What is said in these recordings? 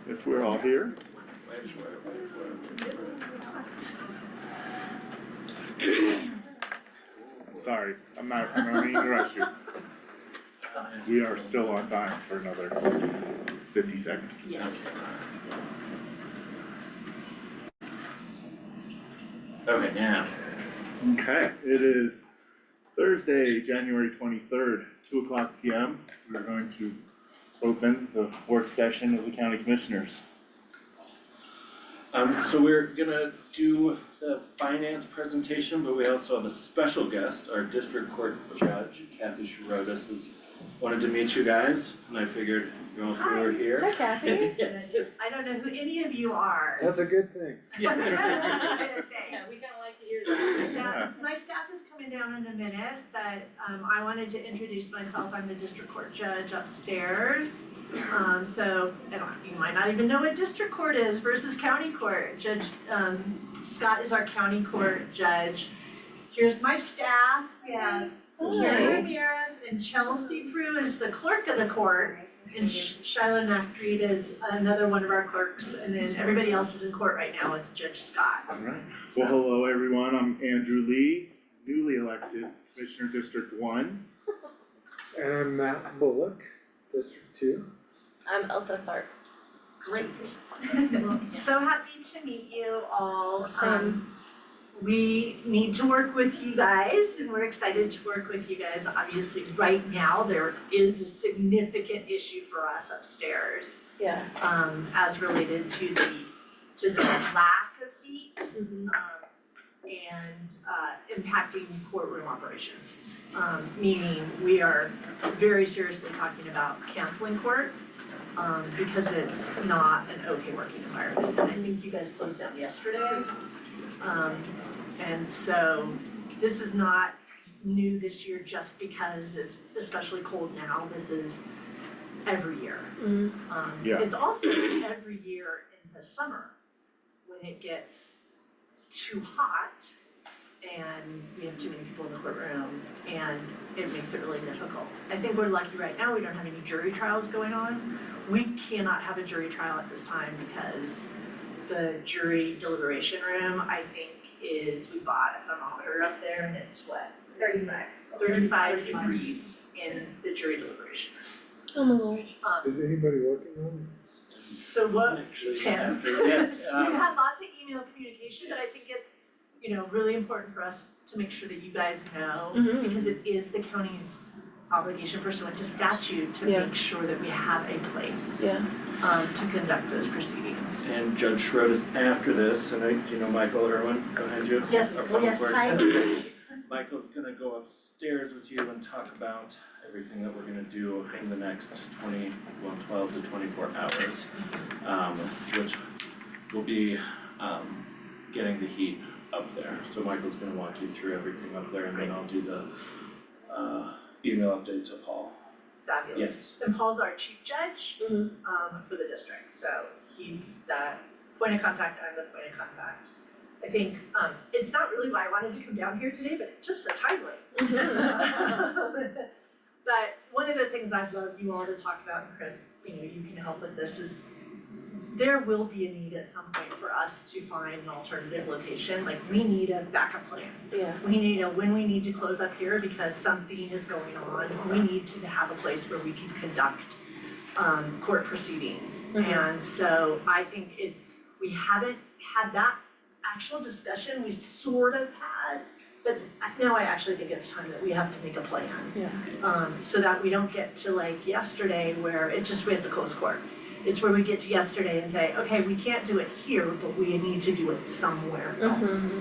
if we're all here. Sorry, I'm not meaning to rush you. We are still on time for another 50 seconds. Yes. Okay, now. Okay, it is Thursday, January 23rd, 2:00 p.m. We're going to open the work session of the County Commissioners. So we're gonna do the finance presentation, but we also have a special guest, our district court judge, Kathy Shirodis, has wanted to meet you guys, and I figured you all three were here. Hi, Kathy. I don't know who any of you are. That's a good thing. Yeah. Yeah, we kinda like to hear that. Yeah, my staff is coming down in a minute, but I wanted to introduce myself. I'm the district court judge upstairs. You might not even know what district court is versus county court. Judge Scott is our county court judge. Here's my staff. We have Karen Ramirez and Chelsea Prue is the clerk of the court. And Shiloh Naftreed is another one of our clerks, and then everybody else is in court right now with Judge Scott. All right. Well, hello everyone. I'm Andrew Lee, newly elected Commissioner District 1. And I'm Matt Bullock, District 2. I'm Elsa Clark. Great. So happy to meet you all. Same. We need to work with you guys, and we're excited to work with you guys. Obviously, right now, there is a significant issue for us upstairs, Yeah. as related to the lack of heat, and impacting courtroom operations. Meaning we are very seriously talking about canceling court, because it's not an okay working environment. And I think you guys closed down yesterday. And so this is not new this year just because it's especially cold now. This is every year. Yeah. It's also every year in the summer when it gets too hot and we have too many people in the courtroom and it makes it really difficult. I think we're lucky right now we don't have any jury trials going on. We cannot have a jury trial at this time because the jury deliberation room, I think, we bought a thermometer up there and it's what? 35 degrees in the jury deliberation room. Oh my lord. Is anybody working on this? So what, Actually, Tim? after, yeah, We've had lots of email communication, but I think it's, really important for us to make sure that you guys know, because it is the county's obligation pursuant to statute to make sure that we have a place to conduct those proceedings. and Judge Shirodis after this, and do you know Michael Irwin behind you? Yes, Our public yes, works. hi. Michael's gonna go upstairs with you and talk about everything that we're gonna do in the next 12 to 24 hours. Which will be, getting the heat up there. So Michael's gonna walk you through everything up there and then I'll do the, email update to Paul. Fabulous. Yes. And Paul's our chief judge, for the district, so he's the point of contact, I'm the point of contact. I think, it's not really why I wanted to come down here today, but it's just for timely. But one of the things I'd love you all to talk about, and Chris, you can help with this, is there will be a need at some point for us to find an alternative location, like we need a backup plan. Yeah. We need when we need to close up here because something is going on, we need to have a place where we can conduct court proceedings. And so I think we haven't had that actual discussion, we sort of had, but now I actually think it's time that we have to make a plan. So that we don't get to like yesterday where it's just we have to close court. It's where we get to yesterday and say, okay, we can't do it here, but we need to do it somewhere else.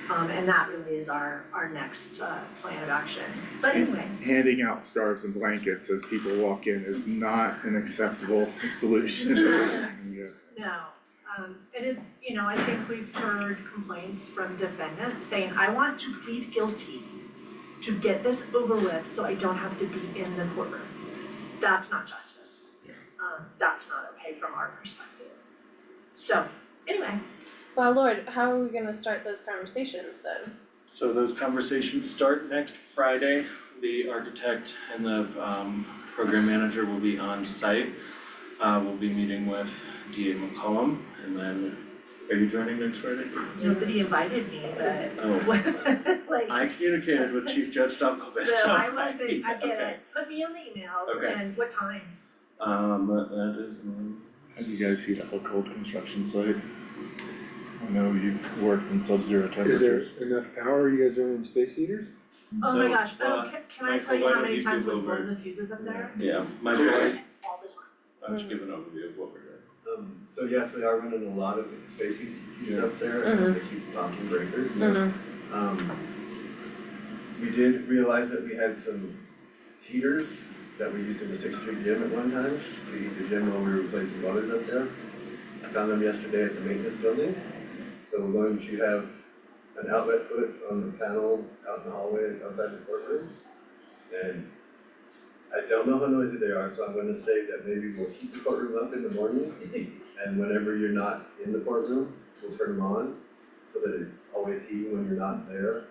And that really is our next plan of action. But anyway. Handing out scarves and blankets as people walk in is not an acceptable solution. Yes. No, and it's, I think we've heard complaints from defendants saying, I want to plead guilty to get this over with so I don't have to be in the courtroom. That's not justice. That's not okay from our perspective. So, anyway. Well, Lord, how are we gonna start those conversations then? So those conversations start next Friday. The architect and the program manager will be on site. We'll be meeting with DA McCollum, and then, are you joining next Friday? Nobody invited me, but Oh. like. I communicated with Chief Judge Stovkovich, So so. I wasn't, I get Okay. it, put me on the emails Okay. and what time? That is, How do you guys heat up a cold construction site? I know you've worked in sub-zero Is there temperatures. enough power? You guys running space heaters? Oh my So, gosh, can I tell Michael, you why how don't many you times give we've over- blown the fuses up there? yeah, Michael, All the time. why don't you give an overview of what we're doing? So yes, they are running a lot of space heat up there, Mhm. and they keep knocking breakers. Mhm. We did realize that we had some heaters that we used in the Sixth Street gym at one time to heat the gym while we were replacing boilers up there. I found them yesterday at the maintenance building, so we're going to have an outlet put on the panel out in the hallway outside the courtroom. And I don't know how noisy they are, so I'm gonna say that maybe we'll heat the courtroom up in the morning, and whenever you're not in the courtroom, we'll turn them on, so that it's always heating when you're not there,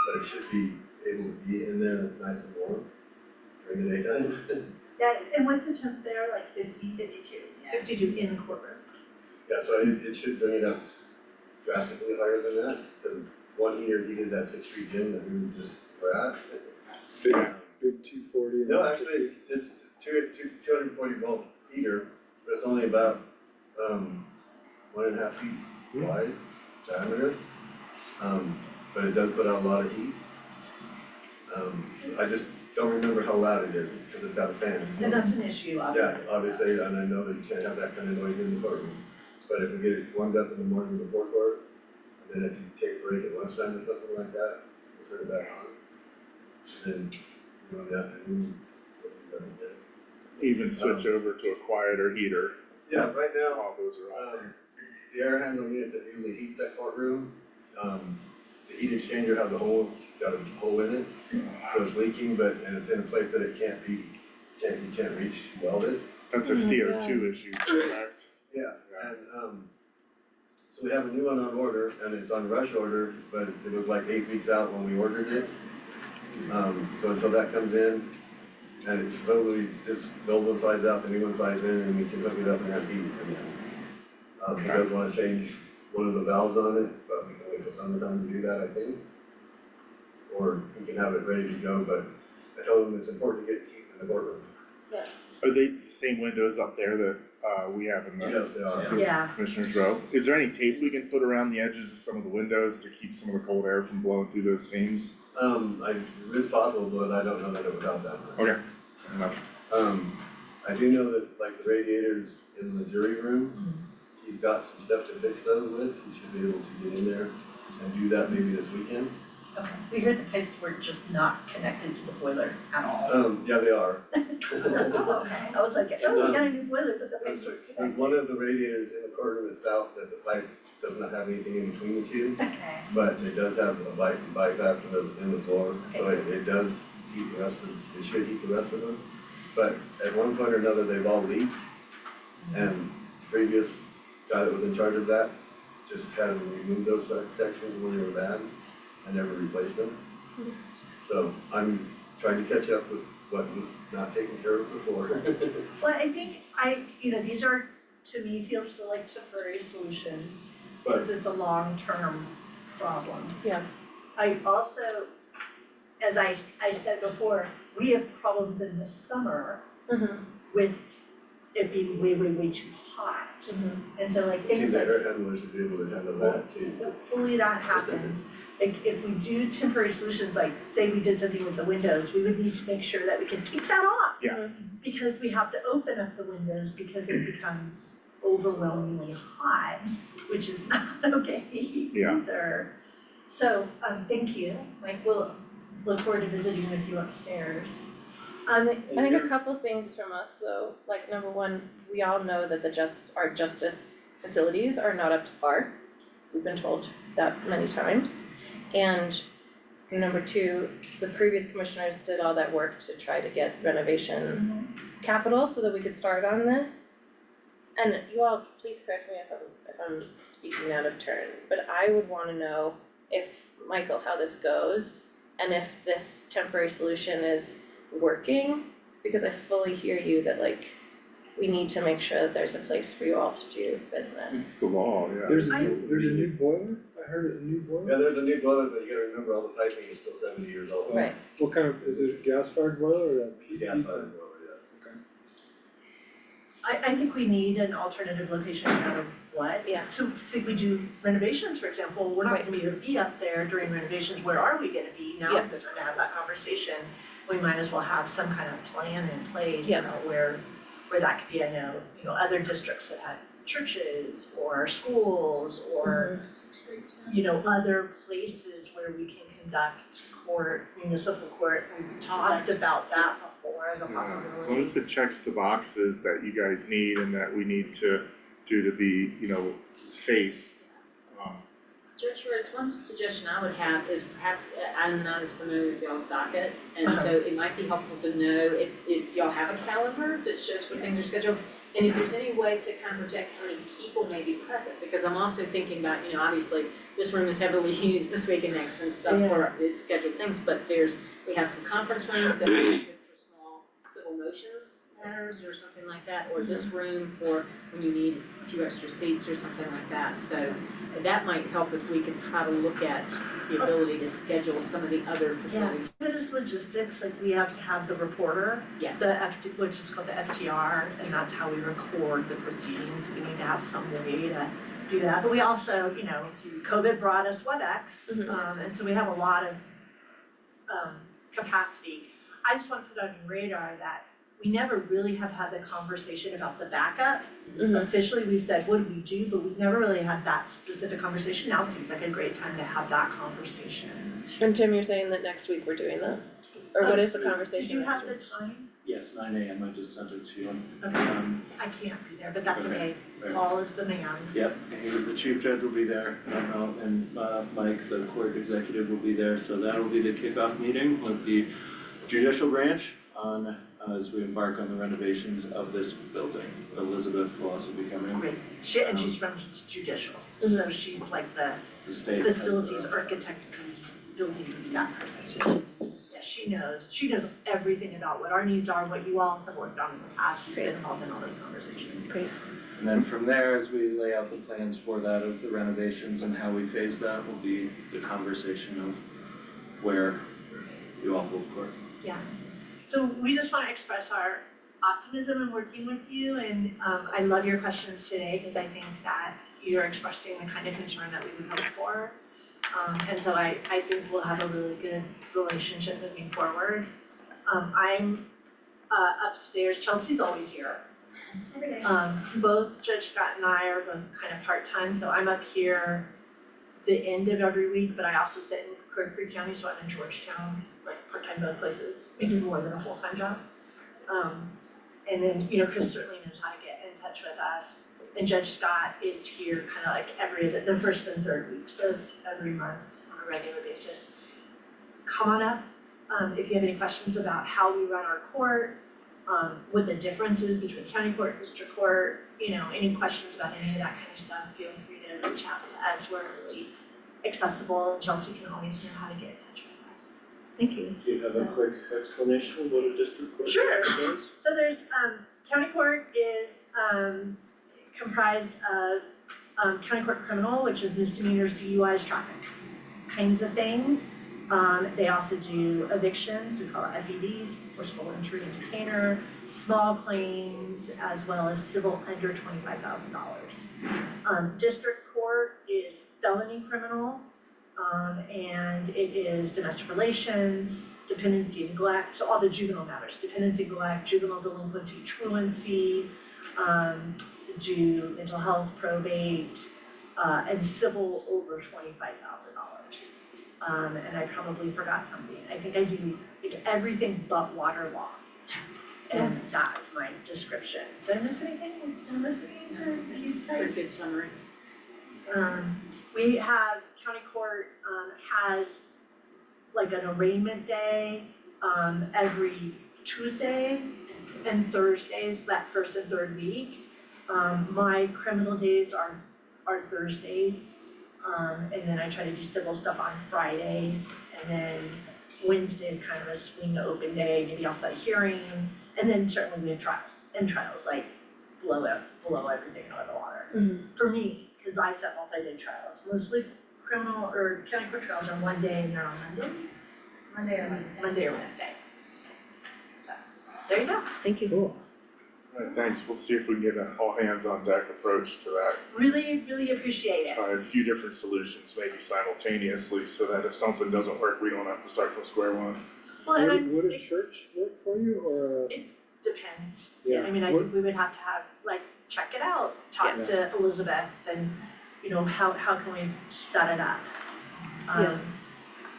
but it should be able to be in there nice and warm during the daytime. Yeah, and what's the temp there, like 52? 52 in the courtroom. Yeah, so it should bring it up drastically higher than that, because one heater heated that Sixth Street gym that we just were at. Big 240. No, actually, it's 240 volt heater, but it's only about 1.5 feet wide diameter. But it does put out a lot of heat. I just don't remember how loud it is, because it's got a fan, so. And that's an issue, Yeah, obviously. obviously, and I know that you can't have that kind of noise in the courtroom. But if we get it warmed up in the morning before court, and then if you take a break at lunchtime or something like that, we'll turn it back on. Then, in the afternoon, we'll do that instead. Even switch over to a quieter heater Yeah, right now, while those are on. the air handling unit that usually heats that courtroom, the heat exchanger has got a hole in it, so it's leaking, and it's in a place that you can't reach to weld it. That's a CO2 issue, correct? Yeah, and, so we have a new one on order, and it's on rush order, but it was like 8 weeks out when we ordered it. So until that comes in, and it's supposedly just the old one slides out, the new one slides in, and we can hook it up and have heat again. He does wanna change one of the valves on it, but we can wait till summertime to do that, I think. Or we can have it ready to go, but I told him it's important to get heat in the courtroom. Are they the same windows up there that we have in the Yes, they are. Yeah, Commissioner's row? Is there any tape we can put around the edges of some of the windows to keep some of the cold air from blowing through those seams? It is possible, but I don't know that it would help that much. Okay, fair enough. I do know that like the radiators in the jury room, he's got some stuff to fix those with, he should be able to get in there and do that maybe this weekend. okay. We heard the pipes were just not connected to the boiler at all. Yeah, they are. I was like, oh, we got a new boiler, but the pipes were There's connected. one of the radiators in the courtroom itself that the pipe does not have anything in between the two, Okay. but it does have a bypass in the floor, so it does heat the rest of, it should heat the rest of them. But at one point or another, they've all leaked, and the previous guy that was in charge of that just had them remove those sections when they were bad and never replaced them. So I'm trying to catch up with what was not taken care of before. Well, I think these are, to me, feels like temporary solutions, But because it's a long-term problem. Yeah. I also, as I said before, we have problems in the summer with it being way too hot. And so like see, things the like, air handler should be able to handle that too. hopefully that happens. Like if we do temporary solutions, like say we did something with the windows, we would need to make sure that we can take that off. Yeah. Because we have to open up the windows because it becomes overwhelmingly hot, which is not okay Yeah. either. So, thank you, Mike, we'll look forward to visiting with you upstairs. I think a couple things from us though, like number one, we all know that our justice facilities are not up to par. We've been told that many times. And number two, the previous commissioners did all that work to try to get renovation capital so that we could start on this. And you all, please correct me if I'm speaking out of turn, but I would wanna know if, Michael, how this goes and if this temporary solution is working, because I fully hear you that like we need to make sure that there's a place for you all to do It's business. the law, yeah. There's a new boiler? I heard a new boiler? Yeah, there's a new boiler, but you gotta remember all the piping is still 70 years old. Right. What kind of, is it a gas fired boiler or a? It's a gas fired boiler, yeah. I think we need an alternative location no matter what. Yeah. So say we do renovations, for example, we're not Right. gonna be able to be up there during renovations, where are we gonna be? Now's the time to have that conversation. We might as well have some kind of plan in place Yeah. about where that could be. I know, other districts that had churches or schools or, other places where we can conduct municipal court. We've talked about that before as a Yeah, possibility. as long as it checks the boxes that you guys need and that we need to do to be, safe. Judge Rhodes, one suggestion I would have is perhaps, I'm not as familiar with y'all's docket, and so it might be helpful to know if y'all have a calendar that shows when things are scheduled, and if there's any way to kind of project how many people may be present, because I'm also thinking about, obviously, this room is heavily used this week and next and stuff for these scheduled things, but we have some conference rooms that are good for small civil motions matters or something like that, or this room for when you need a few extra seats or something like that, so that might help if we could try to look at the ability to schedule some of the other facilities. If it is logistics, like we have to have the reporter, Yes. which is called the FTR, and that's how we record the proceedings. We need to have some way to do that, but we also, COVID brought us WebEx, and so we have a lot of capacity. I just want to put on your radar that we never really have had the conversation about the backup. Officially, we've said, what do we do, but we've never really had that specific conversation. Now seems like a great time to have that conversation. And Tim, you're saying that next week we're doing that? Or what is the conversation? Did you have next the time? Yes, 9 AM, I just sent it to you. Okay, I can't be there, but that's okay. Right. Paul is the man. Yep, and the chief judge will be there, and Mike, the court executive, will be there, so that'll be the kickoff meeting with the judicial branch as we embark on the renovations of this building. Elizabeth will also be coming, Great. And she's from judicial, so she's like the the state has the- facilities architect, building, that person. Yeah, she knows everything about what our needs are, what you all have worked on in the past. She's been involved in all those conversations. Great. And then from there, as we lay out the plans for that of the renovations and how we phase that, will be the conversation of where you all hold court. Yeah, so we just wanna express our optimism in working with you, and I love your questions today, because I think that you're expressing the kind of concern that we would hope for. And so I think we'll have a really good relationship moving forward. I'm upstairs, Chelsea's always here. Both Judge Scott and I are both kind of part-time, so I'm up here the end of every week, but I also sit in Crow Creek County, so I'm in Georgetown, like part-time both places, makes more than a full-time job. And then, Chris certainly knows how to get in touch with us. And Judge Scott is here kind of like the first and third week, so every month on a regular basis. Come on up, if you have any questions about how we run our court, what the difference is between county court, district court, any questions about any of that kind of stuff, feel free to reach out to us. We're really accessible. Chelsea can always know how to get in touch with us. Thank you. Do you have a quick explanation of what a district court Sure. is? So there's, county court is, comprised of, county court criminal, which is misdemeanors, DUIs, traffic kinds of things. They also do evictions, we call it FEDs, forcible entry and detainer, small claims, as well as civil under $25,000. District court is felony criminal, and it is domestic relations, dependency and neglect, so all the juvenile matters, dependency, neglect, juvenile delinquency, truancy, do mental health, probate, and civil over $25,000. And I probably forgot something. I think I do everything but water law. And that's my description. Did I miss anything? For these Pretty types? good summary. We have, county court, has like an arraignment day, every Tuesday and Thursdays, that first and third week. My criminal days are Thursdays, and then I try to do civil stuff on Fridays, and then Wednesday is kind of a swing open day, maybe I'll set a hearing, and then certainly we have trials, like blow everything out of the water. Mhm. For me, cause I set multi-day trials, mostly criminal or county court trials are one day and they're on Mondays. Monday or Wednesday. So, there you go. Thank you. Cool. Alright, thanks, we'll see if we can get an all hands on deck approach to that. Really, really appreciate it. Try a few different solutions, maybe simultaneously, so that if something doesn't work, we don't have to start from square one. Well, and I Would a church work for you or depends. yeah? I mean, I think we would have to have, like, check it out, talk to Elizabeth and, you know, how can we set it up?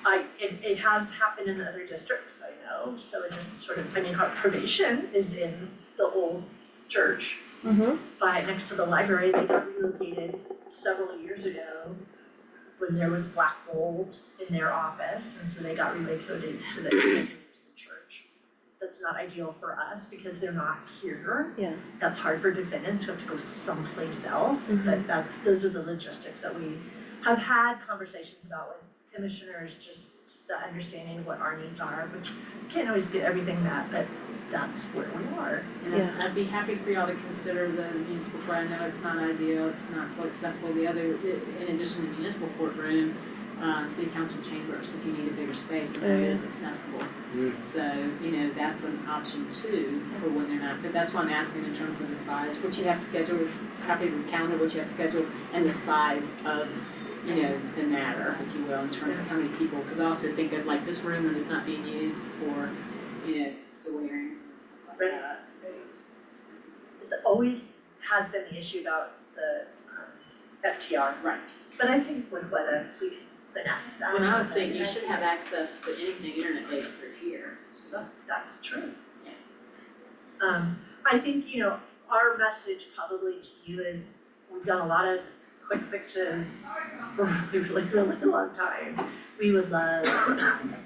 It has happened in other districts, I know, so it just sort of, I mean, our probation is in the old church, Mhm. but next to the library, they got relocated several years ago when there was black mold in their office, and so they got relocated to the church. That's not ideal for us because they're not here. Yeah. That's hard for defendants who have to go someplace else, but those are the logistics that we have had conversations about with commissioners, just the understanding of what our needs are, which can't always get everything met, but that's where we are. And I'd be happy for y'all to consider the municipal court. I know it's not ideal, it's not fully accessible. The other, in addition to the municipal courtroom, city council chambers, if you need a bigger space, and that is accessible. So, you know, that's an option too for when they're not, but that's why I'm asking in terms of the size, what you have scheduled, copy of the calendar, what you have scheduled, and the size of, you know, the matter, if you will, in terms of how many people, because I also think of like this room when it's not being used for, you know, civil hearings and stuff like that. It's always has been the issue about the FTR. Right. But I think with WebEx, we can finesse that. When I would think you should have access to anything internet-based through here, so That's true. Yeah. I think, you know, our message probably to you is, we've done a lot of quick fixes for a really long time. We would love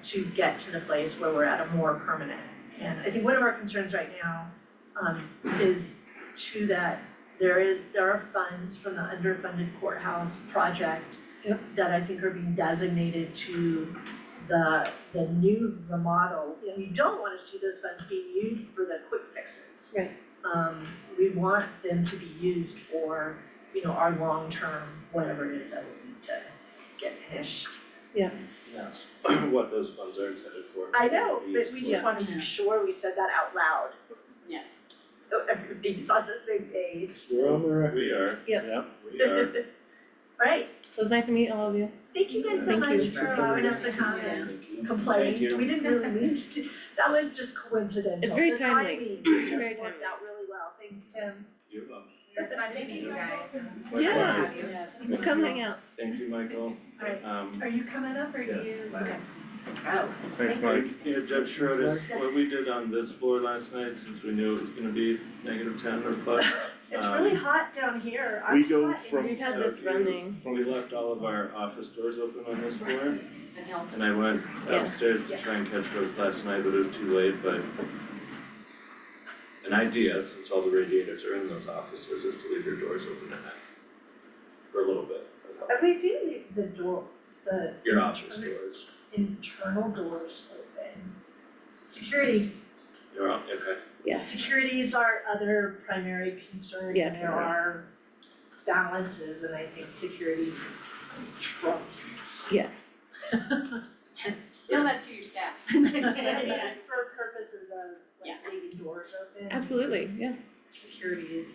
to get to the place where we're at a more permanent. And I think one of our concerns right now, is that there are funds from the underfunded courthouse project that I think are being designated to the new remodel. We don't wanna see those funds being used for the quick fixes. Right. We want them to be used for, you know, our long-term, whatever it is that we need to get finished. That's what those funds are intended for. I know, but we just Yeah. wanna make sure we said that out loud. Yeah. So everybody's on the same page. We're on the record. We are. Yep. We are. Alright, It was nice to meet all of you. thank you guys so Thank much you. for allowing us to come and Thank you. complain. Thank you. We didn't really mean to do, that was just coincidental. It's very The timely. timing just Very worked timely. out really well. Thanks, Tim. You're welcome. It's nice to meet you guys. Yeah. Likewise. We'll come hang out. Thank you, Michael. Alright. Are you coming up or do you? Okay. Oh, Thanks, Mike. Yeah, Judge Schroeder, what we did on this floor last night, since we knew it was gonna be -10 or plus. it's really hot down here. We I'm go hot in from- We've had So this you- running. We left all of our office doors open on this floor, It helps. and I went Yeah. upstairs to try and catch those last night, but it was too late, but an idea, since all the radiators are in those offices, is to leave your doors open at night for a little bit. I mean, if you leave the door, the Your office doors, internal doors open. Security, you're on, okay. Yeah. security is our other primary concern. Yeah. And there are balances, and I think security trumps. Yeah. Tell that to your staff. And for purposes of like leaving doors open. Absolutely, yeah. Security is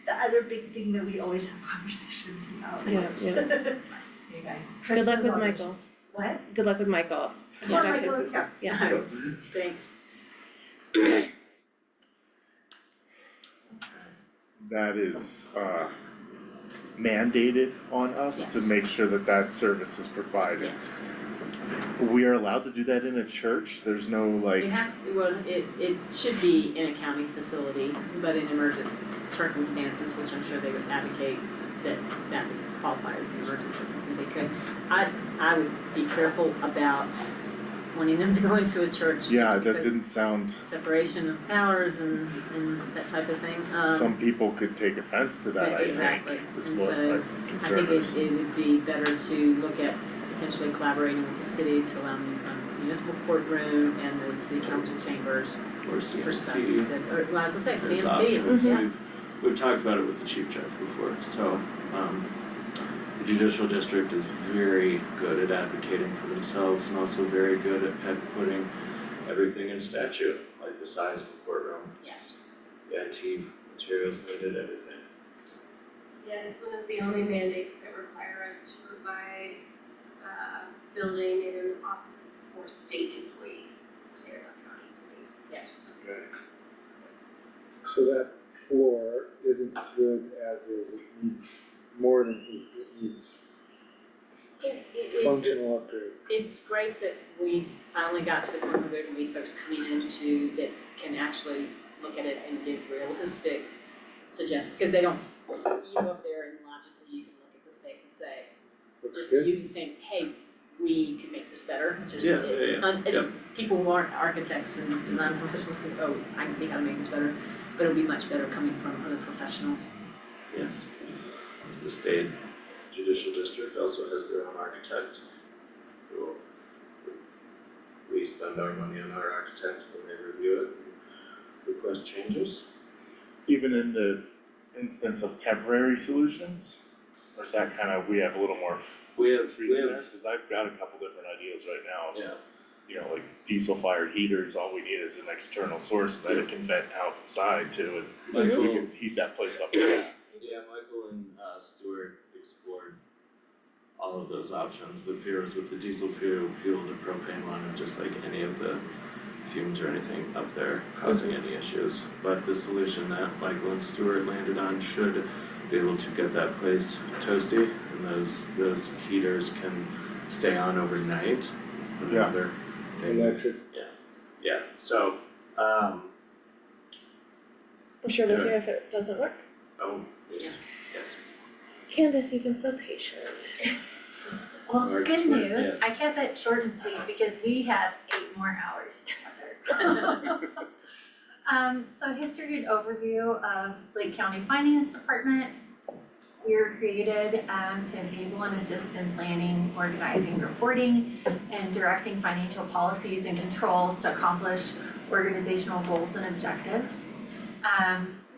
the other big thing that we always have conversations about. Yeah, yeah. Anyway. Good luck with Christmas Michael. auditions. What? Good luck with Michael. Come on, Michael, let's go. Yeah. Thanks. That is mandated on us to Yes. make sure that that service is provided. Yes. We are allowed to do that in a church, there's no like, It has, well, it should be in a county facility, but in emergent circumstances, which I'm sure they would advocate that would qualify as an emergent circumstance, they could. I would be careful about wanting them to go into a church yeah, just that because didn't sound, separation of powers and that type of thing. some people could take offense to that, I think, Exactly. is And what so my I concern think is. it would be better to look at potentially collaborating with the city to allow them to use the municipal courtroom and the city council chambers Or for stuff CMC. instead, or, well, I was gonna say There's CMCs, options. yeah. we've talked about it with the chief judge before, so, the judicial district is very good at advocating for themselves and also very good at putting everything in statute, like the size of the courtroom, Yes. the IT materials needed, everything. Yeah, it's one of the only mandates that require us to provide building and offices for state employees, Sarah County Police. Yes. Okay. So that floor isn't good as is, it needs more than heat, it needs functional upgrades. It's great that we finally got to the point where there can be folks coming into that can actually look at it and give realistic suggestions, because they don't, you go up there and logically you can look at the space and say, Looks just good. you can say, hey, we can make this better, just Yeah, yeah, yeah. people who aren't architects and design professionals can, oh, I can see how to make this better, but it'll be much better coming from other professionals. Yes. The state judicial district also has their own architect. Who we spend our money on our architect when they review it and request changes. Even in the instance of temporary solutions, or is that kind of, we have a little more We have, freedom there? Cause I've got a couple different ideas right now. yeah, You know, like diesel fired heaters, all we need is an external source that it can vent outside to, and Michael, we can heat that place up fast. yeah, Michael and Stuart explored all of those options. The fears with the diesel fuel to propane one, and just like any of the fumes or anything up there causing any issues. But the solution that Michael and Stuart landed on should be able to get that place toasty, and those heaters can stay on overnight. Yeah. Another thing. Electric, Yeah, so, I'm sure we'll hear if it doesn't work. oh, yes, yes. Candace, you've been so patient. Well, Or good sweet, news, yes. I kept it short and sweet because we have 8 more hours together. So history and overview of Lake County Finance Department. We were created to enable and assist in planning, organizing, reporting, and directing financial policies and controls to accomplish organizational goals and objectives.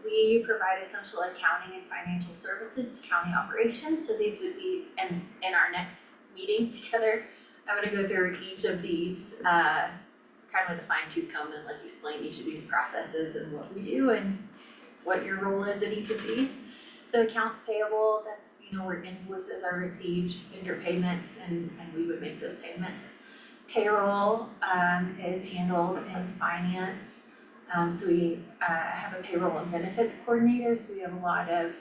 We provide essential accounting and financial services to county operations, so these would be, in our next meeting together, I'm gonna go through each of these, kind of with a fine tooth comb and like explain each of these processes and what we do and what your role is in each of these. So accounts payable, that's, where invoices are received, vendor payments, and we would make those payments. Payroll, is handled in finance. So we have a payroll and benefits coordinator, so we have a lot of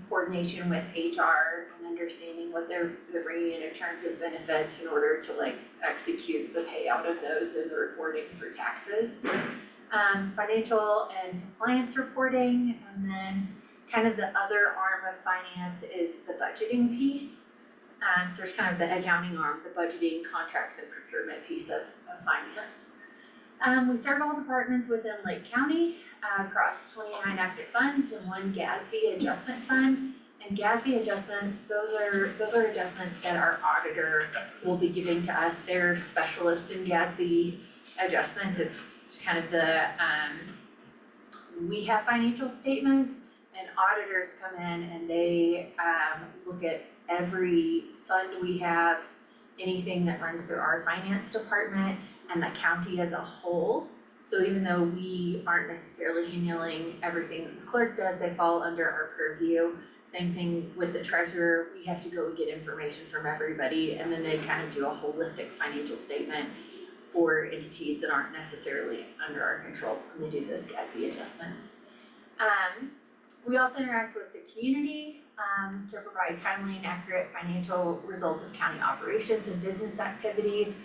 coordination with HR and understanding what they're bringing in terms of benefits in order to execute the payout of those and the reporting for taxes. Financial and compliance reporting, and then kind of the other arm of finance is the budgeting piece. So there's kind of the accounting arm, the budgeting, contracts, and procurement piece of finance. We serve all departments within Lake County across 29 active funds and 1 GASB adjustment fund. And GASB adjustments, those are adjustments that our auditor will be giving to us. They're specialists in GASB adjustments. It's kind of the, we have financial statements and auditors come in and they look at every fund we have, anything that runs through our finance department and the county as a whole. So even though we aren't necessarily handling everything that the clerk does, they fall under our purview. Same thing with the treasurer, we have to go get information from everybody and then they kind of do a holistic financial statement for entities that aren't necessarily under our control when they do those GASB adjustments. We also interact with the community to provide timely and accurate financial results of county operations and business activities.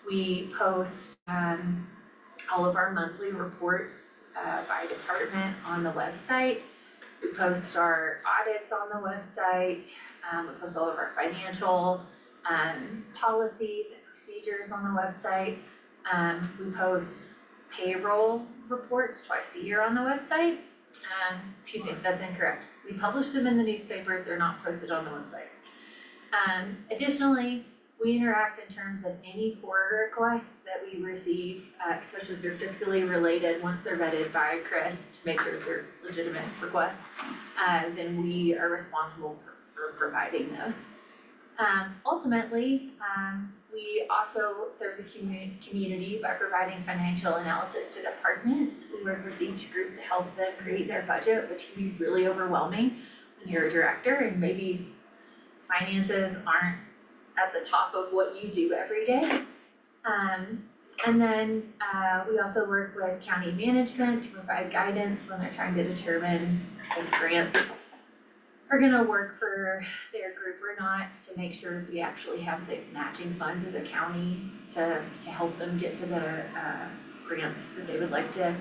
We post all of our monthly reports by department on the website. We post our audits on the website. We post all of our financial policies and procedures on the website. We post payroll reports twice a year on the website. Excuse me, that's incorrect. We publish them in the newspaper, they're not posted on the website. Additionally, we interact in terms of any core requests that we receive, especially if they're fiscally related, once they're vetted by Chris to make sure they're legitimate requests, then we are responsible for providing those. Ultimately, we also serve the community by providing financial analysis to departments. We work with each group to help them create their budget, which can be really overwhelming when you're a director and maybe finances aren't at the top of what you do every day. And then we also work with county management to provide guidance when they're trying to determine if grants are gonna work for their group or not, to make sure we actually have the matching funds as a county to help them get to the grants that they would like to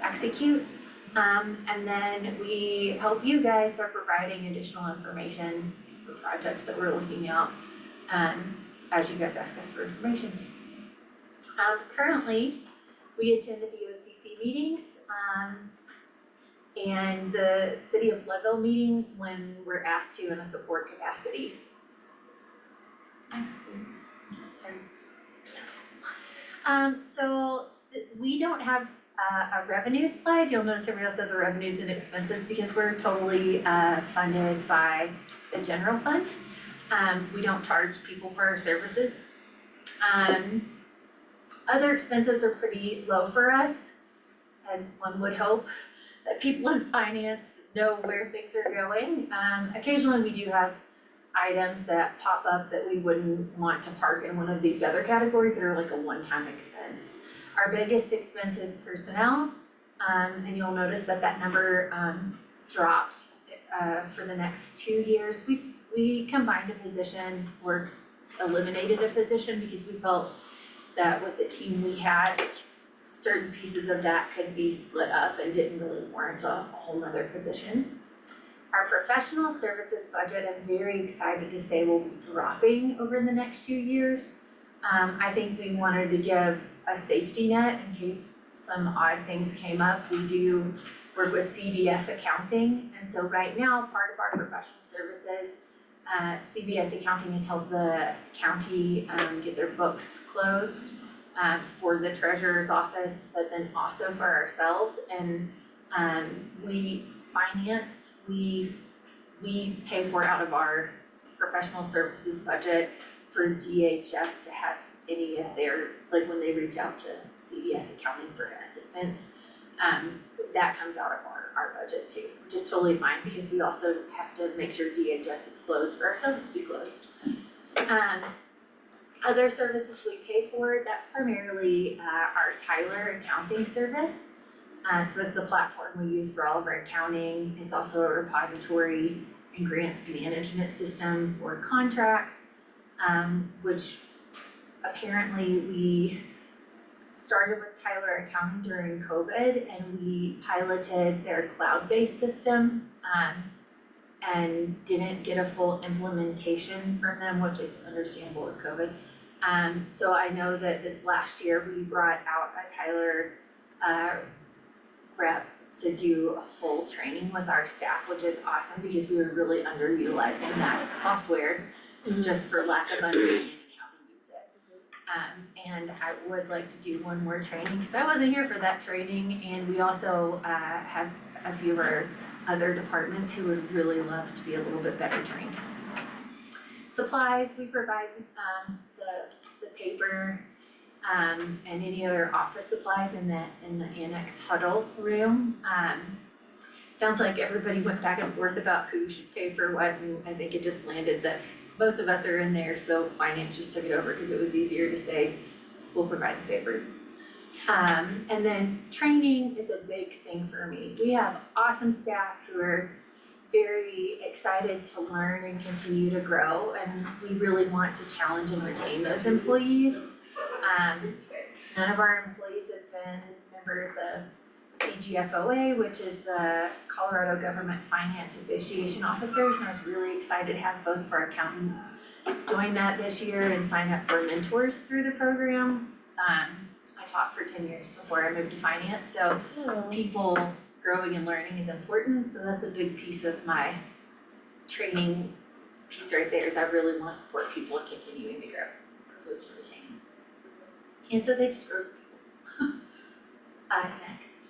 execute. And then we help you guys by providing additional information for projects that we're looking at, as you guys ask us for information. Currently, we attend the BOCC meetings, and the City of Leadville meetings when we're asked to in a support capacity. Next, please. Sorry. We don't have a revenue slide. You'll notice everybody else has a revenues and expenses because we're totally funded by the general fund. We don't charge people for our services. Other expenses are pretty low for us, as one would hope, that people in finance know where things are going. Occasionally we do have items that pop up that we wouldn't want to park in one of these other categories that are like a one-time expense. Our biggest expense is personnel, and you'll notice that that number dropped for the next 2 years. We combined a position or eliminated a position because we felt that with the team we had, certain pieces of that could be split up and didn't really warrant a whole nother position. Our professional services budget, I'm very excited to say, will be dropping over the next few years. I think we wanted to give a safety net in case some odd things came up. We do work with CBS accounting, and so right now, part of our professional services, CBS accounting has helped the county get their books closed for the treasurer's office, but then also for ourselves. And we pay for out of our professional services budget for DHS to have any of their, like when they reach out to CBS accounting for assistance, that comes out of our budget too, which is totally fine because we also have to make sure DHS is closed for ourselves to be closed. Other services we pay for, that's primarily our Tyler accounting service. So that's the platform we use for all of our accounting. It's also a repository and grants management system for contracts, which apparently we started with Tyler Accounting during COVID, and we piloted their cloud-based system and didn't get a full implementation from them, which is understandable with COVID. So I know that this last year we brought out a Tyler rep to do a full training with our staff, which is awesome because we were really underutilizing that software just for lack of understanding how to use it. And I would like to do one more training because I wasn't here for that training, and we also have a few of our other departments who would really love to be a little bit better trained. Supplies, we provide the paper and any other office supplies in the annex huddle room. Sounds like everybody went back and forth about who should pay for what, and I think it just landed that most of us are in there, so finance just took it over because it was easier to say, we'll provide the paper. And then training is a big thing for me. We have awesome staff who are very excited to learn and continue to grow, and we really want to challenge and retain those employees. None of our employees have been members of CGFOA, which is the Colorado Government Finance Association officers, and I was really excited to have both of our accountants join that this year and sign up for mentors through the program. I taught for 10 years before I moved to finance, so people growing and learning is important, so that's a big piece of my training piece right there, is I really want to support people in continuing to grow. counselors to retain. And so they just roast people. Next.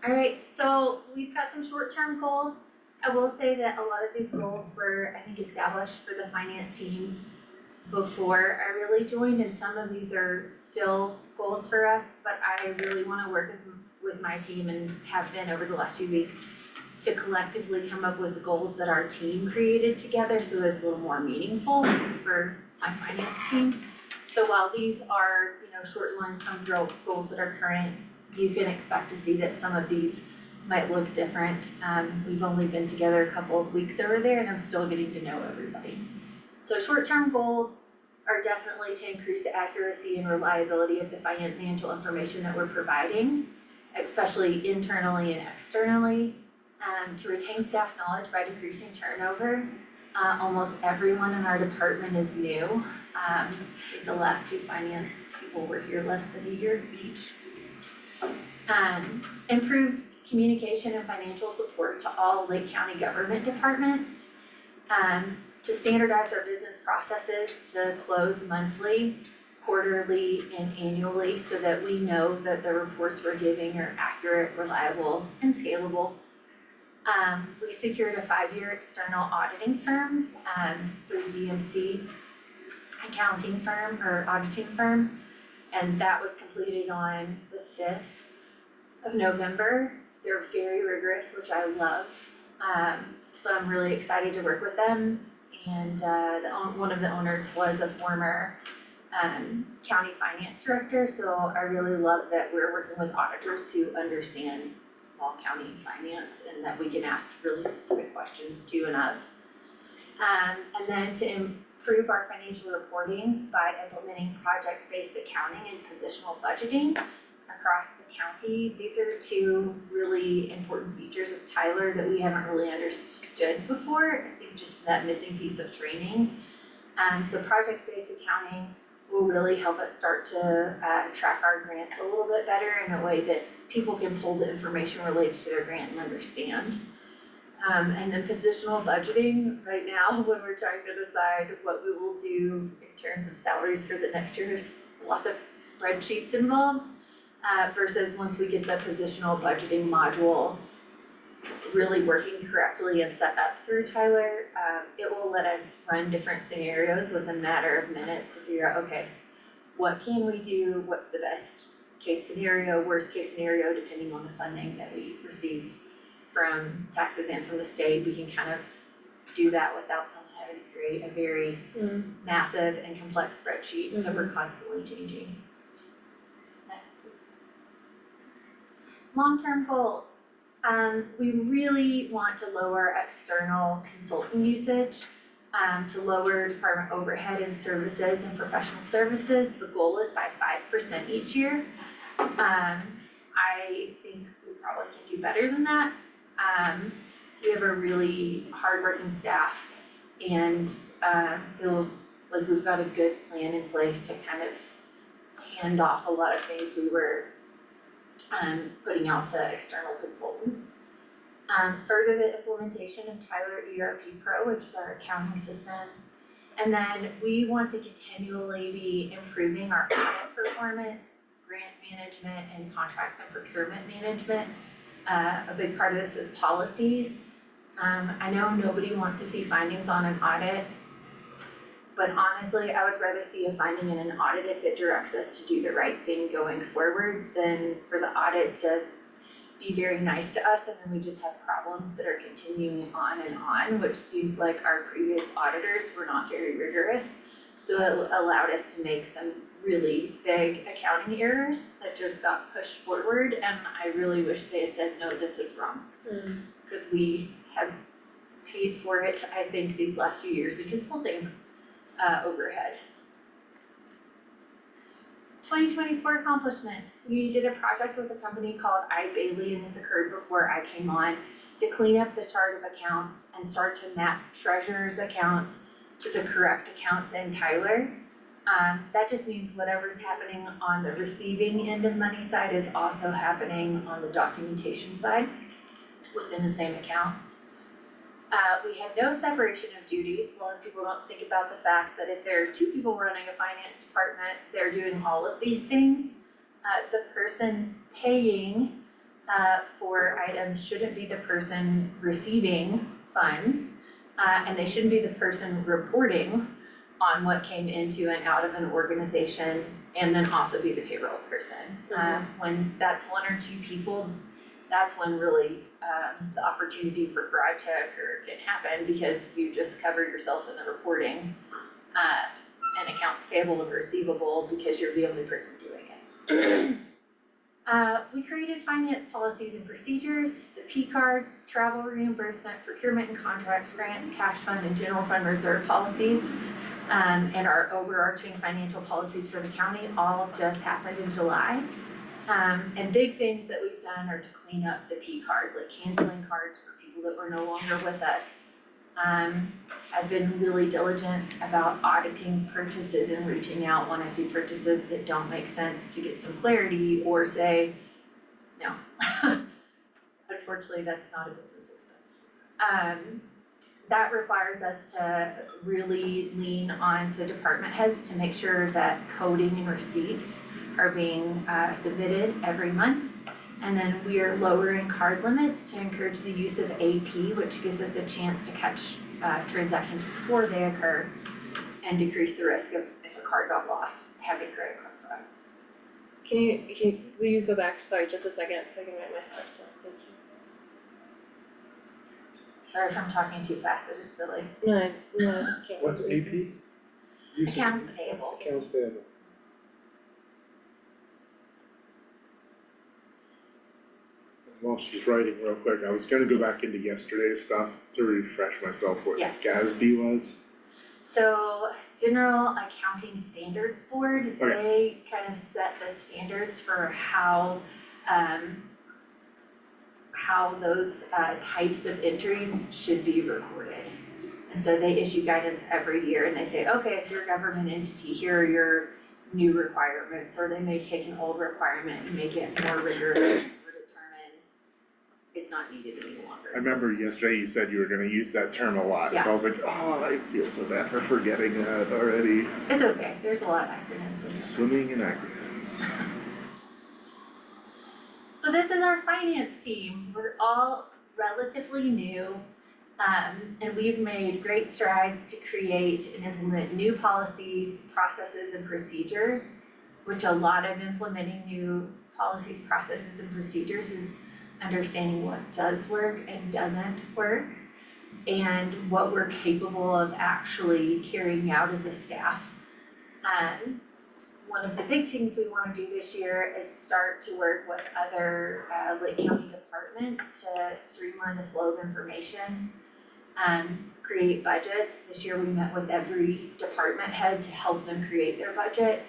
Alright, so we've got some short-term goals. I will say that a lot of these goals were, I think, established for the finance team before I really joined, and some of these are still goals for us, but I really wanna work with my team and have been over the last few weeks to collectively come up with goals that our team created together so that it's a little more meaningful for my finance team. So while these are, short and long-term goals that are current, you can expect to see that some of these might look different. We've only been together a couple of weeks over there and I'm still getting to know everybody. So short-term goals are definitely to increase the accuracy and reliability of the financial information that we're providing, especially internally and externally. To retain staff knowledge by decreasing turnover. Almost everyone in our department is new. The last two finance people were here less than a year each. Improve communication and financial support to all Lake County government departments. To standardize our business processes to close monthly, quarterly, and annually so that we know that the reports we're giving are accurate, reliable, and scalable. We secured a 5-year external auditing firm through DMC accounting firm or auditing firm, and that was completed on the 5th of November. They're very rigorous, which I love, so I'm really excited to work with them. And one of the owners was a former county finance director, so I really love that we're working with auditors who understand small county finance and that we can ask really specific questions to and of. And then to improve our financial reporting by implementing project-based accounting and positional budgeting across the county. These are two really important features of Tyler that we haven't really understood before. I think just that missing piece of training. So project-based accounting will really help us start to track our grants a little bit better in a way that people can pull the information related to their grant and understand. And then positional budgeting, right now when we're trying to decide what we will do in terms of salaries for the next year, there's a lot of spreadsheets involved. Versus once we get the positional budgeting module really working correctly and set up through Tyler, it will let us run different scenarios within a matter of minutes to figure out, okay, what can we do, what's the best case scenario, worst case scenario, depending on the funding that we receive from taxes and from the state. We can kind of do that without someone having to create a very massive and complex spreadsheet that we're constantly changing. Next, please. Long-term goals. We really want to lower external consultant usage, to lower department overhead and services and professional services. The goal is by 5% each year. I think we probably can do better than that. We have a really hardworking staff and feel like we've got a good plan in place to kind of hand off a lot of things we were putting out to external consultants. Further the implementation of Tyler ERP Pro, which is our accounting system. And then we want to continually be improving our audit performance, grant management, and contracts and procurement management. A big part of this is policies. I know nobody wants to see findings on an audit, but honestly, I would rather see a finding in an audit if it directs us to do the right thing going forward than for the audit to be very nice to us and then we just have problems that are continuing on, which seems like our previous auditors were not very rigorous. So it allowed us to make some really big accounting errors that just got pushed forward, and I really wish they had said, no, this is wrong. Because we have paid for it, I think, these last few years in consulting overhead. 2024 accomplishments. We did a project with a company called Bailey, and this occurred before I came on, to clean up the chart of accounts and start to map treasurer's accounts to the correct accounts in Tyler. That just means whatever's happening on the receiving end of money side is also happening on the documentation side within the same accounts. We had no separation of duties. A lot of people don't think about the fact that if there are two people running a finance department, they're doing all of these things. The person paying for items shouldn't be the person receiving funds, and they shouldn't be the person reporting on what came into and out of an organization, and then also be the payroll person. When that's one or two people, that's when really the opportunity for fraud to occur can happen, because you just cover yourself in the reporting and accounts payable and receivable because you're the only person doing it. We created finance policies and procedures, the P card, travel reimbursement, procurement and contracts, grants, cash fund, and general fund reserve policies, and our overarching financial policies for the county all just happened in July. And big things that we've done are to clean up the P cards, like canceling cards for people that were no longer with us. I've been really diligent about auditing purchases and reaching out when I see purchases that don't make sense to get some clarity or say, no. Unfortunately, that's not a business expense. That requires us to really lean on to department heads to make sure that coding and receipts are being submitted every month. And then we are lowering card limits to encourage the use of AP, which gives us a chance to catch transactions before they occur and decrease the risk of, if a card got lost, having credit card fraud. Will you go back, sorry, just a second, so I can write my stuff down, thank you. Sorry if I'm talking too fast, I just feel like No, I just can't. What's AP? You said- accounts payable. Accounts payable. While she's writing real quick, I was gonna go back into yesterday's stuff to refresh myself what Yes. GASB was. So General Accounting Standards Board, Okay. they kind of set the standards for how those types of entries should be recorded. And so they issue guidance every year and they say, okay, if you're a government entity, here are your new requirements, or they may take an old requirement and make it more rigorous or determine it's not needed any longer. I remember yesterday you said you were gonna use that term a lot, so Yeah. I was like, oh, I feel so bad for forgetting that already. It's okay, there's a lot of acronyms in there. Swimming in acronyms. So this is our finance team. We're all relatively new, and we've made great strides to create and implement new policies, processes, and procedures, which a lot of implementing new policies, processes, and procedures is understanding what does work and doesn't work, and what we're capable of actually carrying out as a staff. One of the big things we wanna do this year is start to work with other Lake County departments to streamline the flow of information, create budgets. This year we met with every department head to help them create their budget,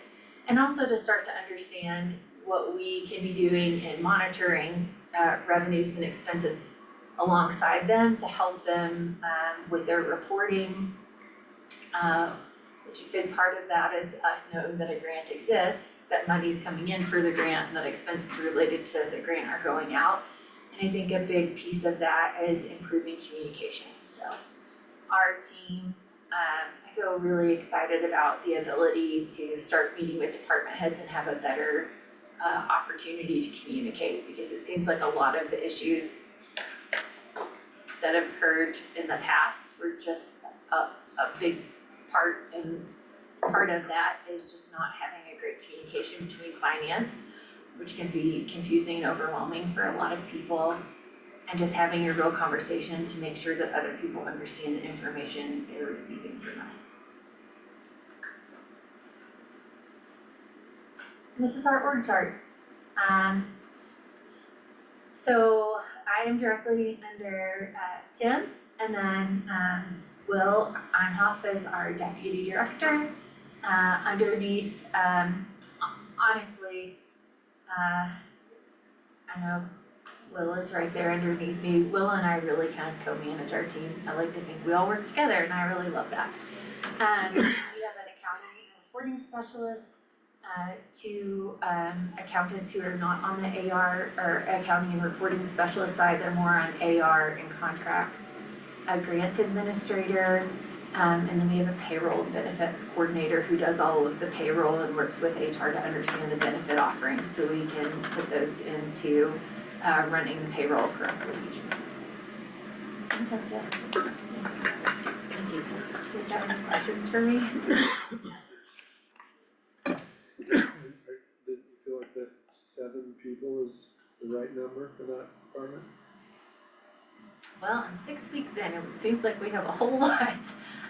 and also to start to understand what we can be doing in monitoring revenues and expenses alongside them to help them with their reporting. Which a big part of that is us knowing that a grant exists, that money's coming in for the grant, and that expenses related to the grant are going out. And I think a big piece of that is improving communication. So our team, I feel really excited about the ability to start meeting with department heads and have a better opportunity to communicate, because it seems like a lot of the issues that have occurred in the past were just a big part, and part of that is just not having a great communication between finance, which can be confusing and overwhelming for a lot of people, and just having a real conversation to make sure that other people understand the information they're receiving from us. And this is our org chart. So I am directly under Tim, and then Will Einhoff is our deputy director. Underneath, honestly, I know Will is right there underneath me. Will and I really kind of co-manage our team. I like to think we all work together, and I really love that. We have an accounting and reporting specialist, two accountants who are not on the AR or accounting and reporting specialist side. They're more on AR and contracts. a grants administrator, and then we have a payroll and benefits coordinator who does all of the payroll and works with HR to understand the benefit offerings so we can put those into running the payroll correctly each month. I think that's it. Thank you. Do you guys have any questions for me? Do you feel like that 7 people is the right number for that department? Well, I'm 6 weeks in and it seems like we have a whole lot.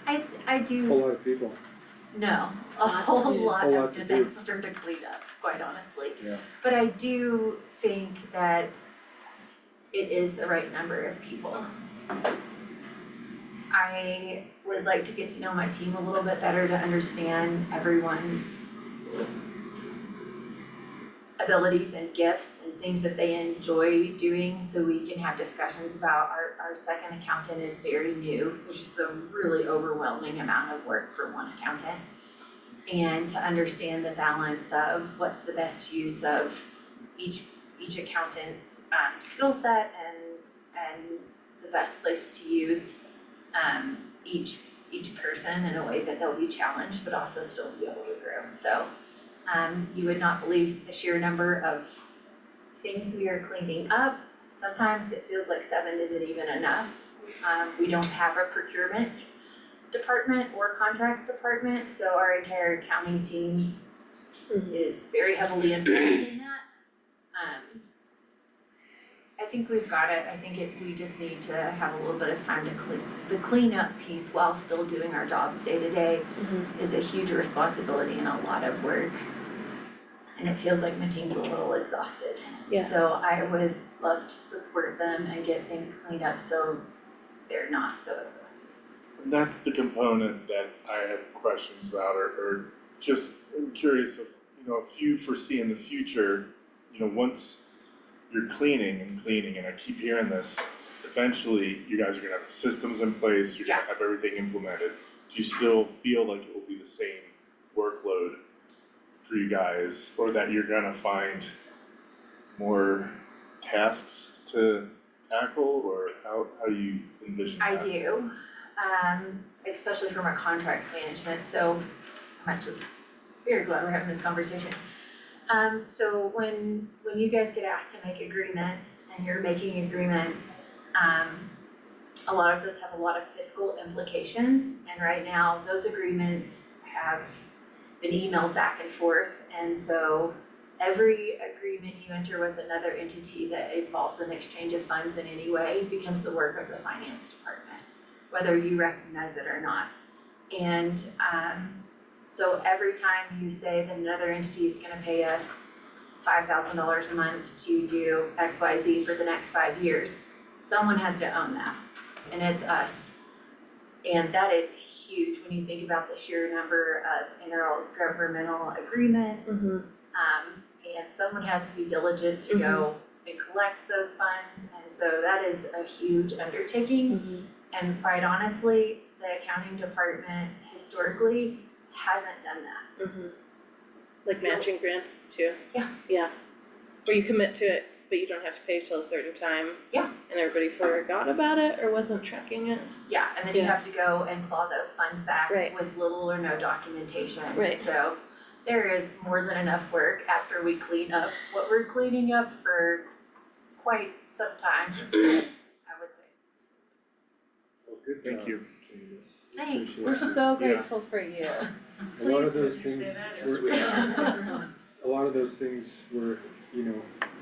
I A do, whole lot of people. no, a whole lot Whole lot of to do. disaster to clean up, quite honestly. Yeah. But I do think that it is the right number of people. I would like to get to know my team a little bit better to understand everyone's abilities and gifts and things that they enjoy doing, so we can have discussions about our second accountant is very new. There's just a really overwhelming amount of work for one accountant. And to understand the balance of what's the best use of each accountant's skill set and the best place to use each person in a way that they'll be challenged but also still be able to grow. So you would not believe the sheer number of things we are cleaning up. Sometimes it feels like 7 isn't even enough. We don't have a procurement department or contracts department, so our entire accounting team is very heavily involved in that. I think we've got it. I think we just need to have a little bit of time to the cleanup piece while still doing our jobs day to day is a huge responsibility and a lot of work. And it feels like my team's a little exhausted. Yeah. So I would love to support them and get things cleaned up so they're not so exhausted. And that's the component that I have questions about, or just I'm curious if you foresee in the future, once you're cleaning, and I keep hearing this, eventually you guys are gonna have systems in place, you're gonna have everything implemented. Do you still feel like it will be the same workload for you guys, or that you're gonna find more tasks to tackle, or how do you envision that? I do, especially from our contracts management, so I'm actually very glad we're having this conversation. So when you guys get asked to make agreements and you're making agreements, a lot of those have a lot of fiscal implications, and right now those agreements have been emailed back and forth, and so every agreement you enter with another entity that involves an exchange of funds in any way becomes the work of the finance department, whether you recognize it or not. And so every time you say that another entity is gonna pay us $5,000 a month to do XYZ for the next 5 years, someone has to own that, and it's us. And that is huge when you think about the sheer number of intergovernmental agreements. And someone has to be diligent to go and collect those funds, and so that is a huge undertaking. And quite honestly, the accounting department historically hasn't done that. Like matching grants too? Yeah. Yeah. Where you commit to it, but you don't have to pay till a certain time. Yeah. And everybody forgot about it or wasn't tracking it. Yeah, and then you have to go and claw those funds back Right. with little or no documentation. Right. So there is more than enough work after we clean up what we're cleaning up for quite some time, I would say. Well, good Thank job, you. Candace. We Thanks. appreciate We're it. so grateful for you. A lot of Please those things were,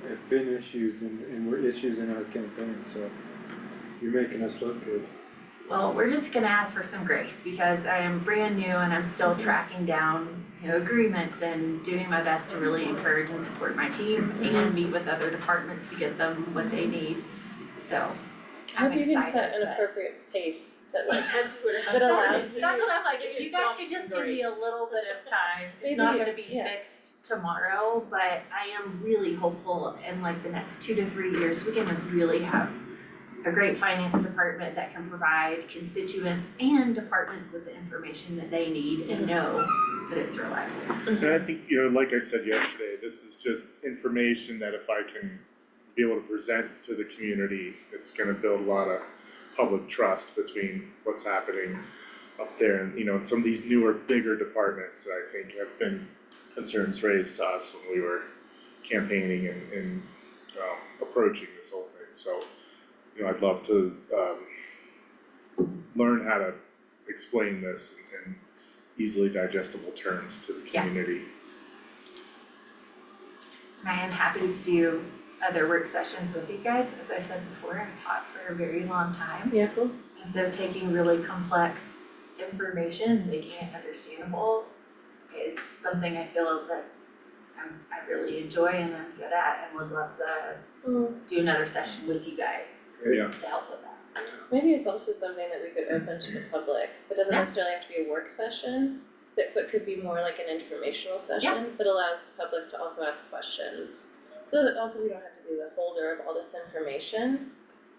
have been issues and were issues in our campaign, so you're making us look good. Well, we're just gonna ask for some grace because I am brand new and I'm still tracking down, agreements and doing my best to really encourage and support my team and meet with other departments to get them what they need. So I I'm hope you can set excited, an but- appropriate pace that like That's what it that allows That's what I'm like, Give if you yourself guys could some just give me a grace. little bit of time, Maybe, it's not gonna be yeah. fixed tomorrow, but I am really hopeful in like the next 2 to 3 years, we're gonna really have a great finance department that can provide constituents and departments with the information that they need and know that it's reliable. And I think, like I said yesterday, this is just information that if I can be able to present to the community, it's gonna build a lot of public trust between what's happening up there and, in some of these newer, bigger departments that I think have been concerns raised to us when we were campaigning and approaching this whole thing. So, I'd love to learn how to explain this in easily digestible terms to the Yeah. community. I am happy to do other work sessions with you guys. As I said before, I've taught for a very long time. Yeah, cool. And so taking really complex information and making it understandable is something I feel that I really enjoy and I'm good at and would love to do another session with you guys Yeah. to help with that. Maybe it's also something that we could open to the public, that doesn't Yeah. necessarily have to be a work session, but could be more like an informational session, but allows the public to also ask questions. So that also we don't have to be the holder of all this information,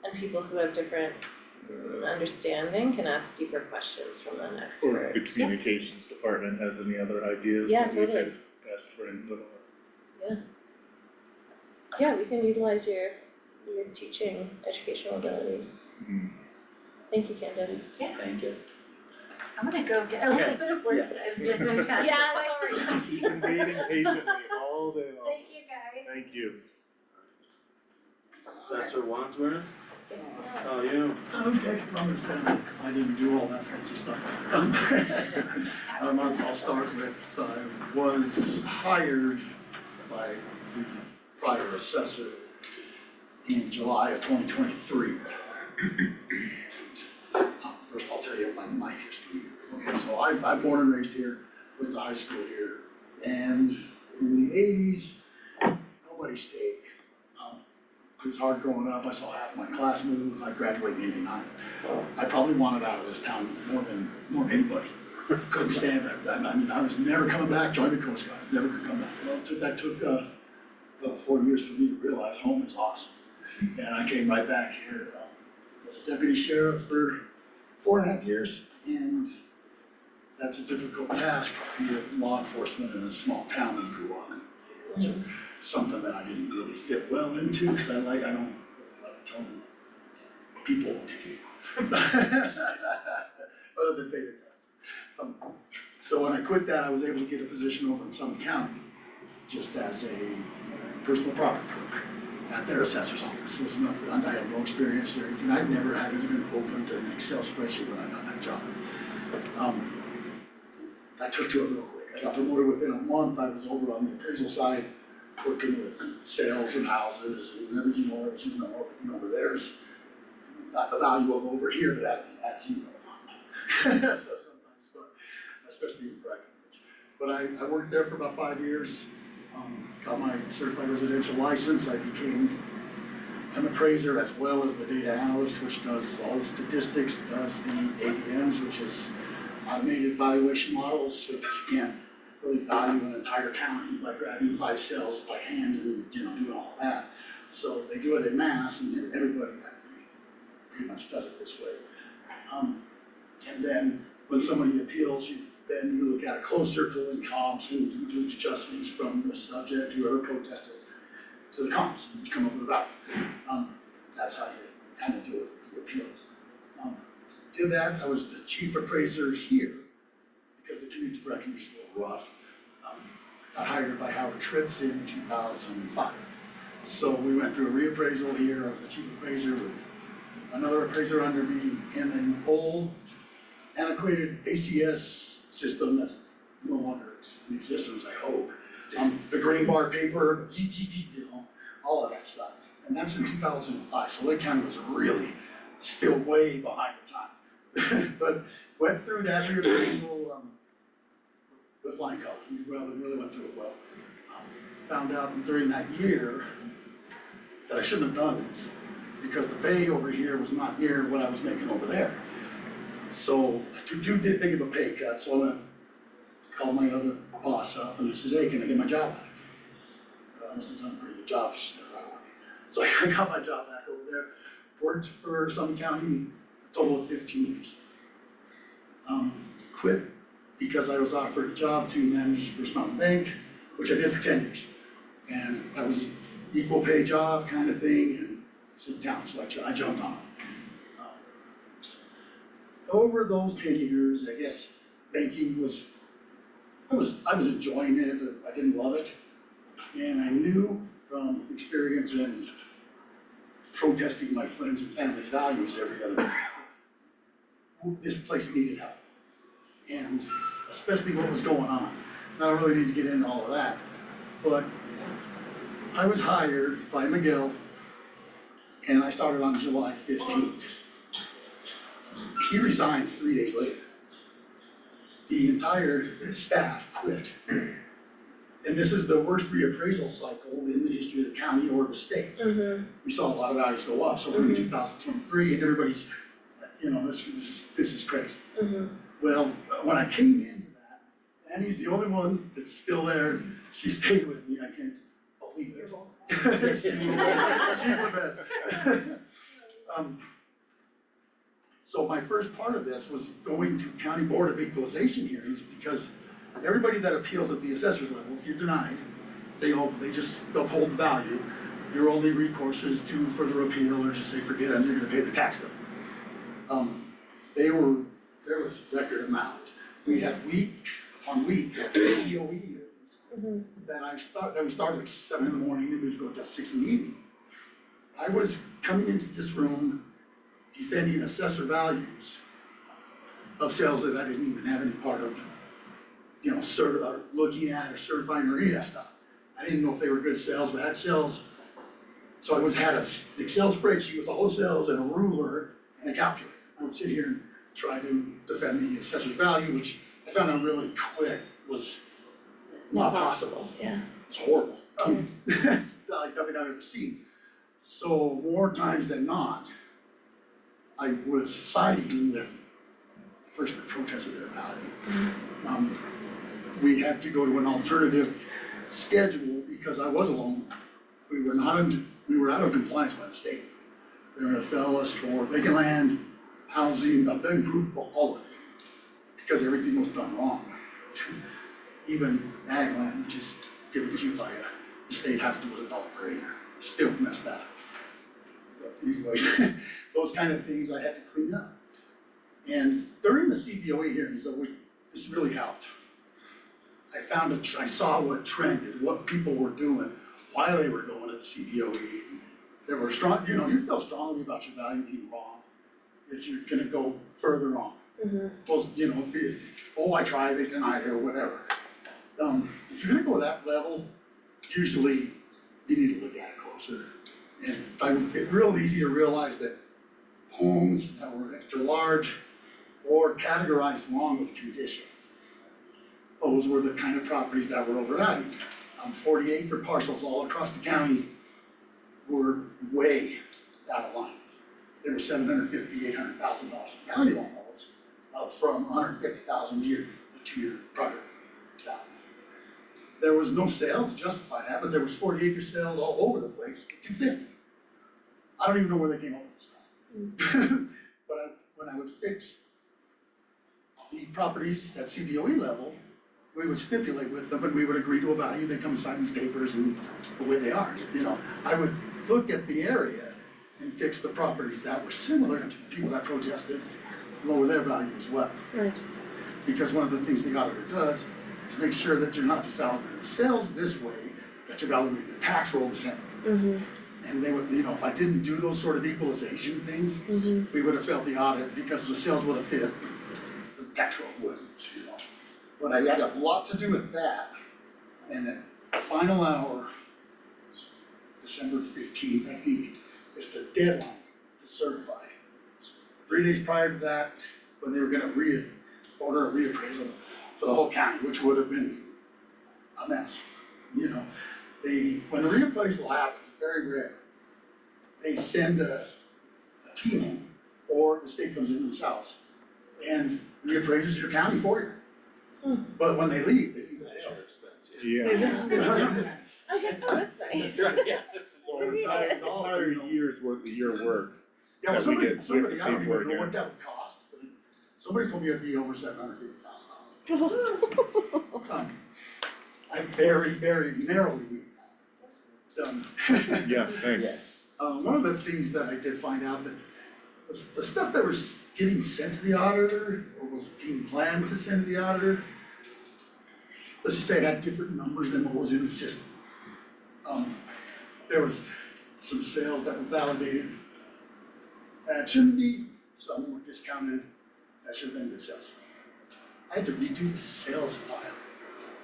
and people who have different understanding can ask deeper questions from an Or expert. if the communications department has any other ideas Yeah, that we totally. could ask for input on. Yeah, we can utilize your teaching educational abilities. Mhm. Thank you, Candace. Thank you. I'm gonna go get a little Okay. bit of work Yes. done since I'm kind of. Yeah, sorry. She's been waiting patiently all day long. Thank you guys. Thank you. Assessor Wadsworth? Oh, you. Okay, I'm gonna stand up because I didn't do all that fancy stuff. I'll start with, I was hired by the prior assessor in July of 2023. First, I'll tell you my history. Okay, so I'm born and raised here, went to high school here, and in the 80s, nobody stayed. It was hard growing up. I saw half my class move. I graduated in '89. I probably wanted out of this town more than anybody. Couldn't stand it. I mean, I was never coming back. Joined the Coast Guard. Never could come back. Well, that took about 4 years for me to realize home is awesome. And I came right back here. Was a deputy sheriff for 4.5 years, and that's a difficult task to be a law enforcement in a small town that you grew up in. It was something that I didn't really fit well into, because I don't really like telling people what to do. Other than pay their taxes. So when I quit that, I was able to get a position over in Summit County, just as a personal property clerk at their assessor's office. It was nothing, I had no experience or anything. I'd never had even opened an Excel spreadsheet when I got that job. I took to it real quick. I got promoted within a month. I was over on the appraisal side, working with sales and houses and everything everything over there's not the value of over here, but as you know. So sometimes, but especially in Breckenridge. But I worked there for about 5 years. Got my certified residential license. I became an appraiser as well as the data analyst, which does all the statistics, does the AVMs, which is automated valuation models, so that you can't really value an entire county by grabbing 5 cells by hand and doing all that. So they do it in mass, and everybody pretty much does it this way. And then when somebody appeals, then you look at it closer, pull in comps and do adjustments from the subject, whoever protested, to the comps, and come up with a value. That's how you kind of deal with the appeals. Did that, I was the chief appraiser here, because the commute to Breckenridge was a little rough. Got hired by Howard Tritz in 2005. So we went through a reappraisal here. I was the chief appraiser with another appraiser under me in an old antiquated ACS system that's no longer in existence, I hope. The green bar paper, all of that stuff. And that's in 2005, so Lake County was really still way behind the time. But went through that reappraisal with flying colors. We really went through it well. Found out during that year that I shouldn't have done this, because the pay over here was not near what I was making over there. So I took too big of a pay cut, so I called my other boss up and I says, hey, can I get my job back? I must have done a pretty good job, she said, right away. So I got my job back over there, worked for Summit County a total of 15 years. Quit because I was offered a job to manage First Mountain Bank, which I did for 10 years. And that was equal pay job kind of thing, and it was in town, so I jumped on it. over those 10 years, I guess banking was, I was enjoying it, I didn't love it. And I knew from experience and protesting my friends and family's values every other week, this place needed help. And especially what was going on. I don't really need to get into all of that, but I was hired by Miguel and I started on July 15th. He resigned 3 days later. The entire staff quit. And this is the worst reappraisal cycle in the history of the county or the state. We saw a lot of values go up, so we're in 2023 and everybody's, this is crazy. Well, when I came into that, Annie's the only one that's still there, she stayed with me, I can't believe it. She's the best. So my first part of this was going to County Board of Equalization hearings because everybody that appeals at the assessor's level, if you're denied, they just uphold the value. Your only recourse is to further appeal or just say forget it and you're gonna pay the tax bill. There was record amount. We had week upon week of DOE hearings that we started at 7 in the morning and we would go till 6 in the evening. I was coming into this room defending assessor values of sales that I didn't even have any part of, looking at or certifying or any of that stuff. I didn't know if they were good sales, bad sales. So I had an Excel spreadsheet with all the sales and a ruler and a calculator. I would sit here and try to defend the assessor's value, which I found out really quick was not possible. Yeah. It's horrible. It's like nothing I've ever seen. So more times than not, I was siding with the person that protested their value. We had to go to an alternative schedule because I was alone. We were out of compliance by the state. They were gonna fell us for vacant land, housing, improved, all of it, because everything was done wrong. Even ag land, which is given to you by the state, had to do with $1 per acre, still messed that up. But anyways, those kind of things I had to clean up. And during the CBOE hearings, though, this really helped. I saw what trended, what people were doing, why they were going to the CBOE. They were strong, you feel strongly about your value being wrong if you're gonna go further on. Well, I tried, they denied it or whatever. If you're gonna go that level, usually you need to look at it closer. And it's real easy to realize that homes that were extra large or categorized wrong with condition, those were the kind of properties that were overvalued. 40-acre parcels all across the county were way out of line. They were $750,000, $800,000 value on those, up from $150,000 a year, the 2 year prior. There was no sale to justify that, but there was 40-acre sales all over the place for $250,000. I don't even know where they came up with this stuff. But when I would fix the properties at CBOE level, we would stipulate with them and we would agree to a value, they come and sign these papers and the way they are, I would look at the area and fix the properties that were similar to the people that protested, lower their value as well. Nice. Because one of the things the auditor does is make sure that you're not just valuing the sales this way, that you're valuing the tax roll the same. And they would, if I didn't do those sort of equalization things, we would have failed the audit because the sales would have fit, the tax roll would, But I had a lot to do with that. And then the final hour, December 15th, I think, is the deadline to certify. 3 days prior to that, when they were gonna order a reappraisal for the whole county, which would have been a mess. When the reappraisal happens, very rare, they send a team in, or the state comes in themselves and reappraises your county for you. But when they leave the jail. Yeah. Okay, oh, that's nice. So entire year's worth of your work. Yeah, well, that we get somebody, I don't paid for even know here. what that would cost, but somebody told me it'd be over $750,000. I very, very narrowly knew that. Yeah, thanks. One of the things that I did find out that the stuff that was getting sent to the auditor, or was being planned to send to the auditor, let's just say it had different numbers than what was in the system. There was some sales that were validated that shouldn't be, some were discounted, that should have been good sales. I had to redo the sales file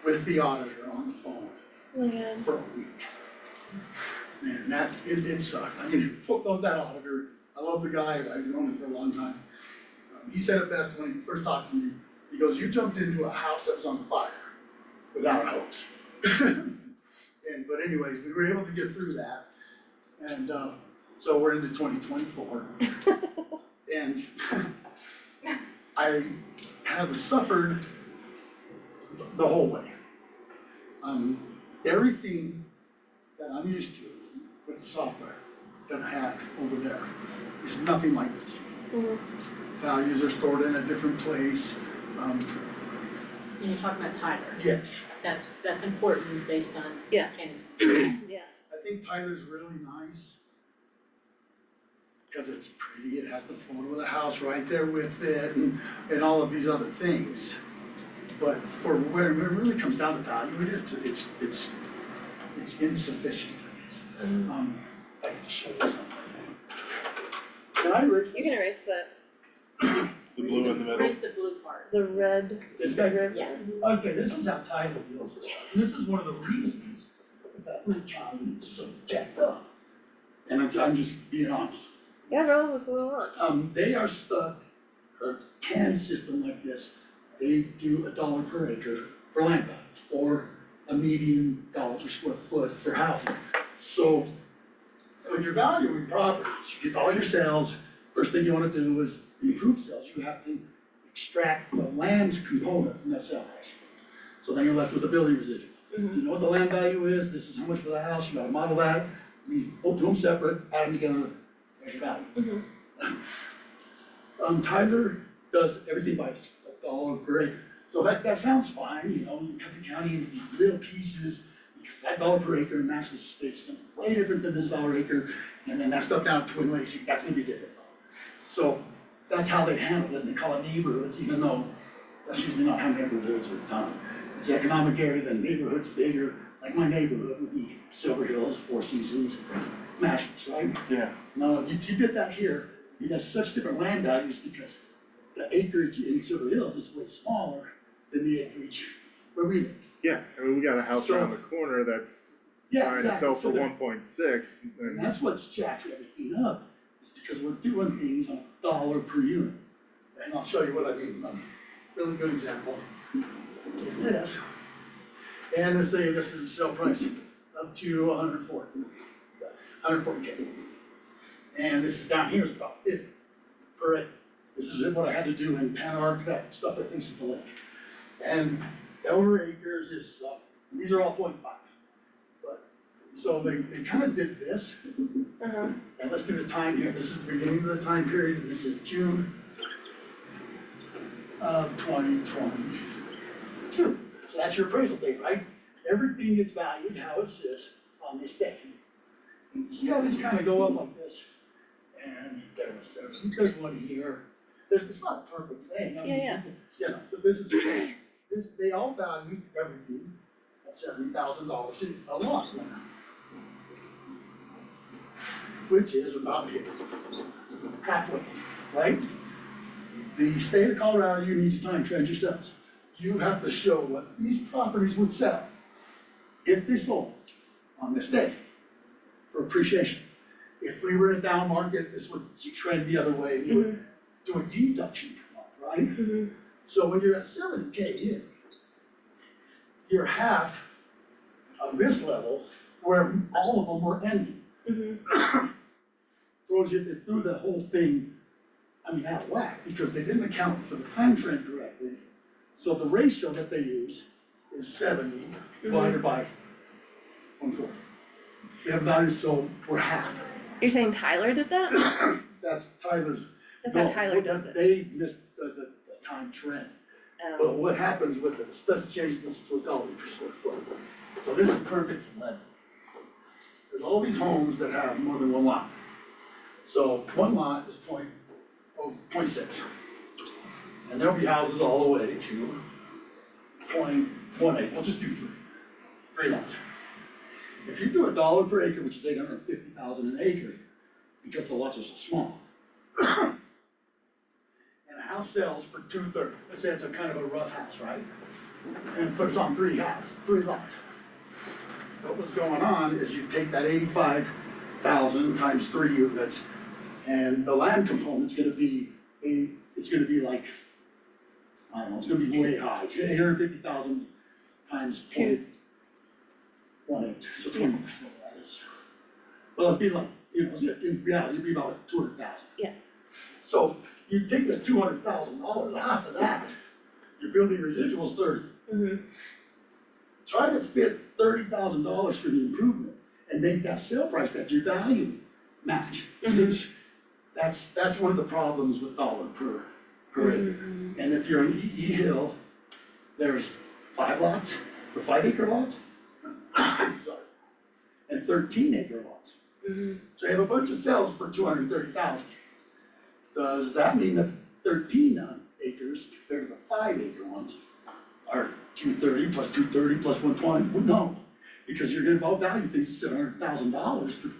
with the auditor on the phone Oh my God. for a week. Man, it sucked. I mean, fuck that auditor, I love the guy, I've known him for a long time. He said it best when he first talked to me. He goes, you jumped into a house that was on fire without a hose. But anyways, we were able to get through that. And so we're into 2024. And I have suffered the whole way. Everything that I'm used to with the software that I have over there is nothing like this. Values are stored in a different place. And you're talking about Tyler, Yes, that's important based on Yeah. Candace's. Yeah. I think Tyler's really nice because it's pretty, it has the photo of the house right there with it and all of these other things. But for when it really comes down to value, it's insufficient, I guess. I can show you something. Can I erase You this? can erase that, The blue in the middle. Where's the blue part? the red. This guy? Yeah. Okay, this is how Tyler deals with stuff. And this is one of the reasons that Lee County is so jacked up. And I'm just being honest. Yeah, bro, what's going on? They are stuck, a CAN system like this, they do $1 per acre for land value, or a median dollar per square foot for housing. So when you're valuing properties, you get all your sales, first thing you wanna do is improve sales, you have to extract the land component from that sale price. So then you're left with a building residual. You know what the land value is, this is how much for the house, you gotta model that, you do them separate, add them together, there's your value. Tyler does everything by $1 per acre. So that sounds fine, you know, you cut the county into these little pieces, because that $1 per acre matches the state's gonna be way different than this $1 acre, and then that stuff down at Twin Lakes, that's gonna be different. So that's how they handle it, and they call it neighborhoods, even though that's usually not how neighborhoods are done. It's an economic area, the neighborhood's bigger, like my neighborhood would be Silver Hills, Four Seasons, Masters, right? Yeah. Now, if you did that here, you'd have such different land values because the acreage in Silver Hills is way smaller than the acreage where we live. Yeah, I mean, we got a house So- around the corner that's Yeah, trying to exactly. sell So for the- 1.6 And and that's what's jacked everything up, is because we're doing things on $1 per unit. And I'll show you what I mean, really good example is this. And let's say this is sale price up to 140K. And this is down here is about 50 per acre. This is what I had to do in Panarch, that stuff that faces the lake. And over acres is, these are all 0.5. But, so they kind of did this. And let's do the time here, this is the beginning of the time period, and this is June of 2022. So that's your appraisal date, right? Everything gets valued how it sits on this day. And you see how these kind of go up like this? And there's one here. It's not a perfect thing, I mean, Yeah. you know, but they all valued everything at $70,000 a lot. Which is about halfway, right? The state of Colorado, you need to time trend yourselves. You have to show what these properties would sell if they sold on this day for appreciation. If we were in a down market, this would trend the other way, and you would do a deduction per month, right? So when you're at 70K here, you're half of this level where all of them were ending. Throws you through the whole thing, I mean, out of whack, because they didn't account for the time trend correctly. So the ratio that they use is 70 divided by 1/4. We have values, so we're half. You're saying Tyler did that? That's Tyler's. That's how no, Tyler does it. They missed the time trend. But Oh, what happens with it, let's change this to $1 per square foot. So this is perfect for lending. There's all these homes that have more than one lot. So one lot is 0.6. And there'll be houses all the way to 0.18, we'll just do three lots. If you do $1 per acre, which is 850,000 an acre, because the lots are so small. And a house sells for 230, let's say it's a kind of a rough house, right? But it's on three lots. What's going on is you take that 85,000 times 3 units, and the land component's gonna be, it's gonna be like, I don't know, it's gonna be way high, it's 850,000 times 0.18, so 20% of that is. Well, it'd be like, you know, in reality, it'd be about 200,000. Yeah. So you take the $200,000, half of that, your building residual's 30. Try to fit $30,000 for the improvement and make that sale price that your value match. That's one of the problems with $1 per acre. And if you're in E Hill, there's 5 lots, or 5 acre lots, sorry, and 13 acre lots. So you have a bunch of sales for 230,000. Does that mean that 13 acres compared to the 5 acre ones are 230 plus 230 plus 120? Well, no, because you're gonna value things at $700,000 for,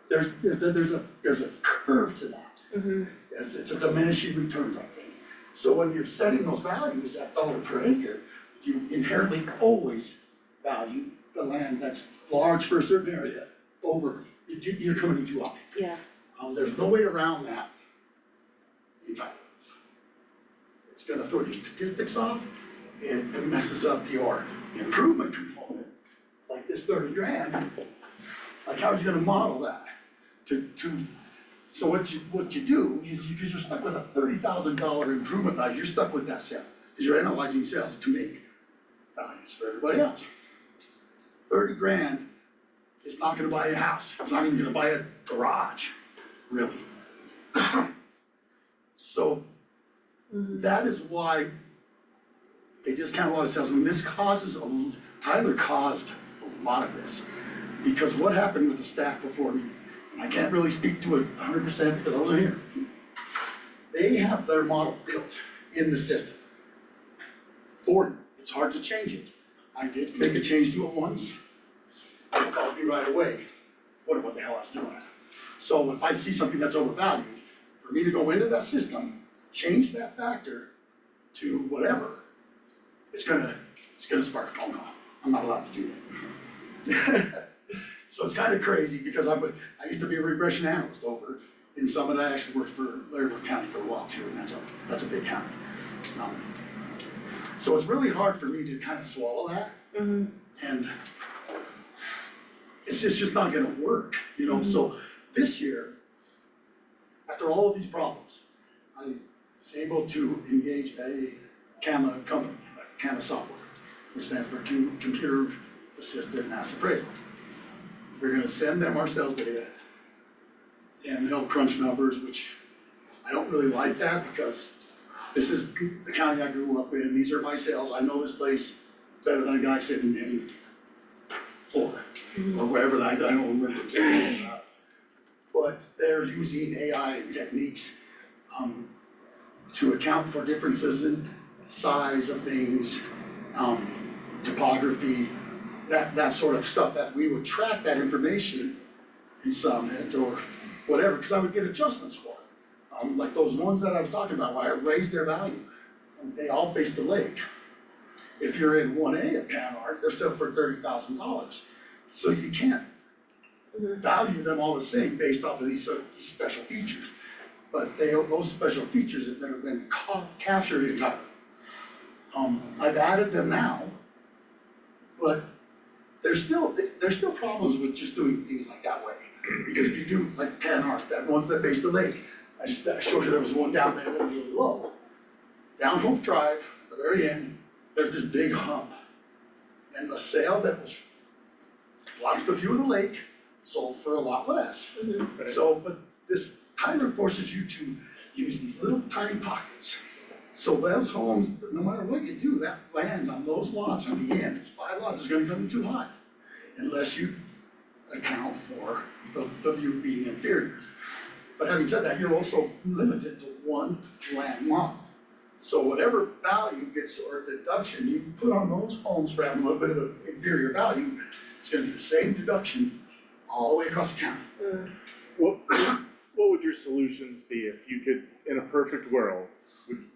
there's a curve to that. It's a diminishing return type thing. So when you're setting those values at $1 per acre, you inherently always value the land that's large for a certain area overly. You're coming in too high. Yeah. There's no way around that entirely. It's gonna throw your statistics off, it messes up your improvement component, like this 30 grand. Like, how are you gonna model that? So what you do is, because you're stuck with a $30,000 improvement value, you're stuck with that sale, because you're analyzing sales to make values for everybody else. 30 grand is not gonna buy a house, it's not even gonna buy a garage, really. So that is why they discount a lot of sales, and this causes, Tyler caused a lot of this. Because what happened with the staff before me, and I can't really speak to it 100% because I wasn't here. They have their model built in the system for you. It's hard to change it. I did make a change to it once. They called me right away, wondered what the hell I was doing. So if I see something that's overvalued, for me to go into that system, change that factor to whatever, it's gonna spark a phone call. I'm not allowed to do that. So it's kind of crazy, because I used to be a regression analyst over in Summit. I actually worked for Laredo County for a while too, and that's a big county. So it's really hard for me to kind of swallow that. And it's just not gonna work, you know? So this year, after all of these problems, I was able to engage a CAMA company, CAMA software, which stands for Computer Assisted Mass Appraisal. We're gonna send them our sales data, and they'll crunch numbers, which I don't really like that, because this is the county I grew up in, these are my sales, I know this place better than a guy sitting in Florida, or wherever, I don't remember exactly. But they're using AI techniques to account for differences in size of things, topography, that sort of stuff, that we would track that information in Summit or whatever, because I would get adjustments for it. Like those ones that I was talking about, where I raised their value, they all face the lake. If you're in 1A at Panhard, they're selling for $30,000. So you can't value them all the same based off of these special features. But those special features have never been captured in Tyler. I've added them now, but there's still problems with just doing things like that way. Because if you do like Panhard, that ones that face the lake, I showed you there was one down there that was really low. Down Hope Drive, at the very end, there's this big hump. And the sale that was blocks the view of the lake sold for a lot less. So, but this Tyler forces you to use these little tiny pockets. So those homes, no matter what you do, that land on those lots on the end, it's 5 lots, is gonna come in too high. Unless you account for the view being inferior. But having said that, you're also limited to one land lot. So whatever value gets or deduction you put on those homes for having a little bit of an inferior value, it's gonna be the same deduction all the way across the county. What would your solutions be if you could, in a perfect world,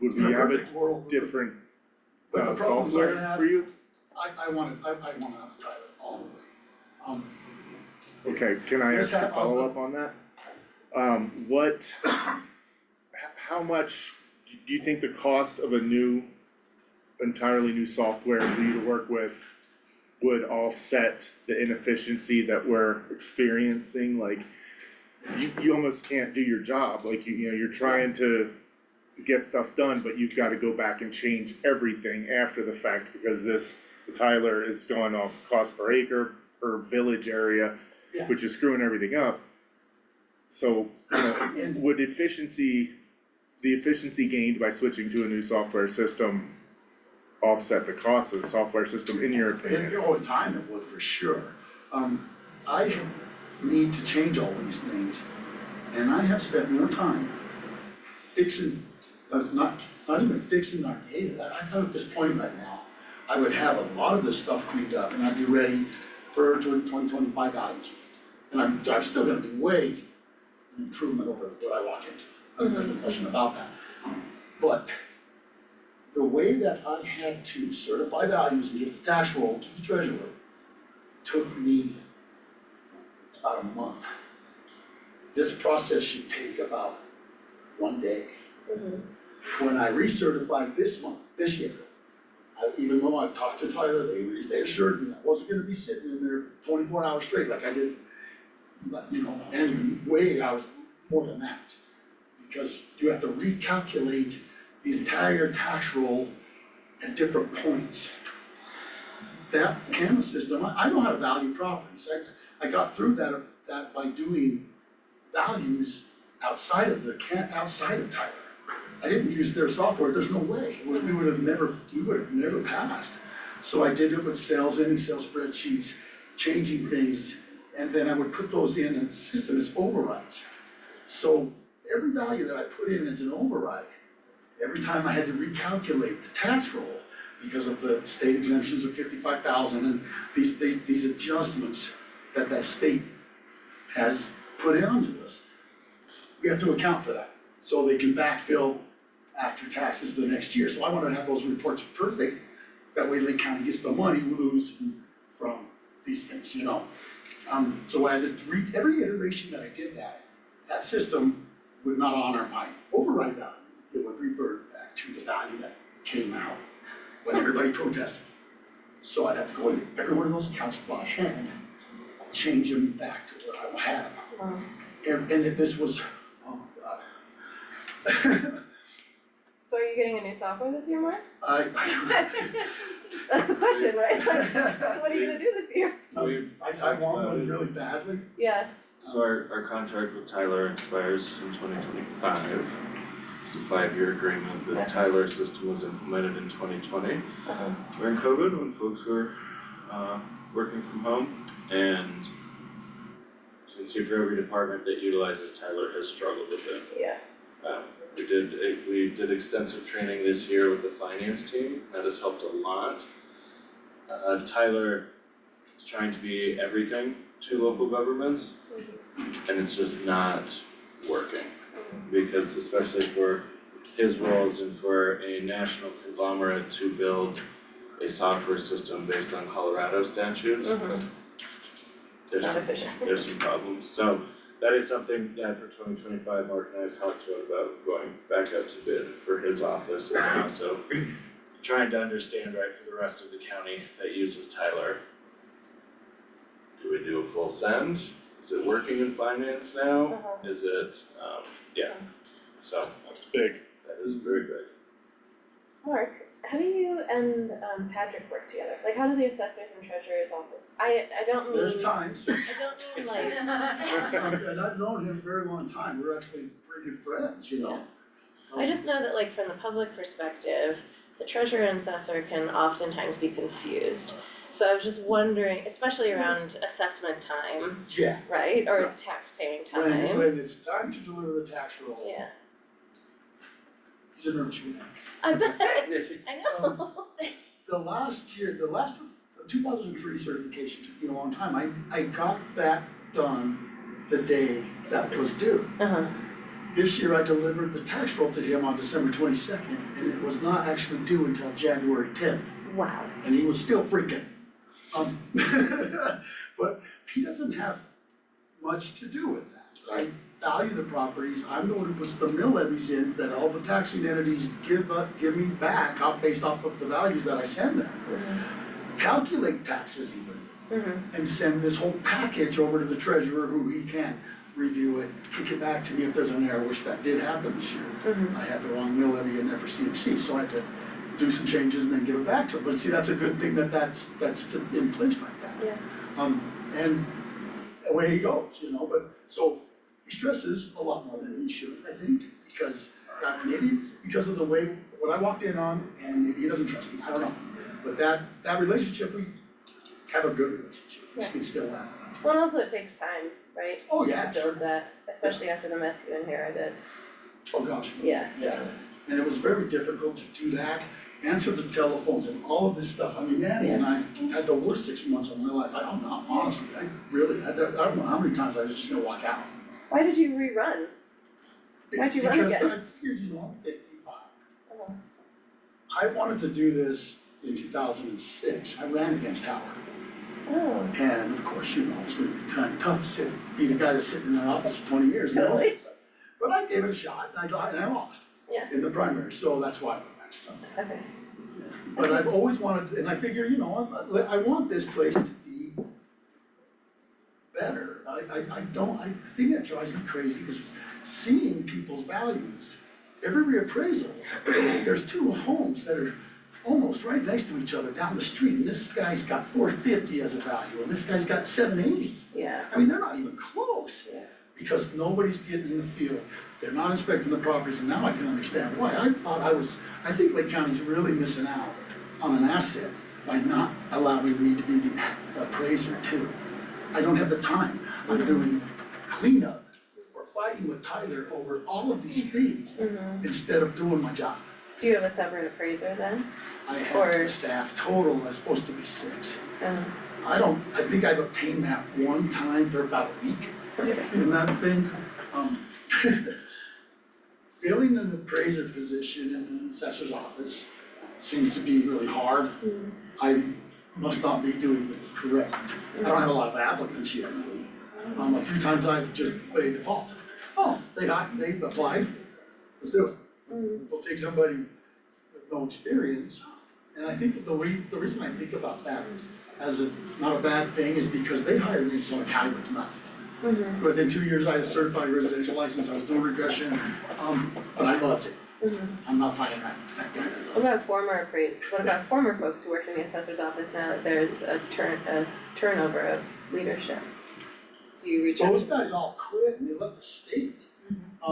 would In we a have a perfect world, with different the problems I software have, for you? I wanna have Tyler all the way. Okay, can I Just ask a have- follow-up on that? How much, do you think the cost of a entirely new software for you to work with would offset the inefficiency that we're experiencing? Like, you almost can't do your job, like, you know, you're trying to get stuff done, but you've gotta go back and change everything after the fact, because Tyler is going off cost per acre per village area, Yeah. which is screwing everything up. So, you know, would the efficiency gained by switching to a new software system offset the cost of the software system, in your opinion? In time it would for sure. I need to change all these things, and I have spent more time fixing, not even fixing our data. I thought at this point right now, I would have a lot of this stuff cleaned up and I'd be ready for 2025 values. And I'm still gonna be way an improvement over what I walked into. There's no question about that. But the way that I had to certify values and get the tax roll to the treasurer took me about a month. This process should take about 1 day. When I recertified this year, even though I talked to Tyler, they assured me I wasn't gonna be sitting in there 24 hours straight like I did, but, you know, and way hours more than that. Because you have to recalculate the entire tax roll at different points. That CAMA system, I know how to value properties. I got through that by doing values outside of Tyler. I didn't use their software, there's no way, we would have never passed. So I did it with sales in Excel spreadsheets, changing things, and then I would put those in and the system is overrides. So every value that I put in as an override, every time I had to recalculate the tax roll because of the state exemptions of 55,000 and these adjustments that state has put onto us, we have to account for that, so they can backfill after taxes the next year. So I wanna have those reports perfect, that way Lake County gets the money we lose from these things, you know? So I had to every iteration that I did that system would not honor my override value. It would revert back to the value that came out when everybody protested. So I'd have to go into every one of those accounts by hand, change them back to what I had them. Wow. And this was, oh God. So are you getting a new software this year, Mark? I That's the question, right? Like, what are you gonna do this year? I want one really badly. Yeah. So our contract with Tyler expires in 2025. It's a 5-year agreement. The Tyler system was implemented in 2020 during COVID, when folks were working from home. And you can see for every department that utilizes Tyler has struggled with it. Yeah. We did extensive training this year with the finance team. That has helped a lot. Tyler is trying to be everything to local governments, and it's just not working. Because especially for his roles and for a national conglomerate to build a software system based on Colorado statutes, It's not efficient. there's some problems. So that is something that for 2025, Mark and I have talked to him about going back up to bid for his office, and also trying to understand, right, for the rest of the county that uses Tyler. Do we do a full send? Is it working in finance now? Is it, yeah, so That's big. that is very big. Mark, how do you and Patrick work together? Like, how do the assessors and treasurers all work? I don't mean, There's times, I don't mean like, and I've known him a very long time, we're actually pretty good friends, you know? I just know that like from the public perspective, the treasurer and assessor can oftentimes be confused. So I was just wondering, especially around assessment time, Yeah, right, or tax paying time? when it's time to deliver the tax roll, Yeah, he's a nervous wreck. I bet, I know. The 2003 certification took me a long time. I got that done the day that was due. Uh-huh, This year I delivered the tax roll to him on December 22nd, and it was not actually due until January 10th, wow, and he was still freaking. But he doesn't have much to do with that. I value the properties, I'm the one who puts the mill levies in that all the taxing entities give me back based off of the values that I send them. Calculate taxes even, and send this whole package over to the treasurer who he can review it, kick it back to me if there's an error, which that did happen this year. I had the wrong mill levy in there for CMC, so I had to do some changes and then give it back to him. But see, that's a good thing that's in place like that. yeah, And away he goes, you know, but so he stresses a lot more than he should, I think, because maybe because of the way, what I walked in on, and maybe he doesn't trust me, I don't know. But that relationship, we have a good relationship, we can still laugh about it. well, and also it takes time, right? Oh, yeah, To sure. build that, especially after the mess you inherited, Oh, gosh. yeah. Yeah, and it was very difficult to do that, answer the telephones and all of this stuff. I mean, Nanny and I had the worst 6 months of my life. I don't know, honestly, I don't know how many times I was just gonna walk out. Why did you rerun? Why'd you run again? Because I figured, you know, I'm 55. Oh. I wanted to do this in 2006. I ran against Howard. Oh, And of course, you know, it's gonna be kind of tough to be the guy that's sitting in the office for 20 years. Totally. But I gave it a shot and I lost. Yeah. In the primary, so that's why I went back to Sunday. okay, But I've always wanted, and I figure, you know, I want this place to be better. The thing that drives me crazy is seeing people's values. Every reappraisal, there's two homes that are almost right next to each other down the street, and this guy's got 450 as a value, and this guy's got 780. yeah, I mean, they're not even close. yeah, Because nobody's getting in the field, they're not inspecting the properties, and now I can understand why. I think Lake County's really missing out on an asset by not allowing me to be the appraiser too. I don't have the time, I'm doing cleanup or fighting with Tyler over all of these things instead of doing my job. do you have a separate appraiser then? I have Or- the staff total, that's supposed to be 6. Oh, I think I've obtained that one time for about a week. In that thing, filling an appraiser position in an assessor's office seems to be really hard. I must not be doing the correct, I don't have a lot of applicants yet, really. A few times I've just played default. Oh, they applied, let's do it. We'll take somebody with no experience. And I think that the reason I think about that as not a bad thing is because they hired me in Sonoma County with nothing. Within 2 years, I had a certified residential license, I was doing regression, but I loved it. I'm not finding that kind of What about former folks who work in the assessor's office now that there's a turnover of leadership? Do you reach out? Those guys all quit and they left the state.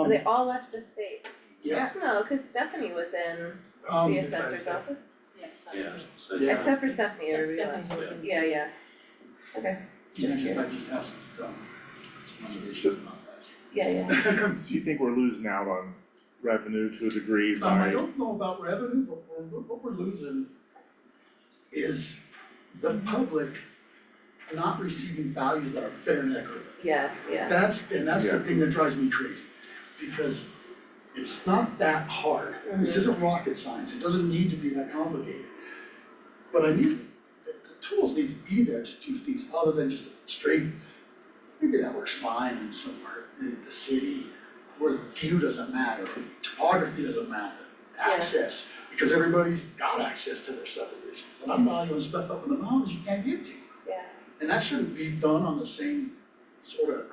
They all left the state? Yeah. No, cause Stephanie was in the assessor's office, Yes, Yeah, so Yeah. except for Stephanie, everybody Stephanie's left. working. Yeah, okay, Yeah, just I curious, just have some reservations about that. yeah, Do you think we're losing out on revenue to a degree I by, don't know about revenue, but what we're losing is the public not receiving values that are fair and equitable. yeah, That's the Yeah. thing that drives me crazy, because it's not that hard. This isn't rocket science, it doesn't need to be that complicated. But the tools need to be there to do things other than just a straight, maybe that works fine in somewhere in the city where the view doesn't matter, topography doesn't matter, access, because everybody's got access to their subdivisions. But I'm valuing stuff up in the mountains you can't get to. yeah, And that shouldn't be done on the same sort of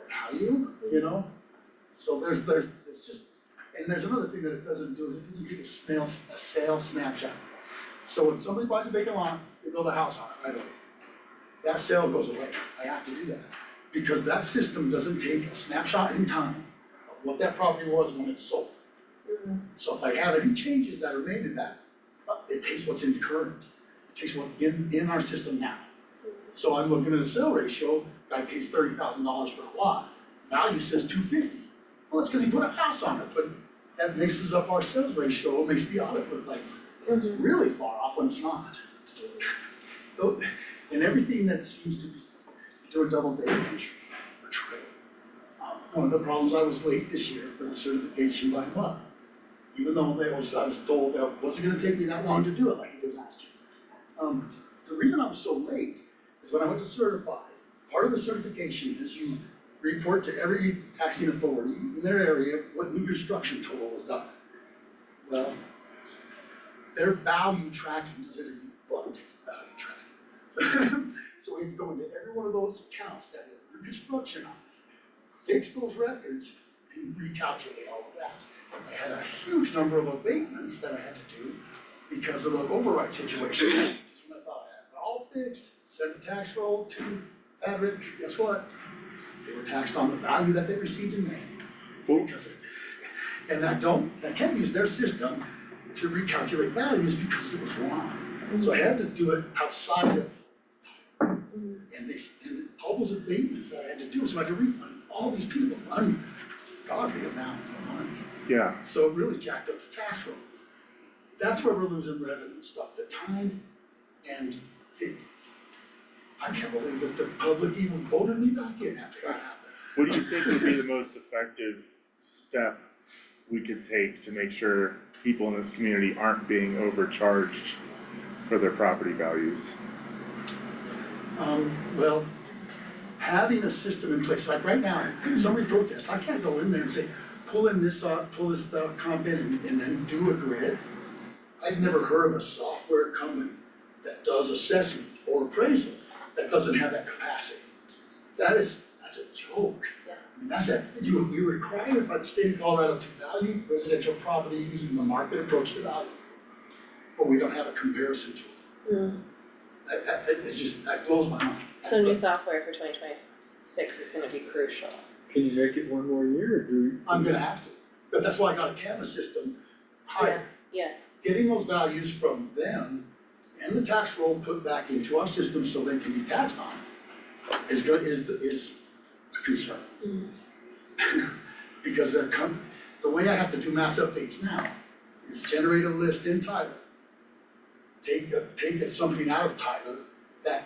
value, you know? So it's just, and there's another thing that it doesn't do, is it doesn't take a sale snapshot. So when somebody buys a vacant lot, they build a house on it right away. That sale goes away, I have to do that, because that system doesn't take a snapshot in time of what that property was when it's sold. So if I have any changes that are made to that, it takes what's in current. It takes one in our system now. So I'm looking at a sale ratio, guy pays $30,000 for a lot, value says 250. Well, that's because he put a house on it, but that mixes up our sales ratio, it makes the audit look like it's really far off when it's not. Though, and everything that seems to be doing double data entry or triple. One of the problems, I was late this year for the certification by month. Even though I was told that it wasn't gonna take me that long to do it like it did last year. The reason I was so late is when I went to certify, part of the certification is you report to every taxing authority in their area what new construction total was done. Well, their value tracking does everything but value tracking. So we have to go into every one of those accounts that have new construction on it, fix those records, and recalculate all of that. I had a huge number of abatements that I had to do because of the override situation. Just when I thought I had it all fixed, sent the tax roll to Patrick, guess what? They were taxed on the value that they received in May. Because of, and I can't use their system to recalculate values because it was wrong. So I had to do it outside of, and all those abatements that I had to do, so I had to refund all these people ungodly amount of money. Yeah, So it really jacked up the tax roll. That's where we're losing revenue stuff, the time and I can't believe that the public even voted me back in after that happened. what do you think would be the most effective step we could take to make sure people in this community aren't being overcharged for their property values? Well, having a system in place, like right now, somebody protests, I can't go in there and say, pull this comp in and then do a grid. I've never heard of a software company that does assessment or appraisal that doesn't have that capacity. That's a joke. Yeah. I mean, you're required by the state of Colorado to value residential property using the market approach to value. But we don't have a comparison tool. It's just, that blows my mind. So new software for 2026 is gonna be crucial. Can you make it one more year or do? I'm gonna have to, but that's why I got a Canvas system higher. Yeah. Getting those values from them and the tax roll put back into our system so they can be taxed on is a concern. Because the way I have to do mass updates now is generate a list in Tyler. Take something out of Tyler that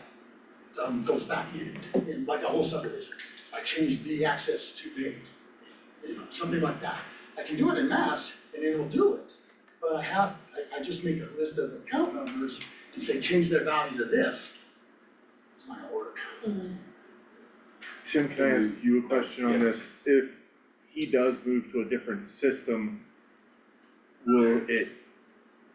goes back in it, in like a whole subdivision. I change the access to paved, something like that. I can do it in mass and it will do it. But if I just make a list of account numbers and say, change their value to this, it's not gonna work. Tim, can I ask you a question on this? If he does move to a different system,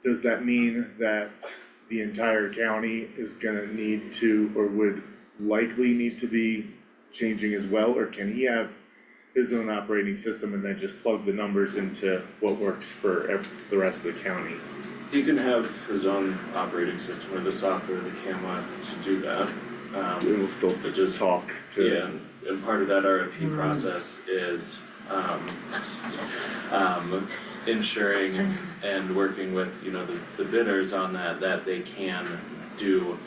does that mean that the entire county is gonna need to, or would likely need to be changing as well? Or can he have his own operating system and then just plug the numbers into what works for the rest of the county? He can have his own operating system or the software, the CAMA to do that. It will still just talk to. Yeah, and part of that RFP process is ensuring and working with, the bidders on that they can do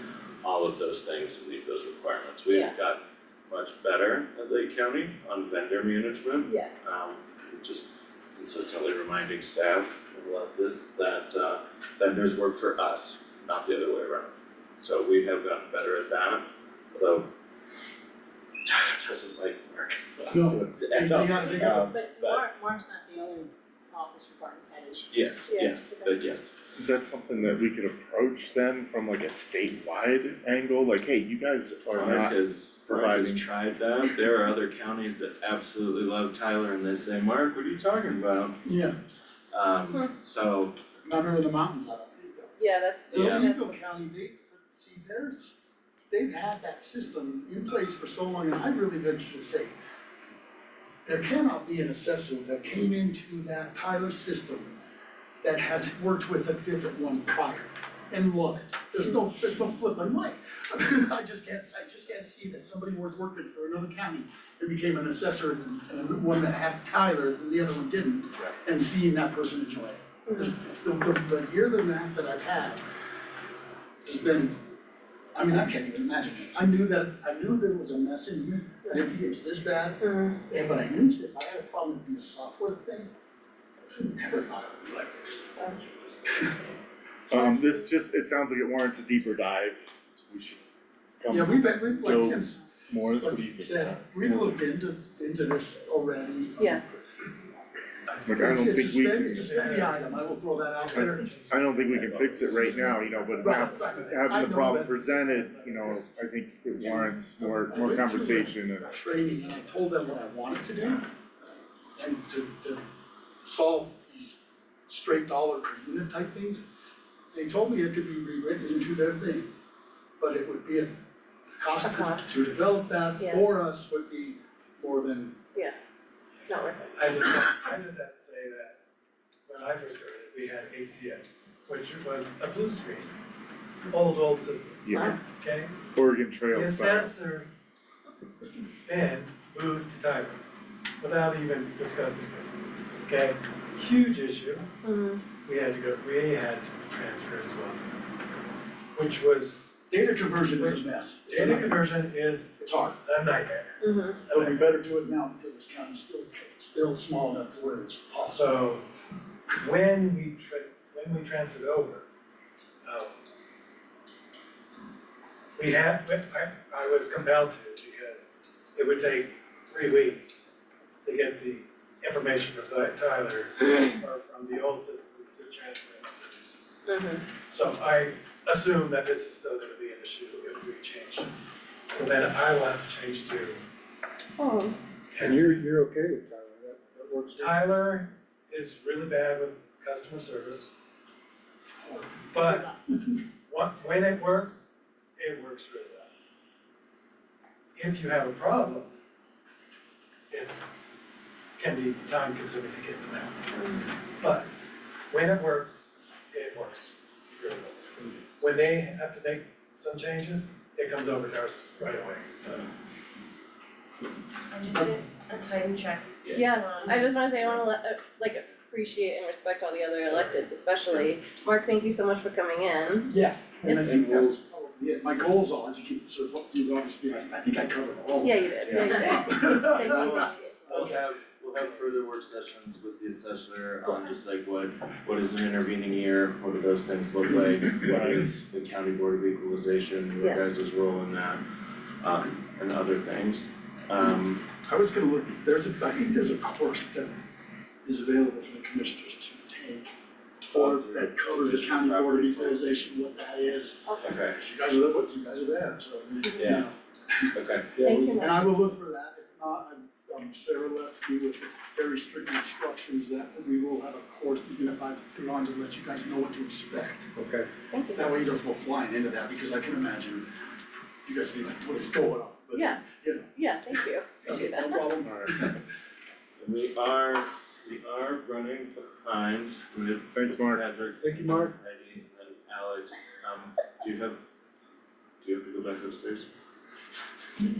all of those things and meet those requirements. We've gotten much better at Lake County on vendor management. Yeah. Just consistently reminding staff that vendors work for us, not the other way around. So we have gotten better at that, although Tyler doesn't like Mark. No, they got. But Mark's not the only office department's had issues. Yes, but yes. Is that something that we could approach them from like a statewide angle? Like, hey, you guys are Mark not has tried that. There are other counties that absolutely love Tyler and they say, Mark, what are you talking about? Yeah, So, not over the mountains, I don't think though. Yeah, that's. Well, Eagle County, they've had that system in place for so long, and I really venture to say, there cannot be an assessor that came into that Tyler system that has worked with a different one prior and love it. There's no flipping way. I just can't see that somebody was working for another county and became an assessor and one that had Tyler and the other one didn't, and seeing that person enjoy it. The year and a half that I've had, There's been, I mean, I can't even imagine it. I knew there was a mess in here, I didn't think it was this bad. Yeah, but I knew if I had a problem, it'd be a software thing. I never thought it would be like this. It sounds like it warrants a deeper dive. We should come. Yeah, we've like go Tim more, what do you think? said, we've looked into this already. Yeah. Like, I don't think we It's can, a spending item, I will throw that out there. I don't think we can fix it right now, you know, but Right, now, right. I having the know problem that. presented, you know, I think it warrants more I went to conversation and. a training and I told them what I wanted to do. And to solve these straight dollar per unit type things. They told me it could be rewritten into their thing, but it would be a cost to develop that Yeah. for us would be more than. Not worth it. I just have to say that when I first heard it, we had ACS, which was a blue screen, old system, Yeah, okay? Oregon The Trail style. assessor then moved to Tyler without even discussing it, okay? Huge issue, we had to transfer as well. Which was, Data conversion is a mess. It's a data nightmare. conversion is It's hard. a nightmare. But we better do it now because this county's still small enough to where it's possible. So when we transferred over, I was compelled to because it would take 3 weeks to get the information from Tyler or from the old system to transfer it to the new system. So I assume that this is still gonna be an issue if we change. So then I will have to change to. Oh, And you're okay with Tyler, that works. Tyler is really bad with customer service. But when it works really well. If you have a problem, can be time consuming to get some help. But when it works really well. When they have to make some changes, it comes over to us right away, so. I just did a time check. yeah, I just wanna say, I wanna appreciate and respect all the other electeds, especially, Mark, thank you so much for coming in. Yeah, and I It's- think that was probably it. My goals are to keep sort of, you obviously, I think I covered all of Yeah, it. you did, yeah, you did. Thank you. We'll have further work sessions with the assessor on just like what is an intervening year, what do those things look like? What is the county board of equalization, your Yeah. guys' role in that, and other things. I was gonna look, I think there's a course that is available for the commissioners to take that covers the county board of equalization, what that is. Awesome. Okay, You guys are there, so, you Yeah. know. okay, Thank you, And Mark. I will look for that, if not, Sarah left me with very strict instructions that we will have a course, even if I have to put it on to let you guys know what to expect. Okay. Thank you. That way you don't go flying into that, because I can imagine you guys be like, what is going on? But, Yeah. you know. Yeah, thank you, appreciate that. No problem. Alright, we are running behind with thanks, Mark. Patrick. Thank you, Mark. Heidi and Alex, do you have to go back upstairs?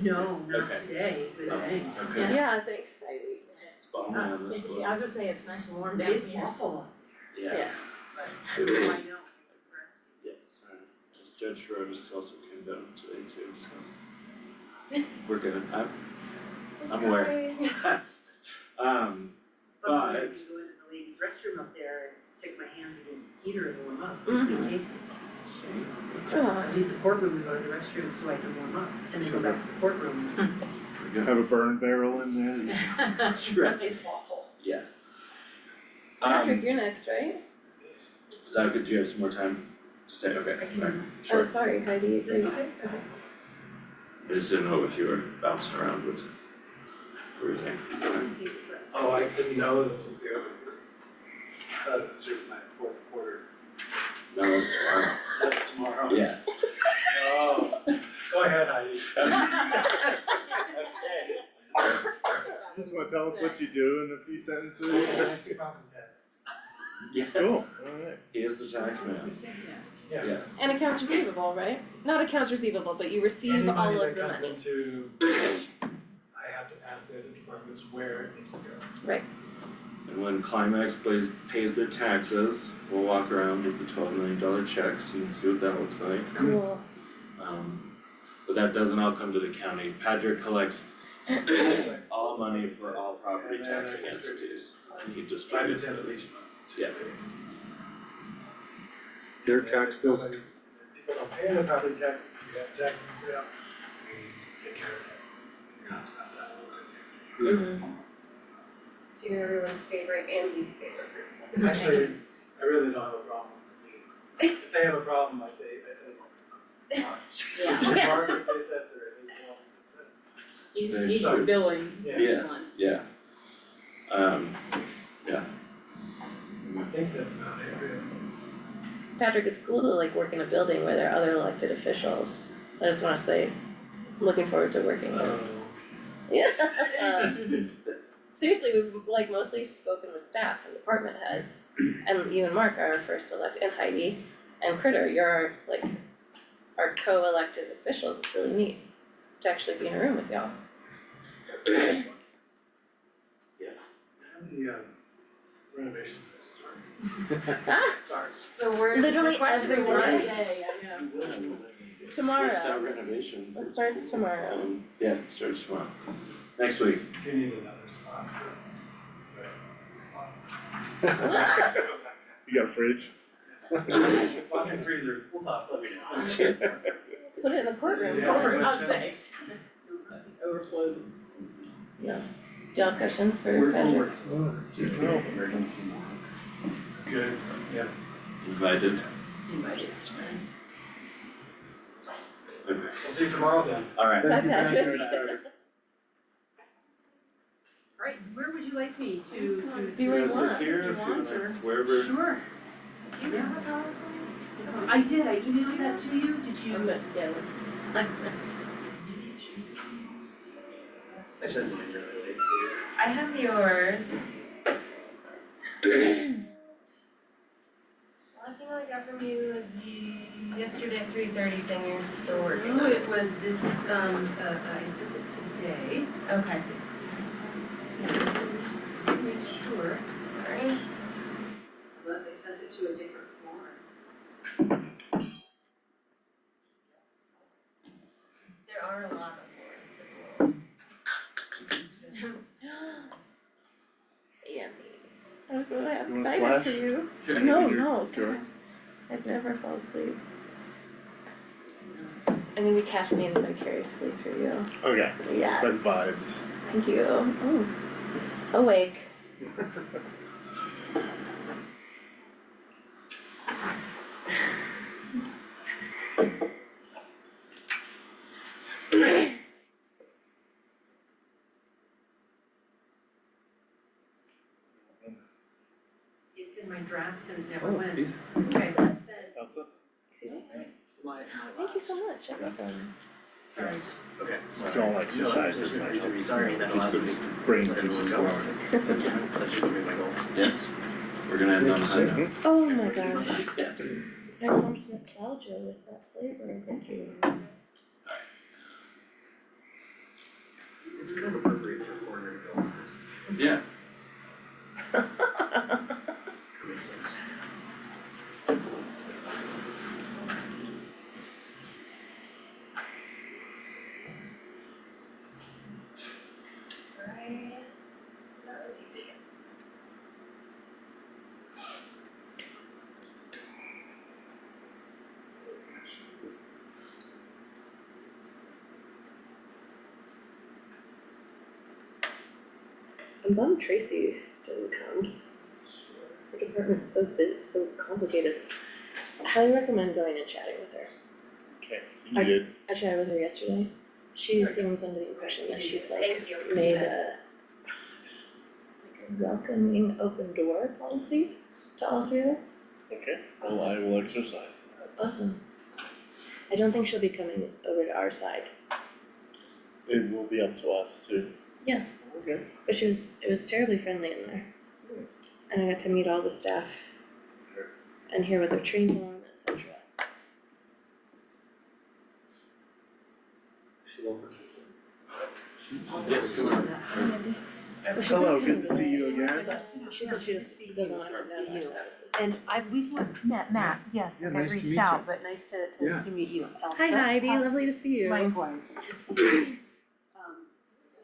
No, not Okay. today, but hey. Okay. Yeah, thanks, Heidi. It's balmy on this I floor. was gonna say, it's nice and warm down It's here. awful, Yes. but It I is. know, Yes, alright. Judge Schroeder's also came down today too, so. We're good, I'm aware. But I But- can go into the ladies' restroom up there and stick my hands against the heater and warm up Mhm. between cases. See, Oh, I leave the courtroom and go to the restroom so I can warm up, and then go back to the courtroom. pretty good. Have a burn barrel in there. Sure. It's awful. Yeah. Patrick, you're next, right? Is that good, do you have some more time to say, okay, alright, Oh, sure. sorry, Heidi. It's okay. I just didn't know if you were bouncing around with everything. Oh, I didn't know this was the other three. I thought it was just my fourth quarter. No, that's tomorrow. That's tomorrow. Yes. Oh, go ahead, Heidi. Just wanna tell us what you do in a few sentences? Financial problem tests. Yes. Cool, alright. He is the tax man. Yeah. Yes. And accounts receivable, right? Not accounts receivable, but you receive all of the Anybody that comes money. into, I have to ask the other departments where it needs to go. Right. And when Climax pays their taxes, we'll walk around with the $12 million check, so you can see what that looks like. Cool. But that doesn't all come to the county. Patrick collects all money for all property taxing entities, and he 5 to distributes 10 it. of each month to Yeah. the entities. Their tax bills, When people don't pay their property taxes, you have tax and sale, we take care of that. We talked about that a little bit. So you're everyone's favorite and least favorite person. Actually, I really don't have a problem with me. If they have a problem, I say, Yeah. As far as the assessor, it is the one who's assessing. He's the billing Yeah. Yes, one. yeah. I think that's about it, really. Patrick, it's cool to like work in a building where there are other elected officials. I just wanna say, I'm looking forward to working with. Yeah. Seriously, we've like mostly spoken with staff and department heads, and you and Mark are our first elected, and Heidi and Critter, you're like our co-elected officials. It's really neat to actually be in a room with y'all. The renovations are starting. Ah, Sorry. So we're. Literally the question is everyone. what? Tomorrow. Switched out renovation. it starts tomorrow. Yeah, it starts tomorrow. Next week. If you need another spot You got a fridge? Walk-in freezer, we'll talk, let me know. Put it in the courtroom. Yeah, I'll questions? say. Overflows. No. Do y'all have questions for Patrick? Good, yeah. Invited. Okay. We'll see you tomorrow then. Alright. Bye, Patrick. Alright, where would you like me to? Be where you Sit want. here if you want, or wherever. Sure. Do you have a PowerPoint? I did, I emailed that to you, did you? Okay, yeah, let's. I sent mine really late. I have yours. Last email I got from you was yesterday at 3:30 saying you're still working No, on it. it was this, I sent it today. Okay, Make sure, sorry. unless I sent it to a different form. There are a lot of words. Yummy. I'm so You wanna excited splash? for you. You're- No, you're- no, you're- God. I'd never fall asleep. I'm gonna be caffeinated vicariously through you. Okay, Yes. set vibes. Thank you. Ooh. Awake. It's in my drafts and it never Oh, went. geez. Okay, that said, Elsa? Excuse me? Thank you so much. I love them. Yes. Okay. Don't exercise this night. Sorry, that allows me Keep the brain juices flowing. That should be my goal. Yes. We're gonna end on a high note. Oh my gosh. Yes. I have so much nostalgia with that flavor. Thank you. It's kind of appropriate for a coroner to go on this. Yeah. That makes sense. Right. That was easy. I'm bummed Tracy didn't come. Her department's so big, so complicated. I highly recommend going and chatting with her. Okay, you did. I chatted with her yesterday. She seems under the impression that she's like Thank you. made a welcoming open door policy to all three of us. Okay, well, I will exercise that. Awesome. I don't think she'll be coming over to our side, It will be up to us to. Yeah. Okay. but it was terribly friendly in there. And I got to meet all the staff Sure. and hear what they're trained on, etc. Yes, come on. Hello, good to see you again. She said she just doesn't wanna come down to our side. And we've not met Matt, yes, Yeah, and I nice to reached meet out, you. but nice to Yeah. meet you. Hi Heidi, lovely to see you. Likewise, good to see you. Do you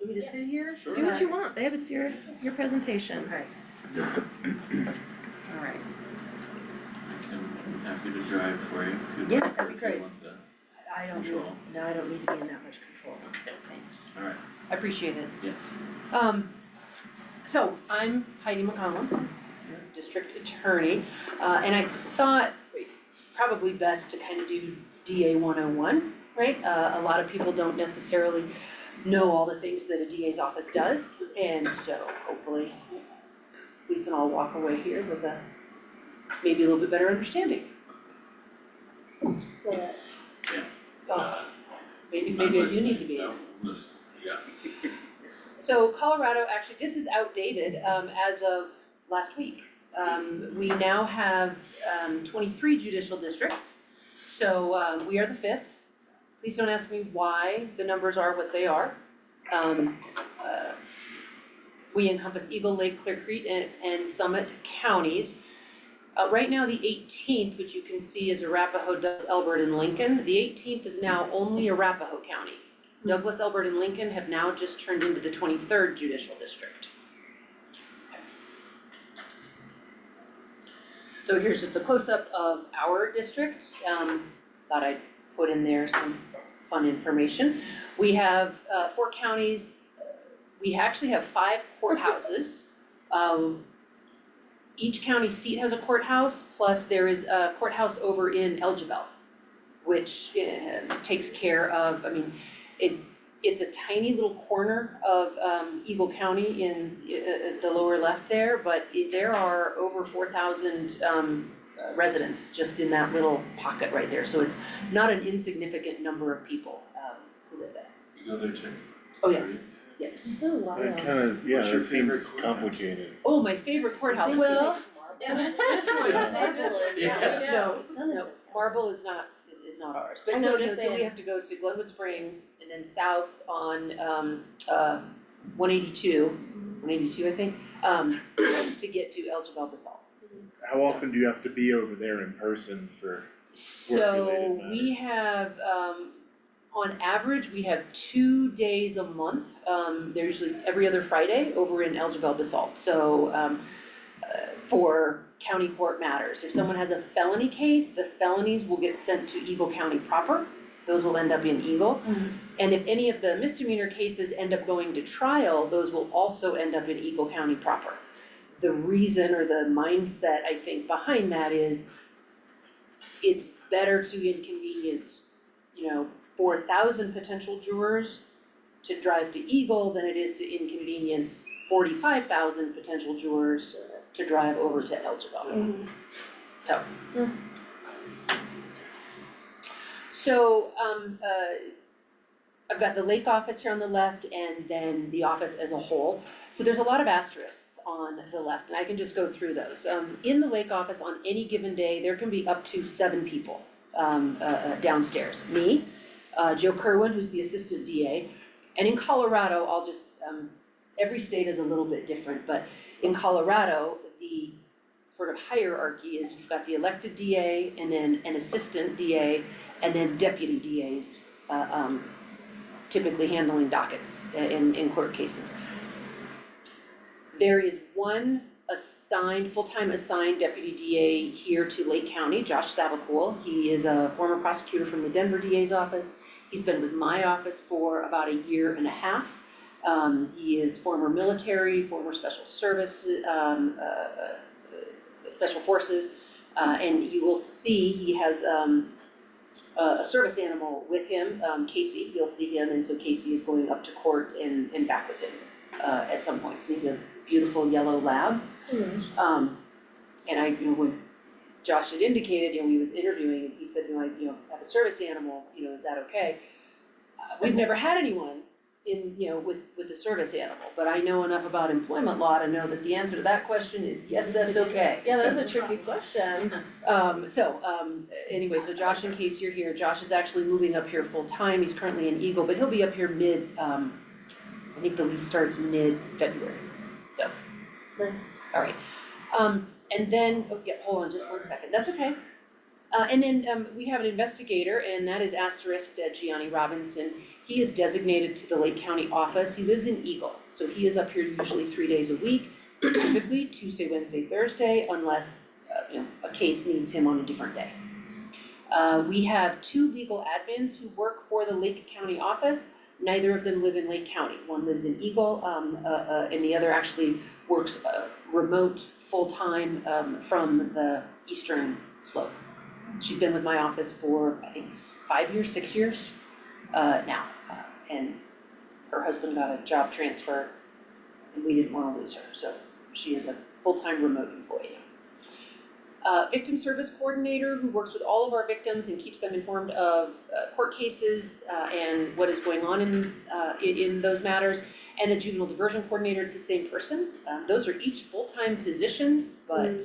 want me to sit here? Sure. Do what you want, babe, it's your presentation. Okay. All right. I'm happy to drive for you if you'd Yeah, prefer, that'd be if you great. want the I don't need, control. no, I don't need to be in that much control. Thanks. Alright, I appreciate it. yes. So I'm Heidi McCollum, your district attorney, and I thought probably best to kind of do DA 101, right? A lot of people don't necessarily know all the things that a DA's office does, and so hopefully we can all walk away here with a maybe a little bit better understanding. Yeah. Maybe I do need to be. No, listen, yeah. So Colorado, actually, this is outdated as of last week. We now have 23 judicial districts, so we are the 5th. Please don't ask me why the numbers are what they are. We encompass Eagle, Lake, Clear Creek, and Summit counties. Right now, the 18th, which you can see is Arapahoe, Douglas, Elbert, and Lincoln. The 18th is now only Arapahoe County. Douglas, Elbert, and Lincoln have now just turned into the 23rd judicial district. So here's just a close-up of our district. Thought I'd put in there some fun information. We have 4 counties. We actually have 5 courthouses. Each county seat has a courthouse, plus there is a courthouse over in Elgibel, which takes care of, I mean, it's a tiny little corner of Eagle County in the lower left there, but there are over 4,000 residents just in that little pocket right there. So it's not an insignificant number of people who live there. You go there too? Oh, yes, yes. So wild. That kinda, yeah, What's your that seems favorite courthouse? complicated. Oh, my favorite courthouse, well, This one, say this one. Yeah. no, Marble is not ours, but I know so what no, you're so we saying. have to go to Glenwood Springs and then south on 182 I think, to get to Elgibel Basalt. How often do you have to be over there in person for, So Work-related we have, on average, we have 2 days a month. They're usually every other Friday over in Elgibel Basalt. So for county court matters, if someone has a felony case, the felonies will get sent to Eagle County proper. Those will end up in Eagle. And if any of the misdemeanor cases end up going to trial, those will also end up in Eagle County proper. The reason or the mindset, I think, behind that is it's better to inconvenience, 4,000 potential jurors to drive to Eagle than it is to inconvenience 45,000 potential jurors to drive over to Elgibel. So, I've got the Lake office here on the left and then the office as a whole. So there's a lot of asterisks on the left, and I can just go through those. In the Lake office on any given day, there can be up to 7 people downstairs. Me, Joe Kerwin, who's the assistant DA, and in Colorado, I'll just, every state is a little bit different, but in Colorado, the sort of hierarchy is you've got the elected DA and then an assistant DA and then deputy DAs, typically handling dockets in court cases. There is one full-time assigned deputy DA here to Lake County, Josh Savacool. He is a former prosecutor from the Denver DA's office. He's been with my office for about 1.5 years. He is former military, former special service, special forces, and you will see he has a service animal with him, Casey. You'll see him, and so Casey is going up to court and back with him at some point. So he's a beautiful yellow lab. And when Josh had indicated, he was interviewing, he said, I have a service animal, is that okay? We've never had anyone with the service animal, but I know enough about employment law to know that the answer to that question is yes, that's okay. Yeah, that was a tricky question. Anyway, so Josh, in case you're here, Josh is actually moving up here full-time. He's currently in Eagle, but he'll be up here I think the lease starts mid-February. so. Nice. Alright, and then, oh yeah, hold on just one second, that's okay. And then we have an investigator, and that is asterisked Gianni Robinson. He is designated to the Lake County office. He lives in Eagle, so he is up here usually 3 days a week, typically Tuesday, Wednesday, Thursday, unless a case needs him on a different day. We have 2 legal admins who work for the Lake County office. Neither of them live in Lake County. One lives in Eagle, and the other actually works remote, full-time from the eastern slope. She's been with my office for, I think, 5 years, 6 years now. And her husband got a job transfer and we didn't wanna lose her, so she is a full-time remote employee. Victim service coordinator who works with all of our victims and keeps them informed of court cases and what is going on in those matters. And a juvenile diversion coordinator, it's the same person. Those are each full-time positions, but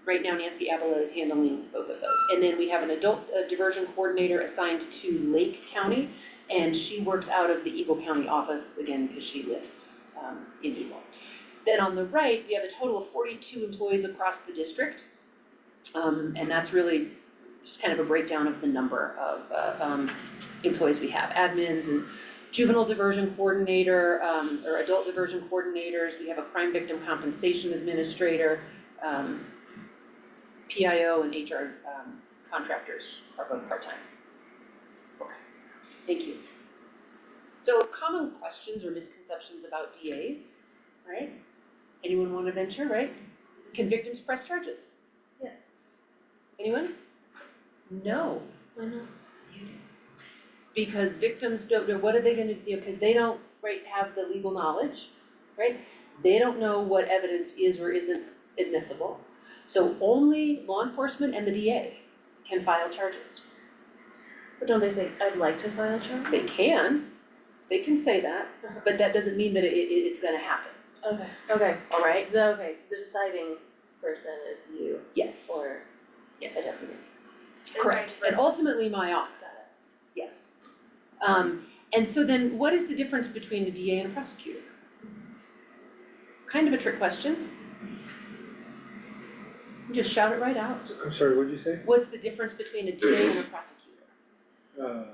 right now Nancy Avila is handling both of those. And then we have an adult diversion coordinator assigned to Lake County, and she works out of the Eagle County office, again, because she lives in Eagle. Then on the right, we have a total of 42 employees across the district. And that's really just kind of a breakdown of the number of employees we have. Admins and juvenile diversion coordinator, or adult diversion coordinators. We have a crime victim compensation administrator, PIO and HR contractors are both part-time. Okay, thank you. So common questions or misconceptions about DAs, right? Anyone want to venture, right? Can victims press charges? Yes. Anyone? No. Why not? Because victims don't know, what are they gonna do, because they don't, right, have the legal knowledge, right? They don't know what evidence is or isn't admissible. So only law enforcement and the DA can file charges. But don't they say, I'd like to file a charge? They can say that, but that doesn't mean that it's gonna happen. Okay, Alright? the deciding person is you Yes, or a yes, deputy. correct, and ultimately my office, yes. And so then what is the difference between a DA and a prosecutor? Kind of a trick question. Just shout it right out. I'm sorry, what'd you say? What's the difference between a DA and a prosecutor? I don't know.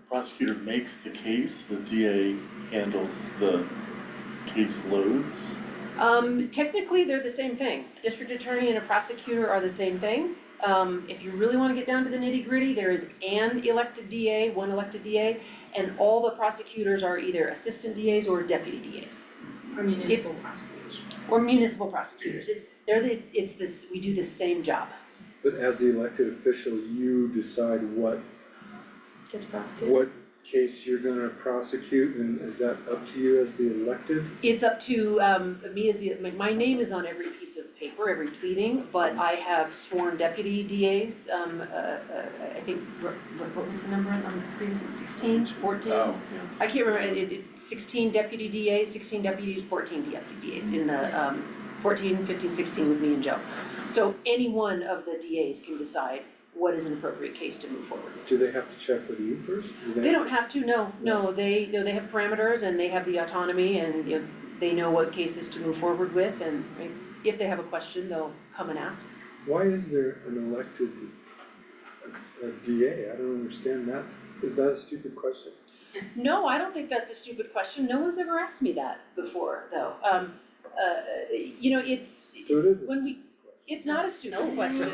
Prosecutor makes the case, the DA handles the case loads. Technically, they're the same thing. A district attorney and a prosecutor are the same thing. If you really wanna get down to the nitty gritty, there is one elected DA, and all the prosecutors are either assistant DAs or deputy DAs. Or municipal prosecutors. Or municipal prosecutors. It's this, we do the same job. But as the elected official, you decide what Gets prosecuted. what case you're gonna prosecute, and is that up to you as the elected? It's up to me as my name is on every piece of paper, every pleading, but I have sworn deputy DAs, I think, what was the number on the previous, 16, 14? Oh, I can't remember, 16 deputy DAs, 16 deputies, 14 deputy DAs in the 14, 15, 16 with me and Joe. So any one of the DAs can decide what is an appropriate case to move forward with. Do they have to check with you first? They don't have to, no, they have parameters and they have the autonomy and, they know what cases to move forward with, and right, if they have a question, they'll come and ask. Why is there an elected DA? I don't understand that. Is that a stupid question? No, I don't think that's a stupid question, no one's ever asked me that before, though. It's, So it is a when we, it's not a stupid question.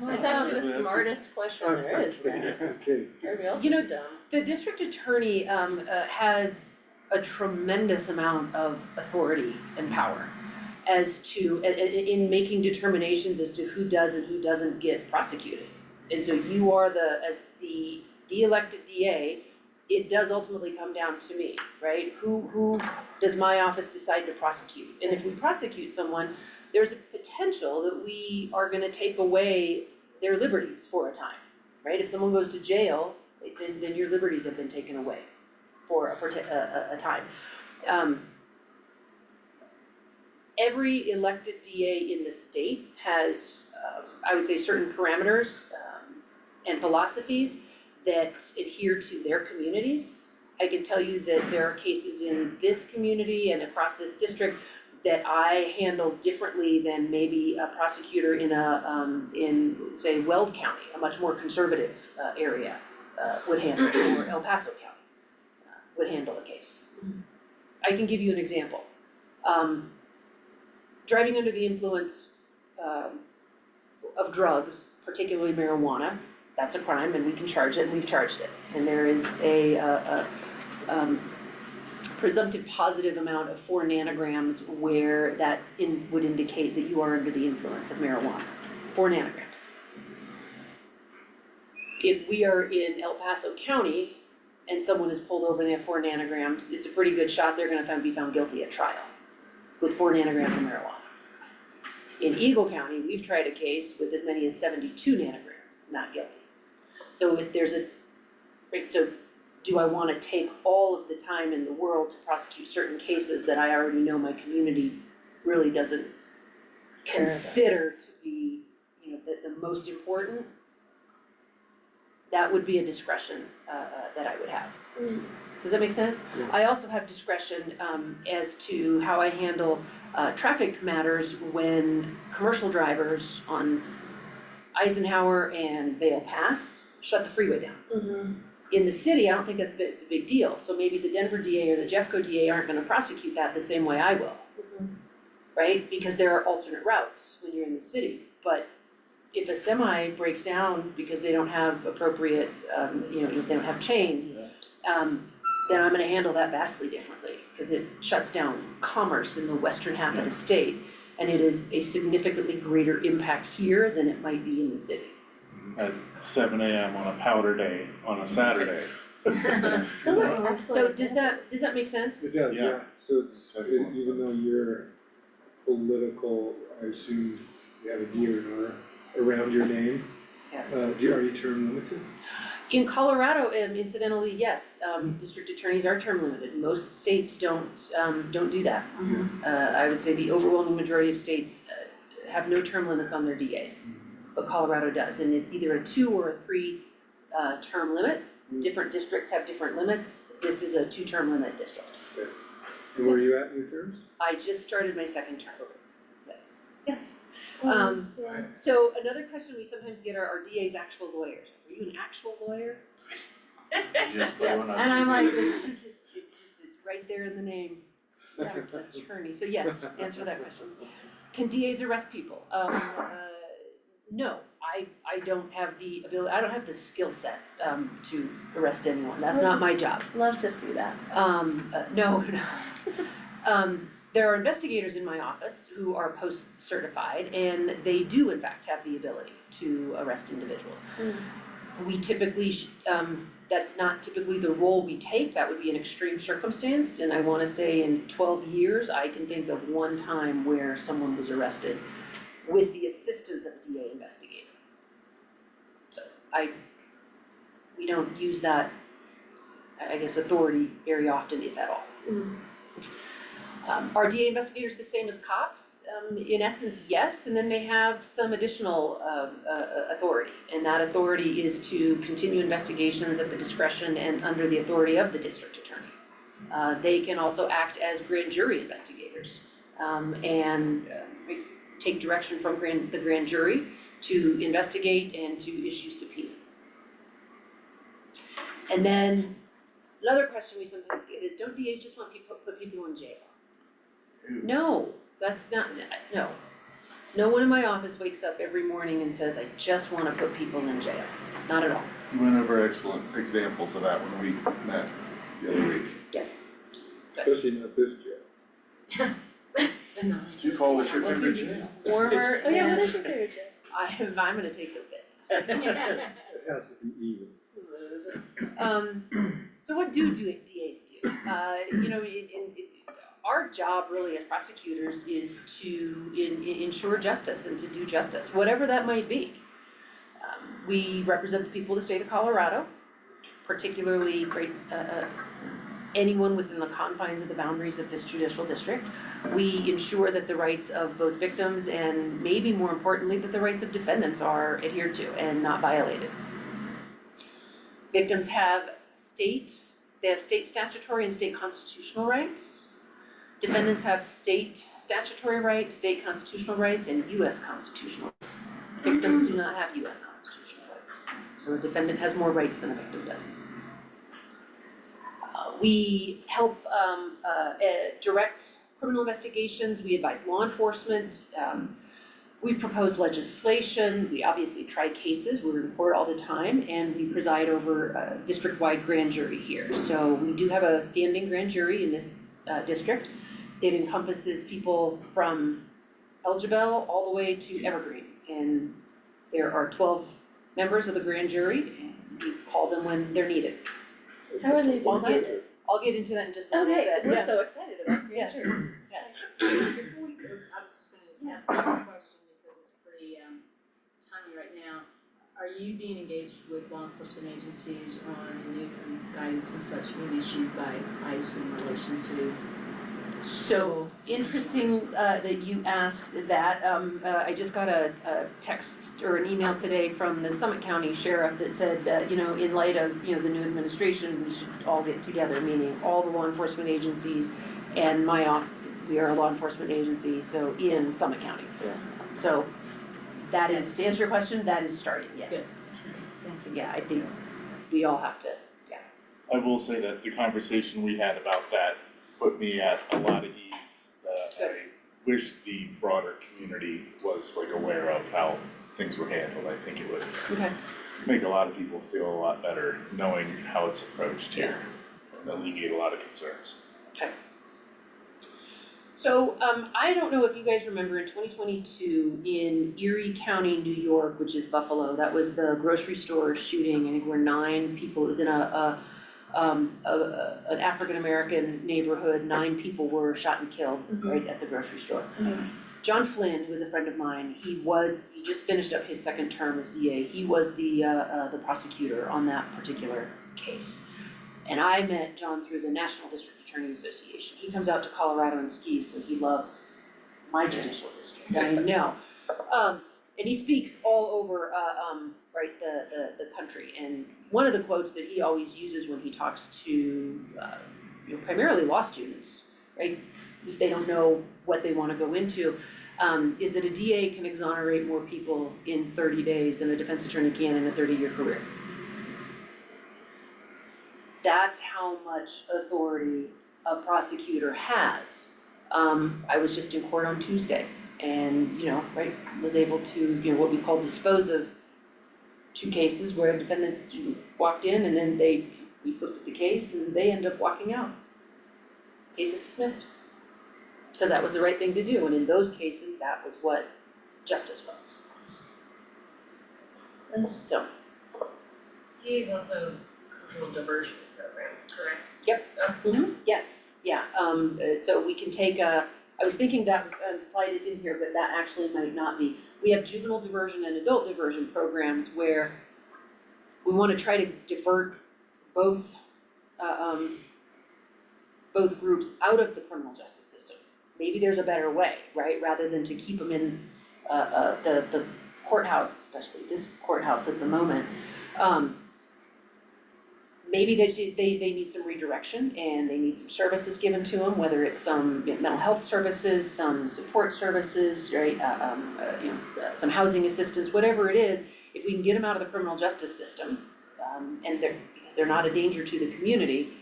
It's actually the smartest question there is, man. Okay. Everybody else You know, is dumb. The district attorney has a tremendous amount of authority and power as to, in making determinations as to who does and who doesn't get prosecuted. And so you are as the elected DA, it does ultimately come down to me, right? Who does my office decide to prosecute? And if we prosecute someone, there's a potential that we are gonna take away their liberties for a time, right? If someone goes to jail, then your liberties have been taken away for a time. Every elected DA in the state has, I would say, certain parameters and philosophies that adhere to their communities. I can tell you that there are cases in this community and across this district that I handle differently than maybe a prosecutor in in say Weld County, a much more conservative area would handle, or El Paso County would handle the case. I can give you an example. Driving under the influence of drugs, particularly marijuana, that's a crime and we can charge it and we've charged it. And there is a presumptive positive amount of 4 nanograms where that would indicate that you are under the influence of marijuana, 4 nanograms. If we are in El Paso County and someone is pulled over and they have 4 nanograms, it's a pretty good shot they're gonna be found guilty at trial with 4 nanograms of marijuana. In Eagle County, we've tried a case with as many as 72 nanograms, not guilty. So do I wanna take all of the time in the world to prosecute certain cases that I already know my community really doesn't consider to be, the most important? That would be a discretion that I would have. Does that make sense? Yeah. I also have discretion as to how I handle traffic matters when commercial drivers on Eisenhower and Vale Pass shut the freeway down. In the city, I don't think it's a big deal, so maybe the Denver DA or the Jeffco DA aren't gonna prosecute that the same way I will. Right? Because there are alternate routes when you're in the city, but if a semi breaks down because they don't have appropriate, if they don't have chains, then I'm gonna handle that vastly differently, because it shuts down commerce in the western half of the state, and it is a significantly greater impact here than it might be in the city. At 7 AM on a powder day on a Saturday. So does that make sense? It does, Yeah. yeah, so it's, Excellent even though you're political, I assume you have a DNR around your name, Yes. are you term limited? In Colorado, incidentally, yes, district attorneys are term limited. Most states don't do that. I would say the overwhelming majority of states have no term limits on their DAs, but Colorado does, and it's either a 2 or a 3 term limit. Different districts have different limits. This is a 2-term limit district. And where are you at in your terms? I just started my 2nd term. Yes, yes. Yeah. So another question we sometimes get are DAs actual lawyers? Are you an actual lawyer? Just put one on And I'm like, TV. it's right there in the name, attorney, so yes, answer that question. Can DAs arrest people? No, I don't have the ability, I don't have the skill set, to arrest anyone, that's not my job. Love to see that. No. There are investigators in my office who are post-certified, and they do in fact have the ability to arrest individuals. We typically, that's not typically the role we take, that would be an extreme circumstance, and I wanna say in 12 years, I can think of one time where someone was arrested with the assistance of a DA investigator. So we don't use that, I guess, authority very often, if at all. Are DA investigators the same as cops? In essence, yes, and then they have some additional authority, and that authority is to continue investigations at the discretion and under the authority of the district attorney. They can also act as grand jury investigators, and take direction from the grand jury to investigate and to issue subpoenas. And then another question we sometimes get is, don't DAs just want to put people in jail? No, that's not, no. No one in my office wakes up every morning and says, I just wanna put people in jail, not at all. You went over excellent examples of that when we met the other week. Yes. Especially not this jail. You call what's your favorite jail? Warmer, oh yeah, what is your favorite jail? I'm gonna take the fifth. It has to be even. So what do DAs do? Our job really as prosecutors is to ensure justice and to do justice, whatever that might be. We represent the people of the state of Colorado, particularly anyone within the confines of the boundaries of this judicial district. We ensure that the rights of both victims and maybe more importantly, that the rights of defendants are adhered to and not violated. Victims have state they have state statutory and state constitutional rights. Defendants have state statutory rights, state constitutional rights, and US constitutional rights. Victims do not have US constitutional rights, so a defendant has more rights than a victim does. We help direct criminal investigations, we advise law enforcement, we propose legislation, we obviously try cases, we're in court all the time, and we preside over a district-wide grand jury here. So we do have a standing grand jury in this district. It encompasses people from Elgibel all the way to Evergreen, and there are 12 members of the grand jury, and we call them when they're needed. How are they decided? I'll get into that in just a little bit. Okay, we're Yeah. so excited about grand Yes, juries. yes. Before we go, I was just gonna ask you a question because it's pretty timely right now. Are you being engaged with law enforcement agencies on new guidance and such being issued by ICE in relation to So interesting that you asked that. I just got a text or an email today from the Summit County Sheriff that said, in light of, the new administration, we should all get together, meaning all the law enforcement agencies and we are a law enforcement agency, so in Summit County. Yeah. So that is, to answer your question, that is starting, yes. Good. Thank you. Yeah, I think we all have to, I will say that the conversation we had about that put me at a lot of ease. I wish the broader community was aware of how things were handled. I think it would okay. make a lot of people feel a lot better knowing how it's approached here and alleviate a lot of concerns. So, I don't know if you guys remember in 2022 in Erie County, New York, which is Buffalo, that was the grocery store shooting. I think where 9 people, it was in an African-American neighborhood, 9 people were shot and killed right at the grocery store. John Flynn, who is a friend of mine, he just finished up his second term as DA. He was the prosecutor on that particular case. And I met John through the National District Attorney Association. He comes out to Colorado and skis, so he loves my judicial district, I know. And he speaks all over, the country. And one of the quotes that he always uses when he talks to, primarily law students, right? If they don't know what they want to go into, is that a DA can exonerate more people in 30 days than a defense attorney can in a 30-year career. That's how much authority a prosecutor has. I was just in court on Tuesday and, was able to, what we call dispose of 2 cases where defendants walked in and then we looked at the case and they end up walking out. Case is dismissed. Because that was the right thing to do, and in those cases, that was what justice was. So. DA's also control diversion programs, correct? Yep. Yes, yeah, so we can take I was thinking that slide is in here, but that actually might not be. We have juvenile diversion and adult diversion programs where we wanna try to divert both groups out of the criminal justice system. Maybe there's a better way, right, rather than to keep them in the courthouse, especially this courthouse at the moment. Maybe they need some redirection and they need some services given to them, whether it's some mental health services, some support services, right? Some housing assistance, whatever it is. If we can get them out of the criminal justice system, and because they're not a danger to the community,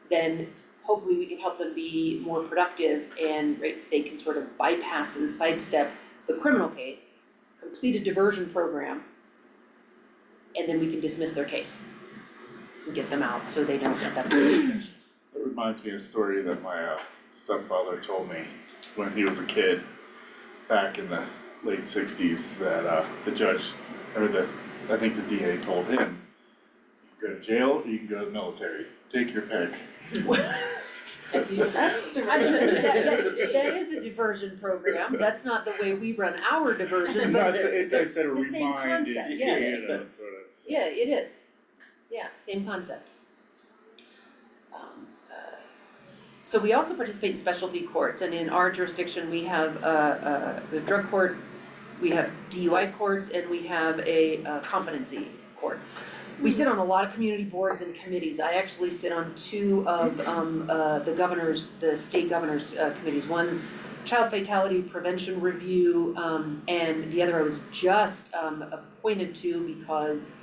then hopefully we can help them be more productive and they can sort of bypass and sidestep the criminal case, complete a diversion program, and then we can dismiss their case and get them out so they don't end up in litigation. It reminds me of a story that my stepfather told me when he was a kid back in the late 60s that the judge, or I think the DA told him, you can go to jail or you can go to the military, take your pick. That's diversion. That is a diversion program. That's not the way we run our diversion, but I said a the same reminder, concept, yes. sort of. Yeah, it is. Yeah, same concept. So we also participate in specialty courts, and in our jurisdiction, we have a drug court, we have DUI courts, and we have a competency court. We sit on a lot of community boards and committees. I actually sit on two of the state governor's committees. One, Child Fatality Prevention Review, and the other I was just appointed to because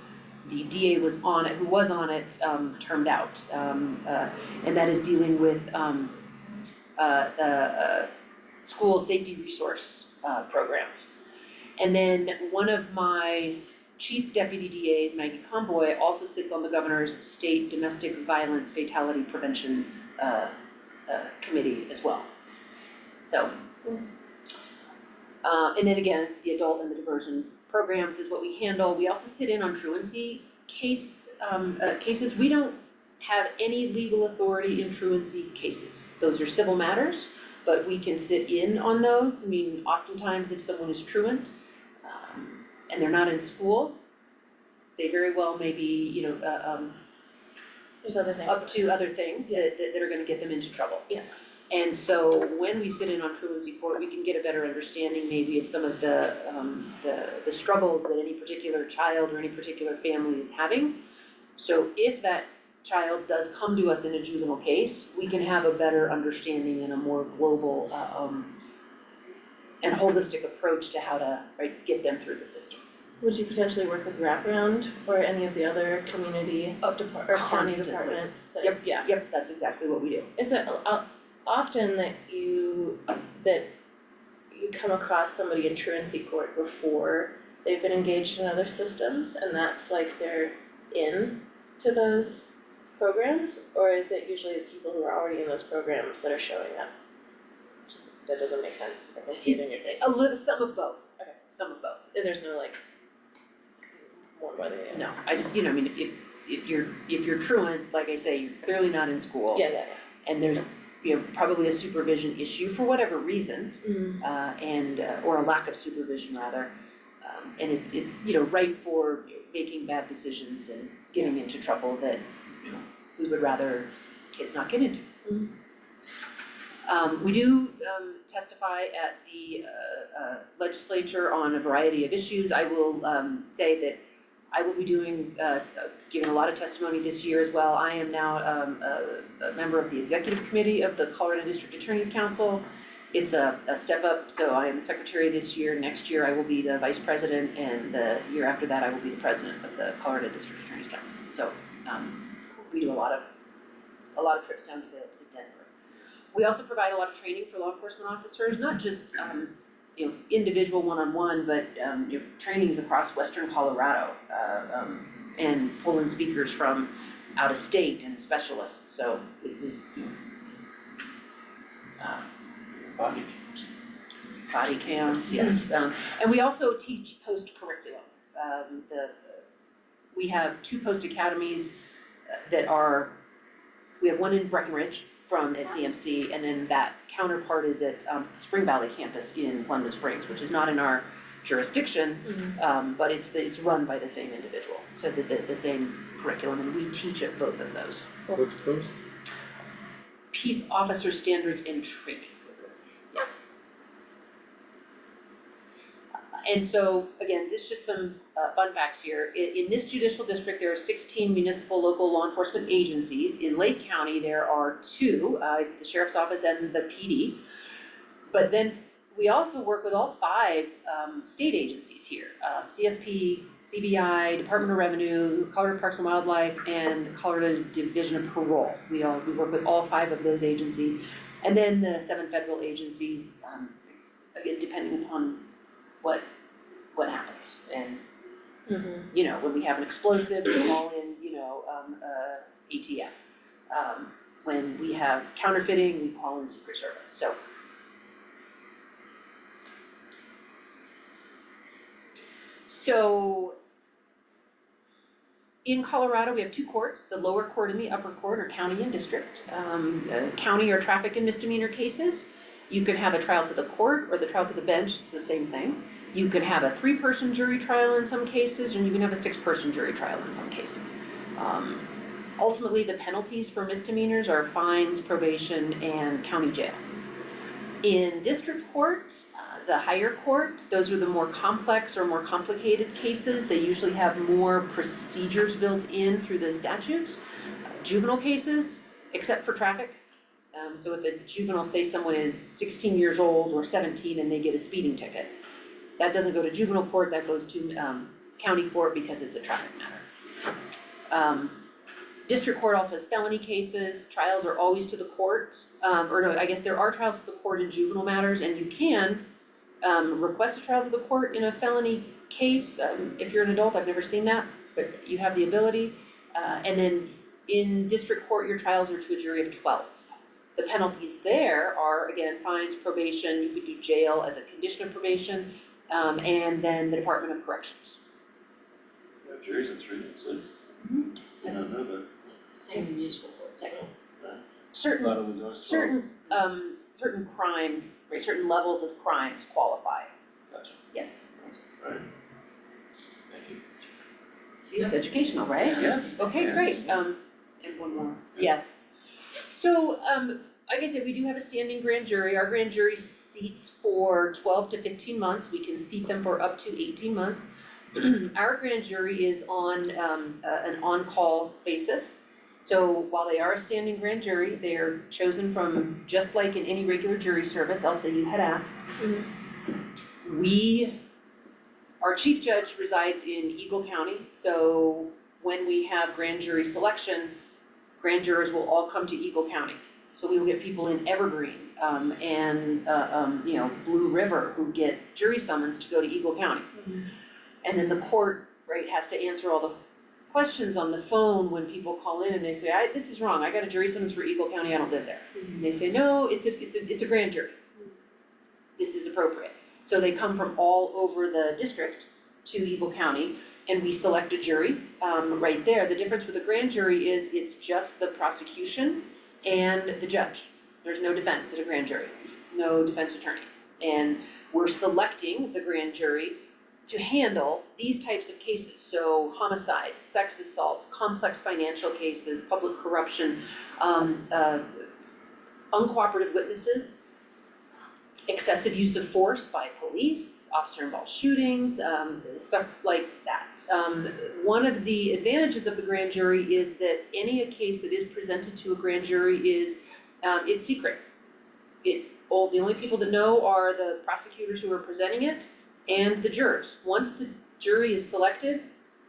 the DA who was on it, termed out. And that is dealing with school safety resource programs. And then one of my chief deputy DAs, Maggie Comboy, also sits on the governor's state domestic violence fatality prevention committee as well. So, and then again, the adult and the diversion programs is what we handle. We also sit in on truancy cases. We don't have any legal authority in truancy cases. Those are civil matters, but we can sit in on those. I mean, oftentimes if someone is truant, and they're not in school, they very well may be, There's other things. up to other things that are gonna get them into trouble. Yeah. And so when we sit in on truancy court, we can get a better understanding maybe of some of the struggles that any particular child or any particular family is having. So if that child does come to us in a juvenile case, we can have a better understanding and a more global and holistic approach to how to get them through the system. Would you potentially work with wraparound or any of the other community or county Constantly. departments? Yep, that's exactly what we do. Is it often that you come across somebody in truancy court before they've been engaged in other systems and that's like they're in to those programs? Or is it usually the people who are already in those programs that are showing up? That doesn't make sense. I can see it in your face. Some of both. Okay. Some of both. There's no like one by the other. No, I just, I mean, if you're truant, like I say, you're clearly not in school. Yeah. And there's, probably a supervision issue for whatever reason, or a lack of supervision rather. And it's ripe for making bad decisions and getting into trouble that, we would rather kids not get into. We do testify at the legislature on a variety of issues. I will say that I will be giving a lot of testimony this year as well. I am now a member of the executive committee of the Colorado District Attorney's Council. It's a step up, so I am the secretary this year. Next year I will be the vice president, and the year after that I will be the president of the Colorado District Attorney's Council. So we do a lot of trips down to Denver. We also provide a lot of training for law enforcement officers, not just individual one-on-one, but trainings across Western Colorado, and pull in speakers from out of state and specialists. So this is body cams, yes. And we also teach post-curriculum. We have two post-academies we have one in Breckenridge from CMC, and then that counterpart is at the Spring Valley campus in London Springs, which is not in our jurisdiction, but it's run by the same individual, so the same curriculum, and we teach at both of those. What's post? Peace Officer Standards and Training. Yes. And so, again, this is just some fun facts here. In this judicial district, there are 16 municipal local law enforcement agencies. In Lake County, there are 2. It's the Sheriff's Office and the PD. But then we also work with all 5 state agencies here. CSP, CBI, Department of Revenue, Colorado Parks and Wildlife, and Colorado Division of Parole. We work with all 5 of those agencies. And then the 7 federal agencies, again, depending upon what happens. And when we have an explosive, we call in ATF. When we have counterfeiting, we call in Secret Service. So in Colorado, we have 2 courts, the lower court and the upper court, or county and district. County are traffic and misdemeanor cases. You can have a trial to the court or the trial to the bench, it's the same thing. You can have a 3-person jury trial in some cases, and you can have a 6-person jury trial in some cases. Ultimately, the penalties for misdemeanors are fines, probation, and county jail. In district court, the higher court, those are the more complex or more complicated cases. They usually have more procedures built in through the statutes. Juvenile cases, except for traffic. So if a juvenile, say someone is 16 years old or 17 and they get a speeding ticket, that doesn't go to juvenile court, that goes to county court because it's a traffic matter. District court also has felony cases, trials are always to the court, or no, I guess there are trials to the court in juvenile matters, and you can request a trial to the court in a felony case, if you're an adult, I've never seen that, but you have the ability. And then in district court, your trials are to a jury of 12. The penalties there are, again, fines, probation, you could do jail as a condition of probation, and then the Department of Corrections. Yeah, juries are 3 and 6. I don't know that. Same in municipal court. Certain crimes, right, certain levels of crimes qualify. Gotcha. Yes. Alright. Thank you. See, it's educational, right? Yes. Okay, Yes. great, and one more, yes. So, like I said, we do have a standing grand jury, our grand jury seats for 12 to 15 months, we can seat them for up to 18 months. Our grand jury is on an on-call basis. So while they are a standing grand jury, they are chosen from, just like in any regular jury service, Elsa, you had asked. Our chief judge resides in Eagle County, so when we have grand jury selection, grand jurors will all come to Eagle County. So we will get people in Evergreen, and Blue River who get jury summons to go to Eagle County. And then the court, right, has to answer all the questions on the phone when people call in and they say, this is wrong, I got a jury summons for Eagle County, I don't live there. And they say, no, it's a grand jury. This is appropriate. So they come from all over the district to Eagle County and we select a jury, right there. The difference with a grand jury is it's just the prosecution and the judge. There's no defense at a grand jury, no defense attorney. And we're selecting the grand jury to handle these types of cases, so homicides, sex assaults, complex financial cases, public corruption, uncooperative witnesses, excessive use of force by police, officer-involved shootings, stuff like that. One of the advantages of the grand jury is that any case that is presented to a grand jury is, it's secret. The only people that know are the prosecutors who are presenting it and the jurors. Once the jury is selected,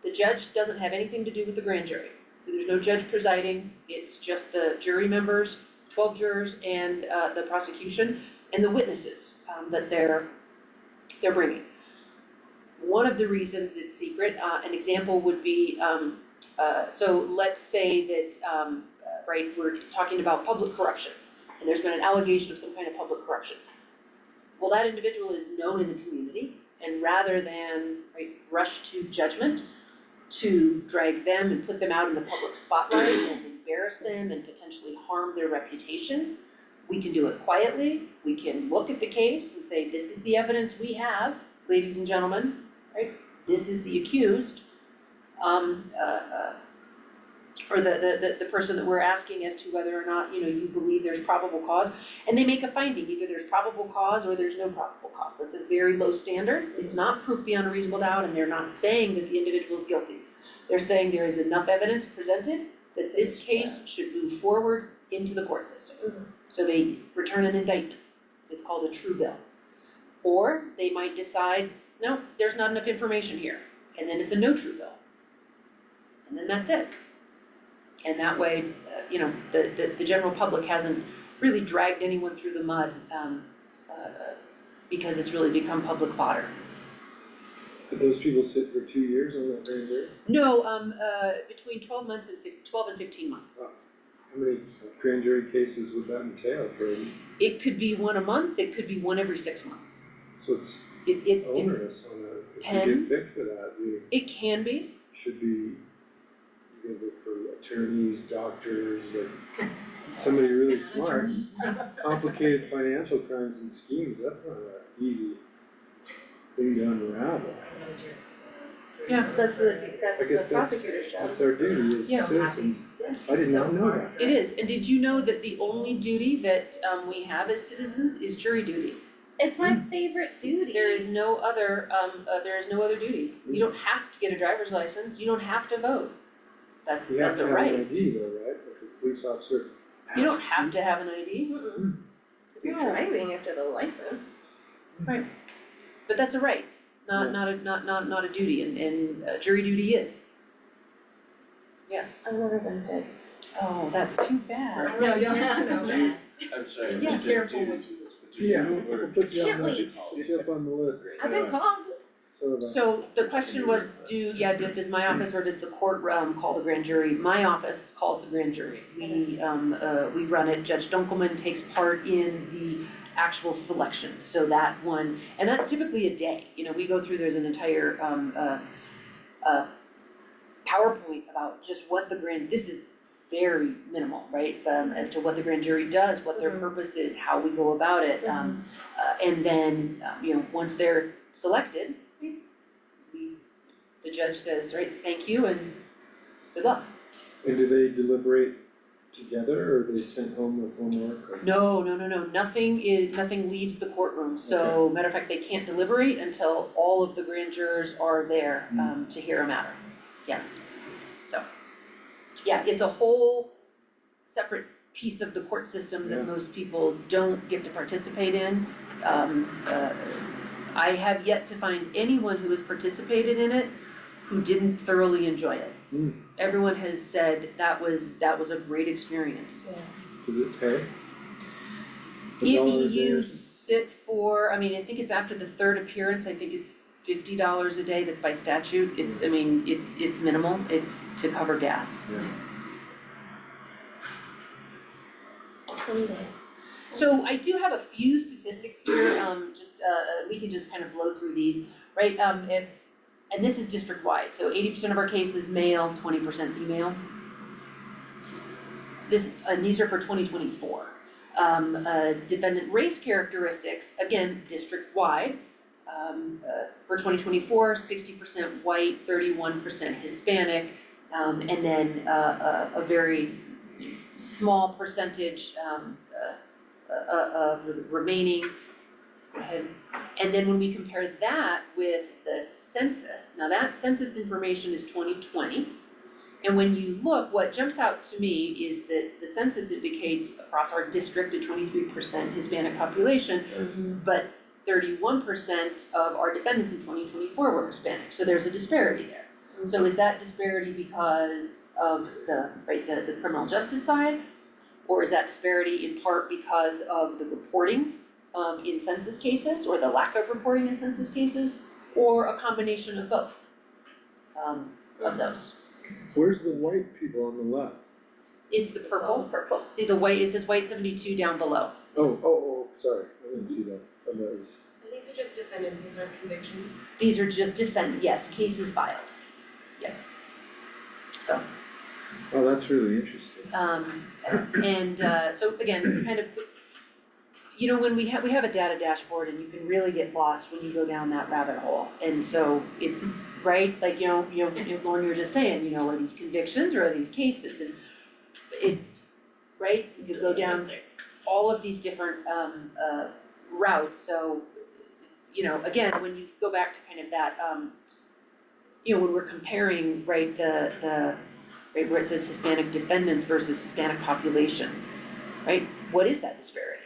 the judge doesn't have anything to do with the grand jury. So there's no judge presiding, it's just the jury members, 12 jurors, and the prosecution, and the witnesses that they're bringing. One of the reasons it's secret, an example would be, so let's say that, right, we're talking about public corruption, and there's been an allegation of some kind of public corruption. Well, that individual is known in the community, and rather than rush to judgment, to drag them and put them out in the public spotlight and embarrass them and potentially harm their reputation, we can do it quietly. We can look at the case and say, this is the evidence we have, ladies and gentlemen, right? This is the accused, or the person that we're asking as to whether or not, you believe there's probable cause, and they make a finding, either there's probable cause or there's no probable cause. That's a very low standard. It's not proof beyond a reasonable doubt, and they're not saying that the individual is guilty. They're saying there is enough evidence presented that this case should move forward into the court system. So they return an indictment. It's called a true bill. Or they might decide, no, there's not enough information here, and then it's a no true bill. And then that's it. And that way, the general public hasn't really dragged anyone through the mud, because it's really become public fodder. Did those people sit for 2 years on that grand jury? No, between 12 and 15 months. How many grand jury cases would that entail for? It could be one a month, it could be one every 6 months. So it's It onerous on that, if you depends. get picked for that, you It can be. should be, you guys look for attorneys, doctors, like somebody really smart. Complicated financial crimes and schemes, that's not an easy thing to unravel. Yeah, That's I guess the prosecutor's job. that's our duty as Yeah. citizens. I did not know that. It is, and did you know that the only duty that we have as citizens is jury duty? It's my favorite duty. There is no other duty. You don't have to get a driver's license, you don't have to vote. That's You have a to right. have an ID though, right? If a police officer You don't asks have to have an ID, If you're driving, you have to have a license. but that's a right, not a duty, and jury duty is. Yes. I've never been picked. Oh, that's too bad. No, don't have so bad. I'm sorry, Yeah, just careful do- what Yeah, we'll put you on Can't the, wait. get you up on the list. I've been called. So the question was, does my office or does the court call the grand jury? My office calls the grand jury. We run it, Judge Dunkelman takes part in the actual selection, so that one, and that's typically a day, we go through, there's an entire PowerPoint about just what this is very minimal, right? As to what the grand jury does, what their purpose is, how we go about it, and then, once they're selected, the judge says, right, thank you and good luck. And do they deliberate together or are they sent home with homework or? No, nothing leaves the courtroom, so matter of fact, they can't deliberate until all of the grand jurors are there, to hear a matter, yes. So, yeah, it's a whole separate piece of the court system that most people don't get to participate in. I have yet to find anyone who has participated in it who didn't thoroughly enjoy it. Everyone has said that was a great experience. Does it pay? If you sit for, I think it's after the third appearance, I think it's $50 a day, that's by statute, it's minimal, it's to cover gas. Someday. So I do have a few statistics here, we can just kind of blow through these, right? And this is district-wide, so 80% of our cases male, 20% female. These are for 2024. Defendant race characteristics, again, district-wide. For 2024, 60% white, 31% Hispanic, and then a very small percentage of the remaining. Go ahead. And then when we compare that with the census, now that census information is 2020. And when you look, what jumps out to me is that the census indicates across our district a 23% Hispanic population, but 31% of our defendants in 2024 were Hispanic, so there's a disparity there. So is that disparity because of the criminal justice side? Or is that disparity in part because of the reporting in census cases, or the lack of reporting in census cases, or a combination of both of those? So where's the white people on the left? It's the purple. See the white, it says white 72 down below. Oh, sorry, I didn't see that. And these are just defendants, these aren't convictions? These are just yes, cases filed, yes. So. Oh, that's really interesting. So again, kind of, when we have a data dashboard, and you can really get lost when you go down that rabbit hole. And so it's, right, like, Lauren, you were just saying, are these convictions or are these cases? And right, you could go down all of these different routes. So, again, when you go back to kind of that, when we're comparing, right, right, where it says Hispanic defendants versus Hispanic population, right? What is that disparity,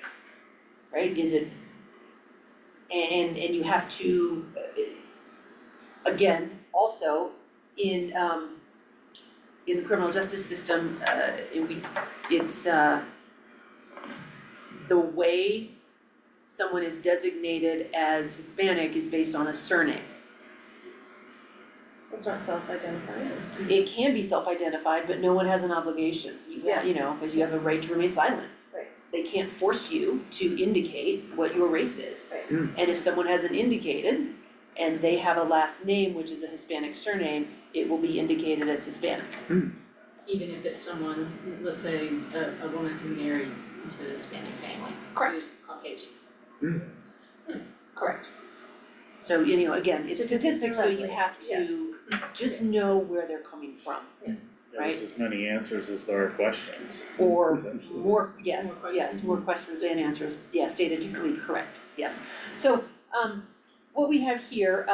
right? Is it, and you have to, again, also in the criminal justice system, it's the way someone is designated as Hispanic is based on a surname. It's not self-identifying. It can be self-identified, but no one has an obligation. Because you have a right to remain silent. Right. They can't force you to indicate what your race is. Right. And if someone hasn't indicated, and they have a last name which is a Hispanic surname, it will be indicated as Hispanic. Even if it's someone, let's say, a woman who married into a Hispanic family. Correct. Who's Caucasian. Correct. So, you know, again, it's Statistics are statistics, so you lovely, have to just know where they're coming from, Yes. right? There's as many answers as there are questions. Or essentially. more, yes, more questions than answers, stated differently, correct, yes. So, what we have here,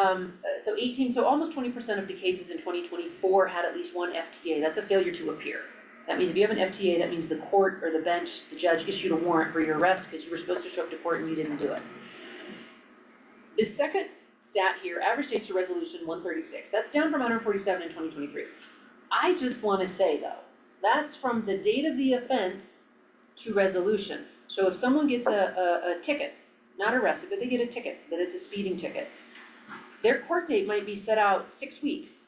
so almost 20% of the cases in 2024 had at least one FTA, that's a failure to appear. That means if you have an FTA, that means the court or the bench, the judge issued a warrant for your arrest because you were supposed to show up to court and you didn't do it. The second stat here, average days to resolution 136, that's down from 147 in 2023. I just wanna say though, that's from the date of the offense to resolution. So if someone gets a ticket, not arrested, but they get a ticket, that it's a speeding ticket, their court date might be set out 6 weeks.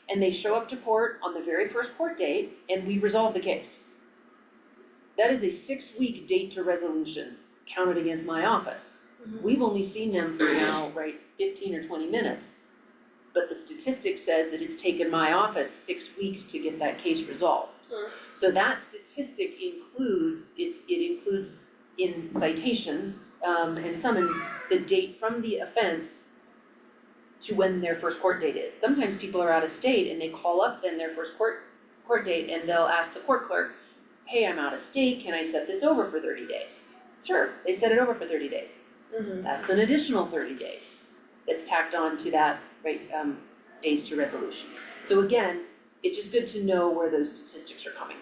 And they show up to court on the very first court date and we resolve the case. That is a 6-week date to resolution counted against my office. We've only seen them for now, 15 or 20 minutes. But the statistic says that it's taken my office 6 weeks to get that case resolved. So that statistic includes, it includes in citations and summons the date from the offense to when their first court date is. Sometimes people are out of state and they call up then their first court date and they'll ask the court clerk, hey, I'm out of state, can I set this over for 30 days? Sure, they set it over for 30 days. That's an additional 30 days that's tacked on to that, days to resolution. So again, it's just good to know where those statistics are coming.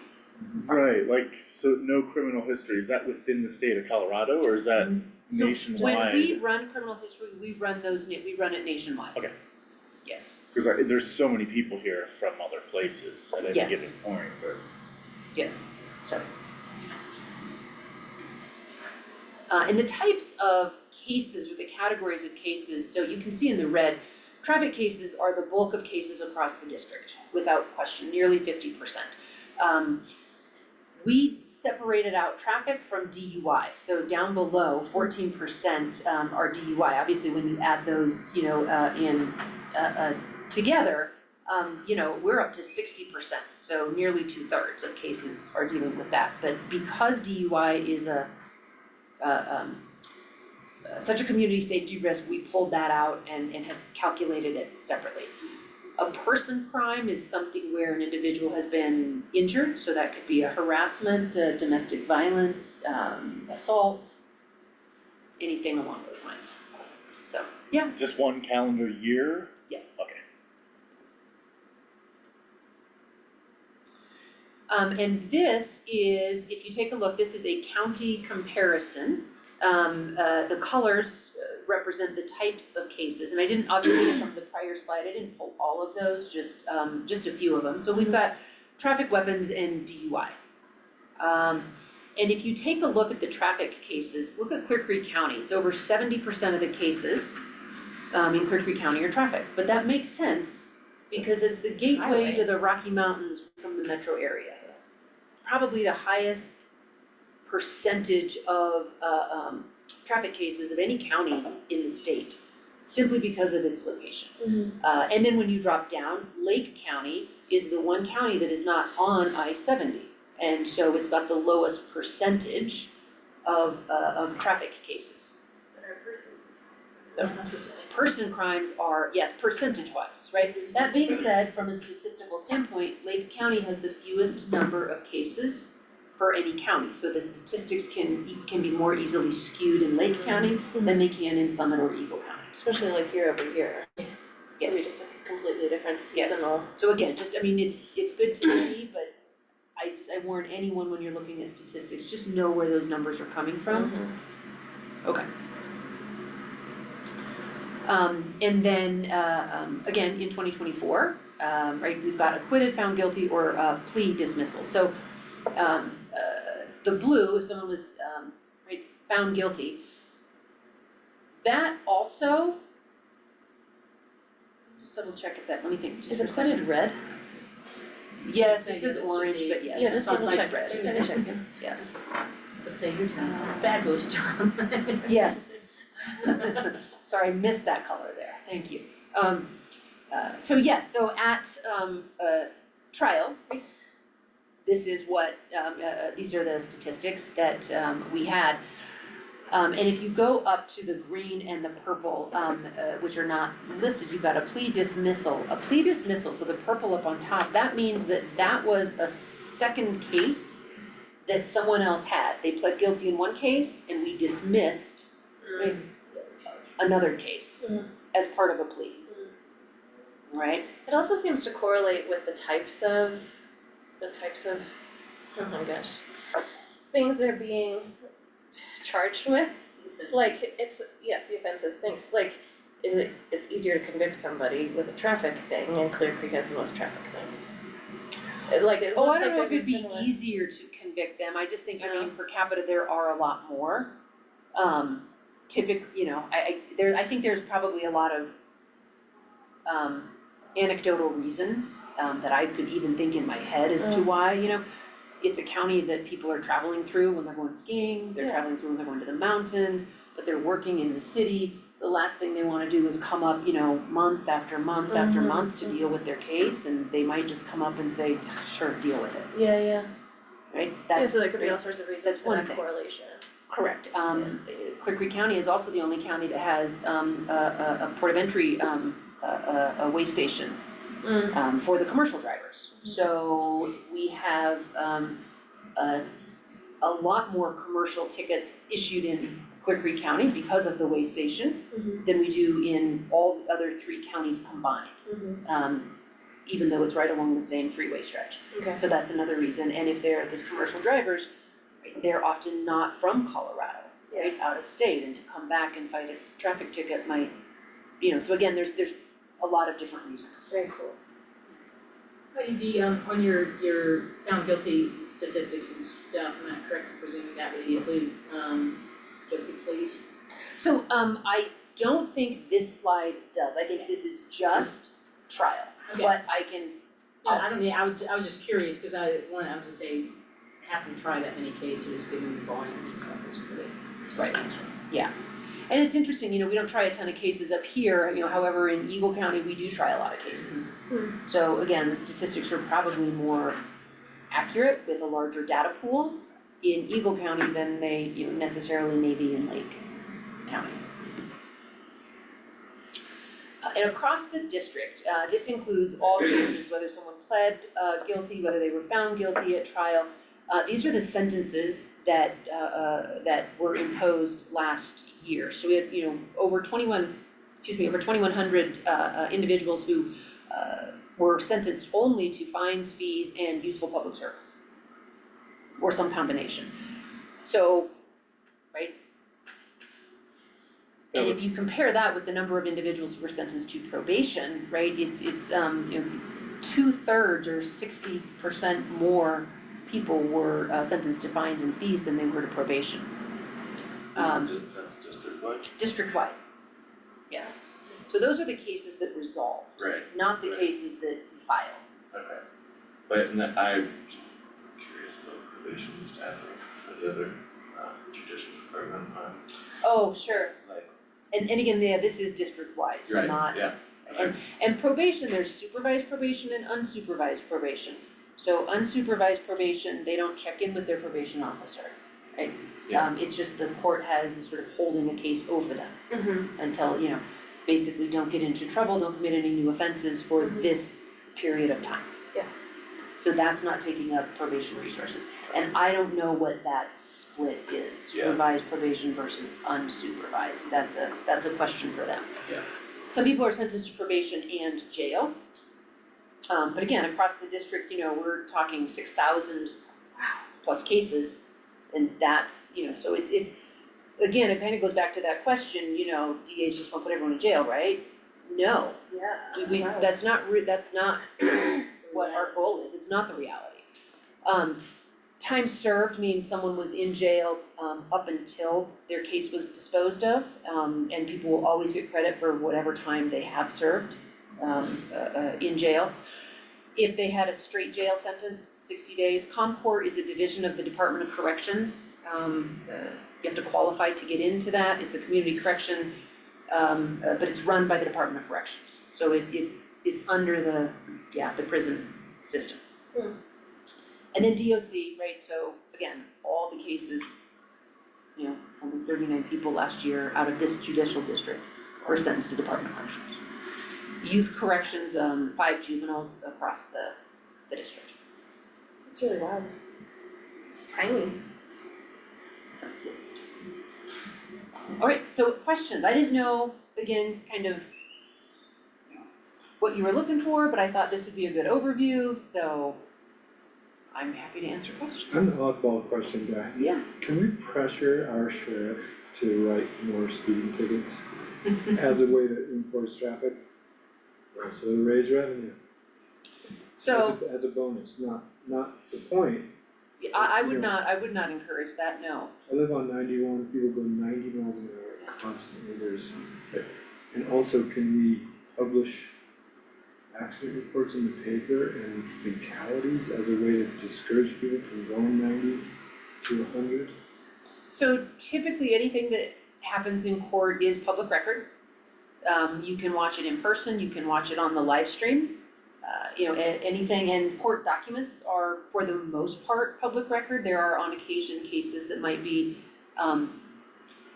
Right, like, so no criminal history, is that within the state of Colorado or is that nationwide? When we run criminal history, we run it nationwide. Okay. Yes. Cause there's so many people here from other places at any Yes. given point, but. Yes, so. And the types of cases or the categories of cases, so you can see in the red, traffic cases are the bulk of cases across the district, without question, nearly 50%. We separated out traffic from DUI, so down below, 14% are DUI. Obviously, when you add those, together, we're up to 60%, so nearly 2/3 of cases are dealing with that. But because DUI is such a community safety risk, we pulled that out and have calculated it separately. A person crime is something where an individual has been injured, so that could be a harassment, domestic violence, assault, anything along those lines. So, yeah, Is this one calendar year? yes. Okay. And this is, if you take a look, this is a county comparison. The colors represent the types of cases, and I didn't, obviously from the prior slide, I didn't pull all of those, just a few of them. So we've got traffic weapons and DUI. And if you take a look at the traffic cases, look at Clear Creek County, it's over 70% of the cases in Clear Creek County are traffic, but that makes sense because it's the gateway to the Rocky Mountains from the metro area. Probably the highest percentage of traffic cases of any county in the state, simply because of its location. And then when you drop down, Lake County is the one county that is not on I-70. And so it's got the lowest percentage of traffic cases. But our persons is. So person crimes are, yes, percentage-wise, right? That being said, from a statistical standpoint, Lake County has the fewest number of cases for any county. So the statistics can be more easily skewed in Lake County than they can in Summit or Eagle County. Especially like year over year. Yes. Maybe just like a completely different Yes. seasonal. So again, it's good to see, but I warn anyone when you're looking at statistics, just know where those numbers are coming from. Okay. And then, again, in 2024, we've got acquitted, found guilty, or plea dismissal. So, the blue, if someone was, found guilty, that also, just double check if that, let me think, just Is for it a second. printed red? Yes, Maybe it says it should orange, be. but yes, Yeah, it's just on double slides check, red. just double check. Yes. I was gonna say, you're doing a fabulous job. Yes. Sorry, I missed that color there, thank you. So yes, so at trial, right, this is what, these are the statistics that we had. And if you go up to the green and the purple, which are not listed, you've got a plea dismissal. A plea dismissal, so the purple up on top, that means that that was a second case that someone else had. They pled guilty in one case and we dismissed another case as part of a plea. Right? It also seems to correlate with the types of, oh my gosh, things they're being charged with. Like, it's, yes, the offenses, things, like, it's easier to convict somebody with a traffic thing, and Clear Creek has the most traffic things. It looks I like don't know if there's a it'd be similar. easier to convict them, I just think, I No. mean, per capita, there are a lot more. I think there's probably a lot of anecdotal reasons that I could even think in my head as to why, it's a county that people are traveling through when they're going skiing, they're traveling through when they're going to the mountains, but they're working in the city. The last thing they wanna do is come up, month after month after month to deal with their case, and they might just come up and say, sure, deal with it, Yeah. right? Yeah, That's so there could be all sorts of reasons that's for one that thing. correlation. Correct. Clear Creek County is also the only county that has a port of entry, a way station for the commercial drivers. So we have a lot more commercial tickets issued in Clear Creek County because of the way station than we do in all the other 3 counties combined. Even though it's right along the same freeway stretch. Okay. So that's another reason, and if they're the commercial drivers, they're often not from Colorado, right, out of state, and to come back and fight a traffic ticket might, so again, there's a lot of different reasons. Very cool. Heidi, on your found guilty statistics and stuff, am I correct in presuming that would include, guilty pleas? So, I don't think this slide does, I think this is just trial, Okay. but I can, No, I don't need, I was just curious, cause I was gonna say, having tried that many cases, given the volume and stuff is really substantial. and it's interesting, we don't try a ton of cases up here, however, in Eagle County, we do try a lot of cases. So again, the statistics are probably more accurate with a larger data pool in Eagle County than they, necessarily maybe in Lake County. And across the district, this includes all cases, whether someone pled guilty, whether they were found guilty at trial. These are the sentences that were imposed last year. So we have, over 2,100 individuals who were sentenced only to fines, fees, and useful public service, or some combination. So, right? And if you compare that with the number of individuals who were sentenced to probation, right, it's 2/3 or 60% more people were sentenced to fines and fees than they were to probation. That's district-wide? District-wide, yes. So those are the cases that resolved, Right. not the cases that filed. Okay. But I'm curious about probation staffing for the other judicial department, Oh, sure. like. And again, this is district-wide, so not. Yeah. And probation, there's supervised probation and unsupervised probation. So unsupervised probation, they don't check in with their probation officer, right? Yeah. It's just the court has is sort of holding a case over them until, basically don't get into trouble, don't commit any new offenses for this period of time. Yeah. So that's not taking up probation resources. And I don't know what that split is, supervised probation versus unsupervised. That's a question for them. Yeah. Some people are sentenced to probation and jail. But again, across the district, we're talking 6,000 plus cases. And that's, so it's, again, it kind of goes back to that question, DAs just want to put everyone in jail, right? No. Yeah. That's not what our goal is, it's not the reality. Time served means someone was in jail up until their case was disposed of, and people will always get credit for whatever time they have served in jail. If they had a straight jail sentence, 60 days, ComCore is a division of the Department of Corrections. You have to qualify to get into that, it's a community correction, but it's run by the Department of Corrections. So it's under the prison system. And then DOC, right, so again, all the cases, only 39 people last year out of this judicial district were sentenced to Department of Corrections. Youth corrections, 5 juveniles across the district. It's really wild. It's tiny. So this. Alright, so questions, I didn't know, again, kind of what you were looking for, but I thought this would be a good overview, so I'm happy to answer questions. I'm the oddball question guy. Yeah. Can we pressure our sheriff to write more speeding tickets as a way to enforce traffic? Also raise revenue. So, As a bonus, not the point. I would not encourage that, no. I live on 91, people go 90 miles an hour constantly, and also can we publish accident reports in the paper and fatalities as a way to discourage people from going 90 to 100? So typically, anything that happens in court is public record. You can watch it in person, you can watch it on the live stream. Anything, and court documents are, for the most part, public record. There are on occasion cases that might be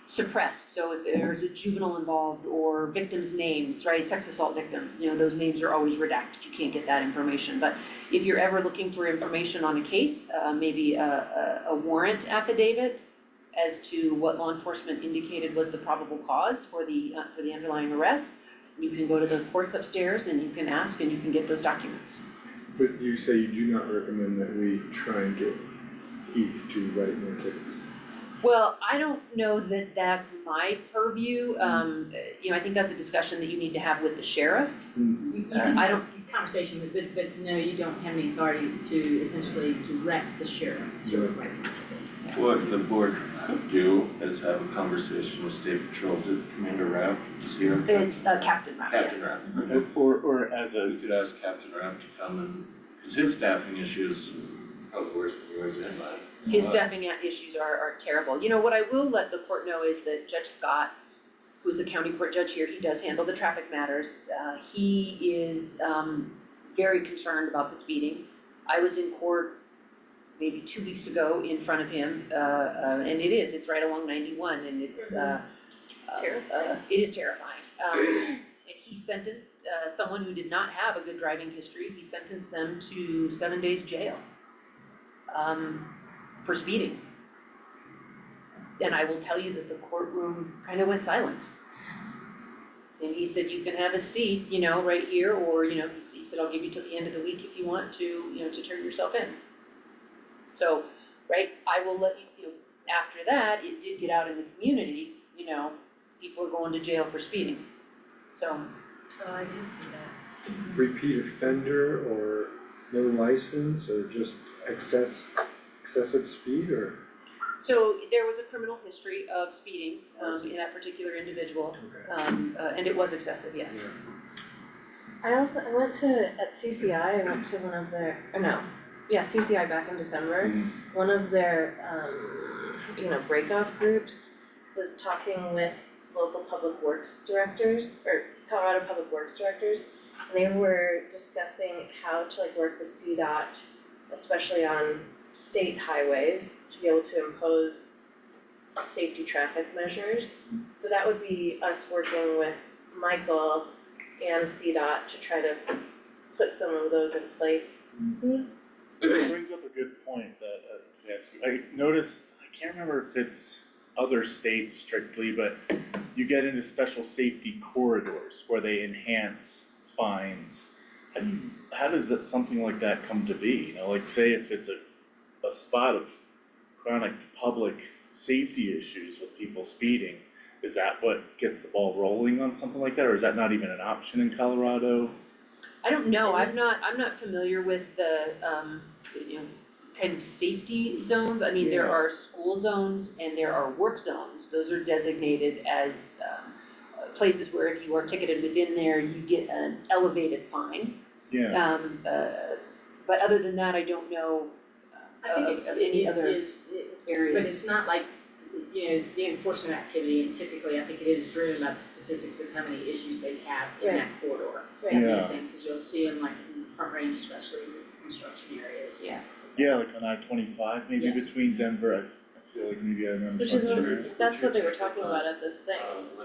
suppressed. So if there's a juvenile involved or victims' names, right, sex assault victims, those names are always redacted. You can't get that information. But if you're ever looking for information on a case, maybe a warrant affidavit as to what law enforcement indicated was the probable cause for the underlying arrest, you can go to the courts upstairs and you can ask and you can get those documents. But you say you do not recommend that we try and get Heath to write more tickets? Well, I don't know that that's my purview. I think that's a discussion that you need to have with the sheriff. I don't. Conversation, but no, you don't have any authority to essentially direct the sheriff to write the tickets. What the board could do is have a conversation with state patrols. Is it Commander Rapp is here? It's Captain Rapp, yes. Captain Rapp. Or as a, We could ask Captain Rapp to come and, cause his staffing issues probably worse than yours and mine. His staffing issues are terrible. What I will let the court know is that Judge Scott, who's a county court judge here, he does handle the traffic matters. He is very concerned about the speeding. I was in court maybe 2 weeks ago in front of him, and it's right along 91, and it's terrifying. It is terrifying. And he sentenced someone who did not have a good driving history. He sentenced them to 7 days jail for speeding. And I will tell you that the courtroom kind of went silent. And he said, you can have a seat, right here, or, he said, I'll give you till the end of the week if you want to, to turn yourself in. So, right, I will let you, after that, it did get out in the community, people are going to jail for speeding, so. Oh, I did see that. Repeat offender or no license or just excessive speed or? So there was a criminal history of speeding in that particular individual, and it was excessive, yes. I went to, at CCI, I went to one of their, CCI back in December. One of their, break-off groups was talking with local public works directors, or Colorado public works directors, and they were discussing how to work with CDOT, especially on state highways, to be able to impose safety traffic measures. But that would be us working with Michael and CDOT to try to put some of those in place. it brings up a good point that I ask you. I noticed, I can't remember if it's other states strictly, but you get into special safety corridors where they enhance fines. How does that, something like that come to be? Say if it's a spot of chronic public safety issues with people speeding, is that what gets the ball rolling on something like that, or is that not even an option in Colorado? I don't know, I'm not familiar with the, kind of safety zones. I mean, there are school zones and there are work zones. Those are designated as places where if you are ticketed within there, you get an elevated fine. Yeah. But other than that, I don't know of any other areas. But it's not like, the enforcement activity, and typically I think it is driven by the statistics of how many issues they have in that corridor. And these things, you'll see them in the front range, especially with construction areas. Yeah. Yeah, on I-25, maybe Yes. between Denver, I feel like maybe I remember Which is something. that's what they were talking about at this thing,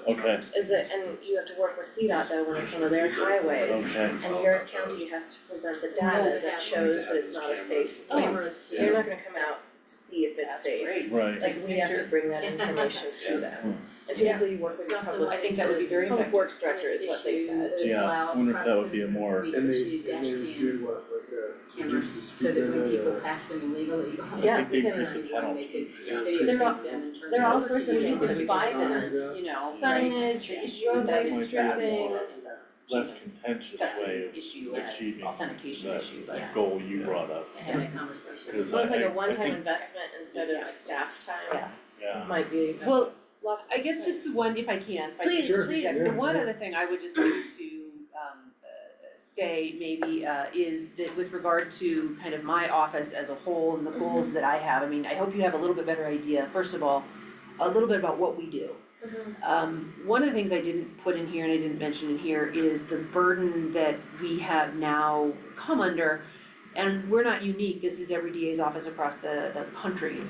Okay, is that, and you have to work with CDOT though when it's one of their highways. okay, And your county has to present the data that shows that it's not a safe place. Cameras too. They're not gonna come out to see if it's That's safe. great. right. Like, we have to bring that information to them. And typically you work with your Also, public, I think that would be very public effective. works director is what they said. Yeah, I wonder if that would be a more- And they do what, like, Cameras, reduce the so that speed when limit people or- pass them illegally, Yeah, I think they we increase can, the they penalties. could Yeah. videotape them and turn there them are all over to sorts of you. things that Just we buy can them, sign. you know, Signage, the issue roadway with that might be a stripping. more less contentious That's way an of issue, achieving authentication that issue, but. goal you brought up. And have that conversation. Cause Well, it's like I a one-time think, investment instead of staff time, yeah, might be Well, lots. I guess just the one, if I can, if I Please, can Sure, please. interject, yeah, the one yeah. other thing I would just like to say maybe is that with regard to kind of my office as a whole and the goals that I have, I mean, I hope you have a little bit better idea, first of all, a little bit about what we do. One of the things I didn't put in here and I didn't mention in here is the burden that we have now come under, and we're not unique, this is every DA's office across the country,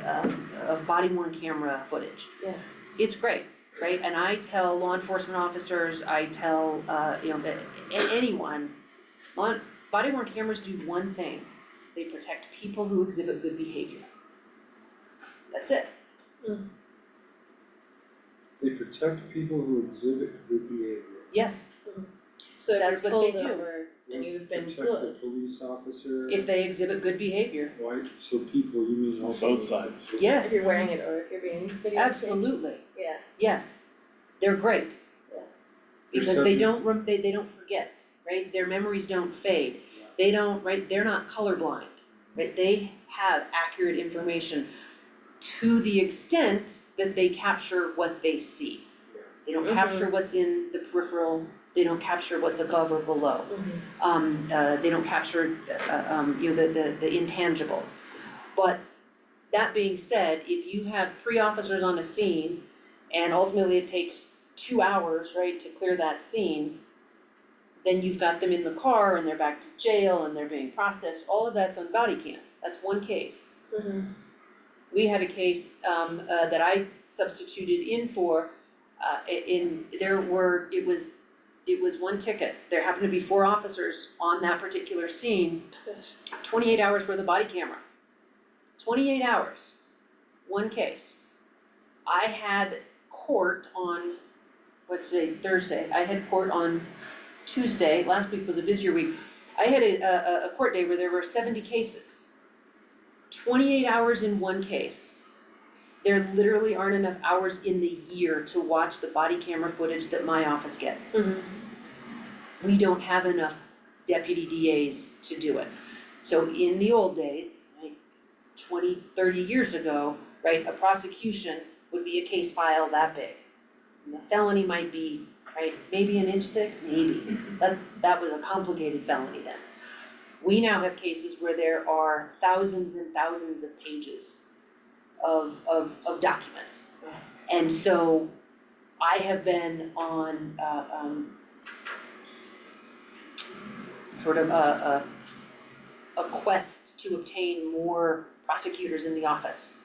of body worn camera footage. Yeah. It's great, right? And I tell law enforcement officers, I tell, anyone, body worn cameras do one thing, they protect people who exhibit good behavior. That's it. They protect people who exhibit good behavior. Yes, So if That's you're what they pulled do. over and you've been Protect good, the police officer. if they exhibit good behavior, Right, so people, you mean also. both sides. yes, if you're wearing it or if you're being videotaped. absolutely, Yeah. yes, they're great. Yeah. Because They're they subject- don't they don't forget, right? Their memories don't fade. They don't, right, they're not colorblind, right? They have accurate information to the extent that they capture what they see. They don't capture what's in the peripheral, they don't capture what's above or below. They don't capture, the intangibles. But that being said, if you have 3 officers on a scene and ultimately it takes 2 hours, right, to clear that scene, then you've got them in the car and they're back to jail and they're being processed, all of that's on body cam, that's one case. We had a case that I substituted in for, it was one ticket, there happened to be 4 officers on that particular scene, 28 hours worth of body camera. 28 hours, one case. I had court on, what's today, Thursday, I had court on Tuesday, last week was a busier week. I had a court day where there were 70 cases. 28 hours in one case. There literally aren't enough hours in the year to watch the body camera footage that my office gets. We don't have enough deputy DAs to do it. So in the old days, like 20, 30 years ago, right, a prosecution would be a case file that big. And the felony might be, right, maybe an inch thick, maybe. That was a complicated felony then. We now have cases where there are thousands and thousands of pages of documents. And so I have been on sort of a quest to obtain more prosecutors in the office,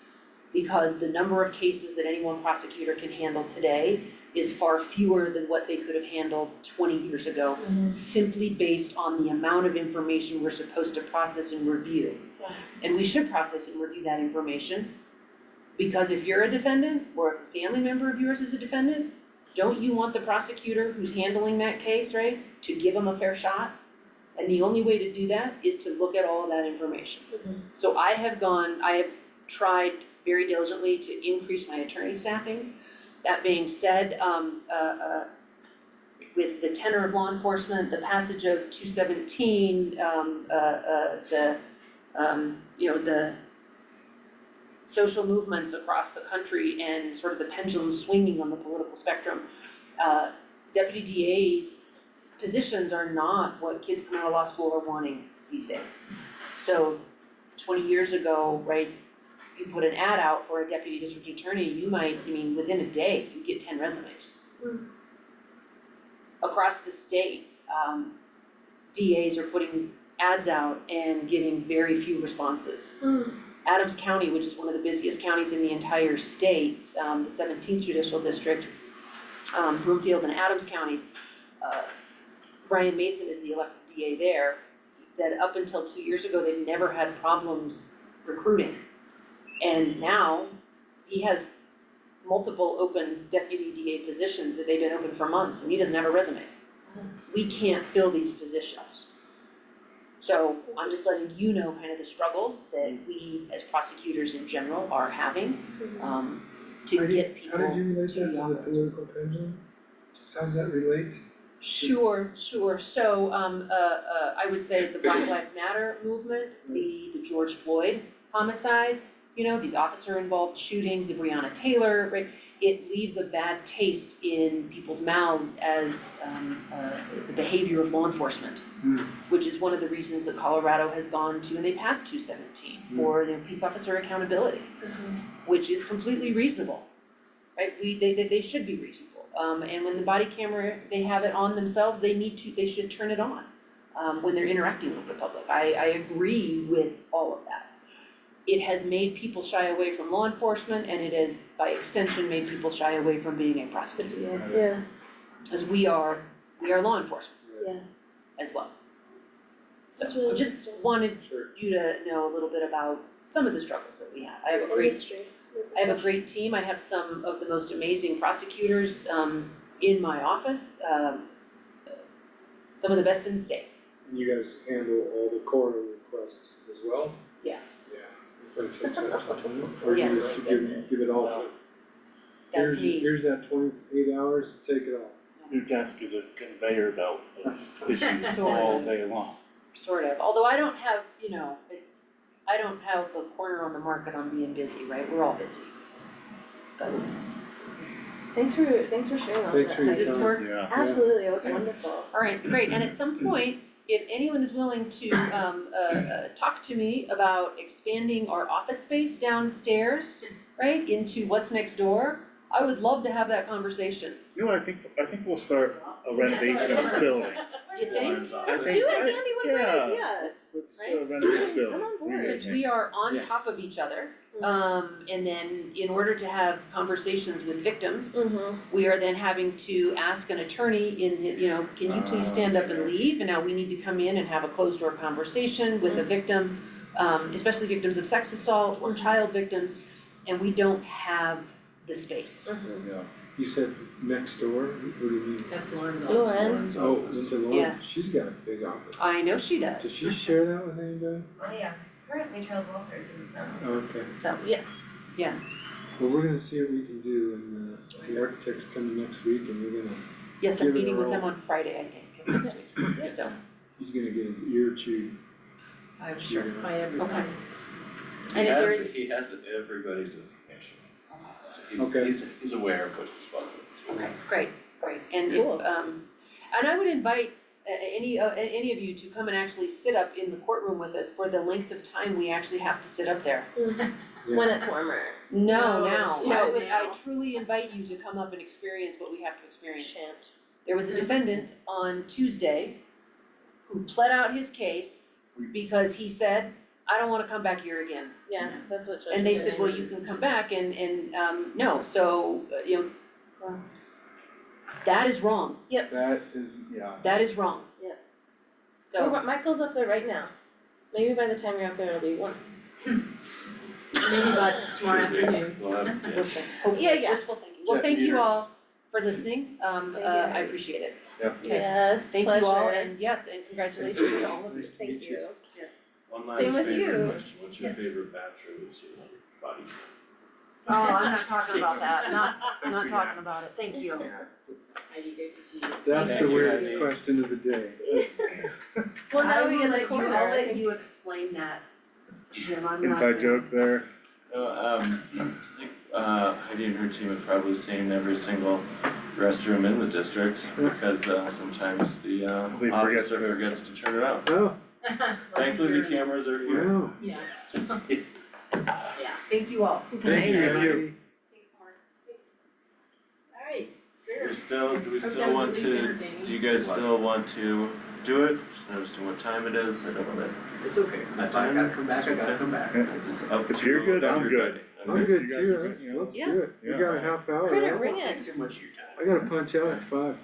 because the number of cases that any one prosecutor can handle today is far fewer than what they could have handled 20 years ago, simply based on the amount of information we're supposed to process and review. And we should process and review that information, because if you're a defendant, or if a family member of yours is a defendant, don't you want the prosecutor who's handling that case, right, to give them a fair shot? And the only way to do that is to look at all of that information. So I have tried very diligently to increase my attorney staffing. That being said, with the tenor of law enforcement, the passage of 217, the social movements across the country and sort of the pendulum swinging on the political spectrum, deputy DAs positions are not what kids coming out of law school are wanting these days. So 20 years ago, right, if you put an ad out for a deputy district attorney, you might, within a day, you get 10 resumes. Across the state, DAs are putting ads out and getting very few responses. Adams County, which is one of the busiest counties in the entire state, the 17th Judicial District, Broomfield and Adams counties, Brian Mason is the elected DA there. He said up until 2 years ago, they've never had problems recruiting. And now he has multiple open deputy DA positions that they've been open for months and he doesn't have a resume. We can't fill these positions. So I'm just letting you know kind of the struggles that we as prosecutors in general are having, to get people How did you relate to that the to the office. political pendulum? How does that relate? Sure. So, I would say the Black Lives Matter movement, the George Floyd homicide, you know, these officer-involved shootings, the Breonna Taylor, right? It leaves a bad taste in people's mouths as, the behavior of law enforcement, which is one of the reasons that Colorado has gone to, and they passed 217 for, you know, peace officer accountability, which is completely reasonable, right? They should be reasonable. And when the body camera, they have it on themselves, they should turn it on, when they're interacting with the public. I agree with all of that. It has made people shy away from law enforcement, and it has, by extension, made people shy away from being a prosecutor. Yeah, Because we are law enforcement yeah. as well. So That's really I just interesting. wanted Sure. you to know a little bit about some of the struggles that we have. I have a great team. I have some of the most amazing prosecutors in my office, some of the best in the state. And you guys handle all the coroner requests as well? Yes, Yeah. Or takes that some time? Or you Yes. just give it all to, that's me. here's that 28 hours, take it all. Your desk is a conveyor belt of issues Sort all of. day long. Sort of, although I don't have, you know, I don't have the corner on the market on being busy, right? We're all busy. But Thanks for sharing all of Thanks for that. your does this time. work? Yeah. Absolutely, it was wonderful. All right, great, and at some point, if anyone is willing to talk to me about expanding our office space downstairs, right, into what's next door, I would love to have that conversation. You know, I think we'll start a renovation of the building. You think? I Let's think- do it, Andy, what a great yeah, idea. let's Right? renovate the building. I'm on board. Because we are on Yes. top of each other, and then in order to have conversations with victims, we are then having to ask an attorney you know, can you please stand up and leave? And now we need to come in and have a closed door conversation with a victim, especially victims of sex assault or child victims, and we don't have the space. Yeah. You said next door, what do you mean? That's Lauren's Lauren. Oh, into Lauren, Yes. she's got a big office. I know she Does does, she share that with anybody? I currently child welfare is in the Okay, so, Yes. yes, well, we're gonna see what we can do, and the architect's coming next week, and we're gonna, yes, I'm Give it a meeting with roll. them on Friday, I think, next week, so, he's gonna get his ear chewed. I'm sure, Yeah. by everybody. Okay. He And if there has, is, he has everybody's information. Okay. He's aware of what he's welcome to. okay, great, and Cool. if, and I would invite any of you to come and actually sit up in the courtroom with us for the length of time we actually have to sit up there. When it's warmer. No, No, now, no, I now. truly invite you to come up and experience what we have to experience. Shan't. There was a defendant on Tuesday who pled out his case because he said, I don't wanna come back here again. Yeah, that's what. And they judges said, do. well, you can come back and no, so, you know, that is wrong, That is, yeah. that is wrong. Yep. So, Michael's up there right now. Maybe by the time you're up there, it'll be one. Maybe by tomorrow afternoon. Well, yeah. listen, hopefully, Yeah, yeah. wishful thinking. Well, Jeff thank you Peters. all for listening, I appreciate it. Yep. Okay. Yes, Thank you all, pleasure. and yes, and congratulations to all of you. Nice to Thank meet you. you. Yes. One last Same with you. favorite question, what's your Yes. favorite bathroom you've seen on your body? Oh, I'm not talking about that, not Thanks talking again. about it, thank you. Heidi, great to see you. That's Thank the you. weirdest question of the day. Well, now I we will get the let you, corner. I'll let you explain that. Jim, I'm not Inside gonna- joke there. Heidi and her team have probably seen every single restroom in the district because sometimes the They forget officer to. forgets to turn it on. Oh, Thankfully, the cameras are here. wow. Yeah. Yeah, thank you all. Thank Thank you. you. Thanks, Lauren. Alright, Do we still Hope want that was at least to, entertaining. do you guys still want to do it, just noticing what time it is, I don't wanna. It's okay, if I gotta come back, I gotta come back. Yeah. It's up If to you're good, I'm everybody. good. I'm If good you guys too, are let's, good, let's Yeah. do it, we Yeah. got a half hour, Critter, right? bring Won't it. take too much of your time. I gotta punch out at 5.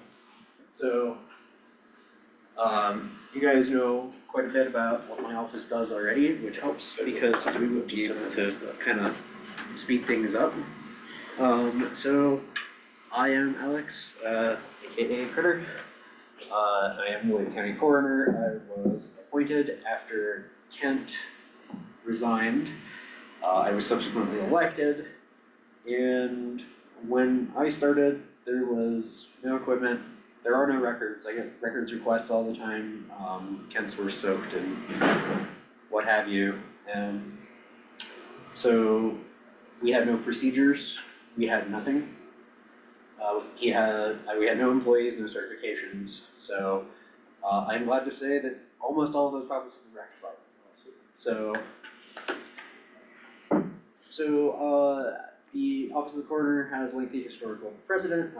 So, you guys know quite a bit about what my office does already, which helps because we will be able to kind of speed things up. So I am Alex, aka Critter. I am William County Coroner. I was appointed after Kent resigned. I was subsequently elected, and when I started, there was no equipment. There are no records. I get records requests all the time. Kents were soaked and what have you. And so we had no procedures. We had nothing. We had no employees, no certifications. So I'm glad to say that almost all of those problems have been rectified. So the Office of the Coroner has lengthy historical precedent.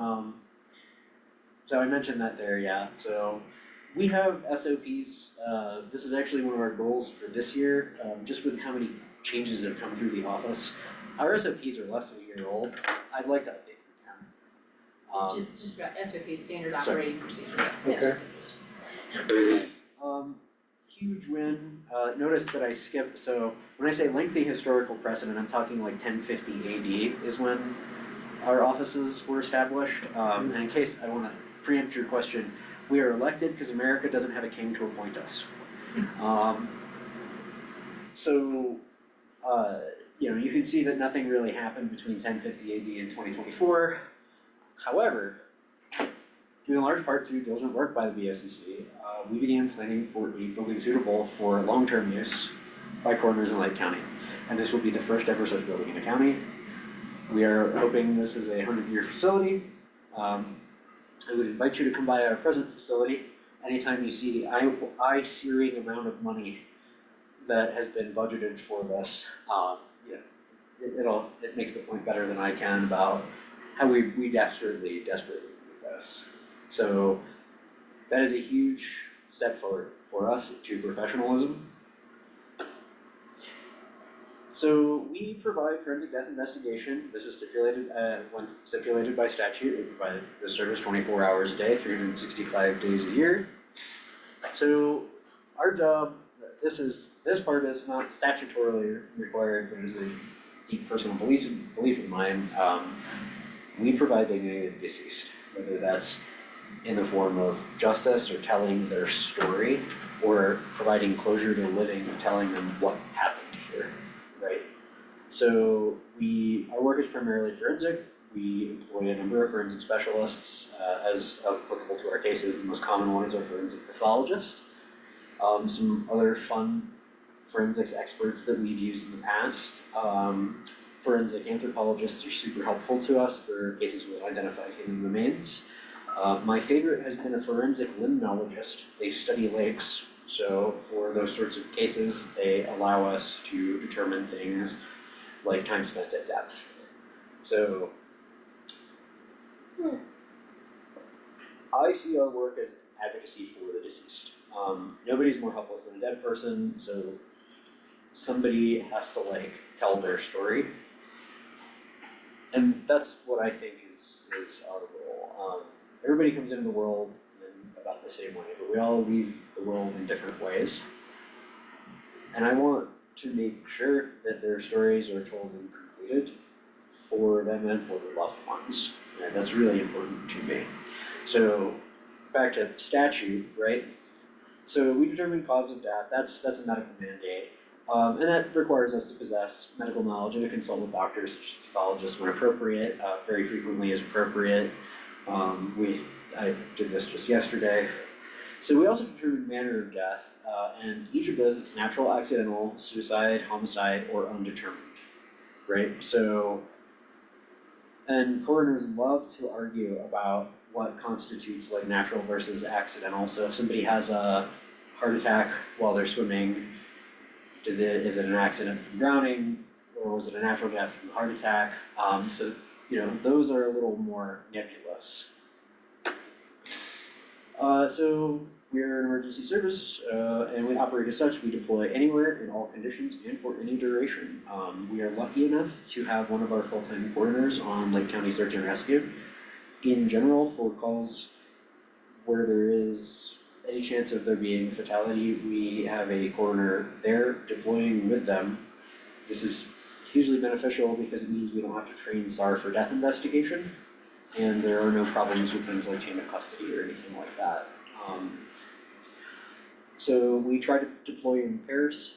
So I mentioned that there, yeah. So we have SOPs. This is actually one of our goals for this year, just with how many changes have come through the office. Our SOPs are less than a year old. I'd like to update them. Just about SOP, standard Sorry. operating procedures. Okay. Huge win. Notice that I skipped, so when I say lengthy historical precedent, I'm talking like 1050 AD is when our offices were established. And in case I want to preempt your question, we are elected because America doesn't have a king to appoint us. You can see that nothing really happened between 1050 AD and 2024. However, due in large part to diligent work by the BOCC, we began planning for a building suitable for long-term use by coroners in Lake County. And this will be the first ever such building in the county. We are hoping this is a 100-year facility. I would invite you to come by our present facility. Anytime you see the eye-searing amount of money that has been budgeted for this, it makes the point better than I can about how we desperately need this. So that is a huge step forward for us to professionalism. So we provide forensic death investigation. This is when stipulated by statute. We provide this service 24 hours a day, 365 days a year. So our job, this part is not statutorily required, but it is a deep personal belief of mine. We provide dignity to the deceased, whether that's in the form of justice or telling their story, or providing closure to the living, telling them what happened here, right? So our work is primarily forensic. We employ a number of forensic specialists as applicable to our cases. The most common one is our forensic pathologist. Some other fun forensics experts that we've used in the past. Forensic anthropologists are super helpful to us for cases with identified human remains. My favorite has been a forensic limnologist. They study lakes, so for those sorts of cases, they allow us to determine things like time spent at depth. So I see our work as advocacy for the deceased. Nobody's more helpless than a dead person, so somebody has to tell their story. And that's what I think is our role. Everybody comes into the world in about the same way, but we all leave the world in different ways. And I want to make sure that their stories are told and completed for them and for their loved ones. And that's really important to me. So back to statute, right? So we determine cause of death. That's a medical mandate. And that requires us to possess medical knowledge and to consult with doctors, pathologists when appropriate, very frequently as appropriate. I did this just yesterday. So we also determine manner of death, and each of those is natural, accidental, suicide, homicide, or undetermined, right? So, and coroners love to argue about what constitutes natural versus accidental. So if somebody has a heart attack while they're swimming, is it an accident from drowning, or was it a natural death from a heart attack? So those are a little more nebulous. So We are an emergency service, and we operate as such. We deploy anywhere in all conditions and for any duration. We are lucky enough to have one of our full-time coroners on Lake County Search and Rescue. In general, for calls where there is any chance of there being a fatality, we have a coroner there deploying with them. This is hugely beneficial because it means we don't have to train SAR for death investigation, and there are no problems with things like chain of custody or anything like that. So we try to deploy in pairs.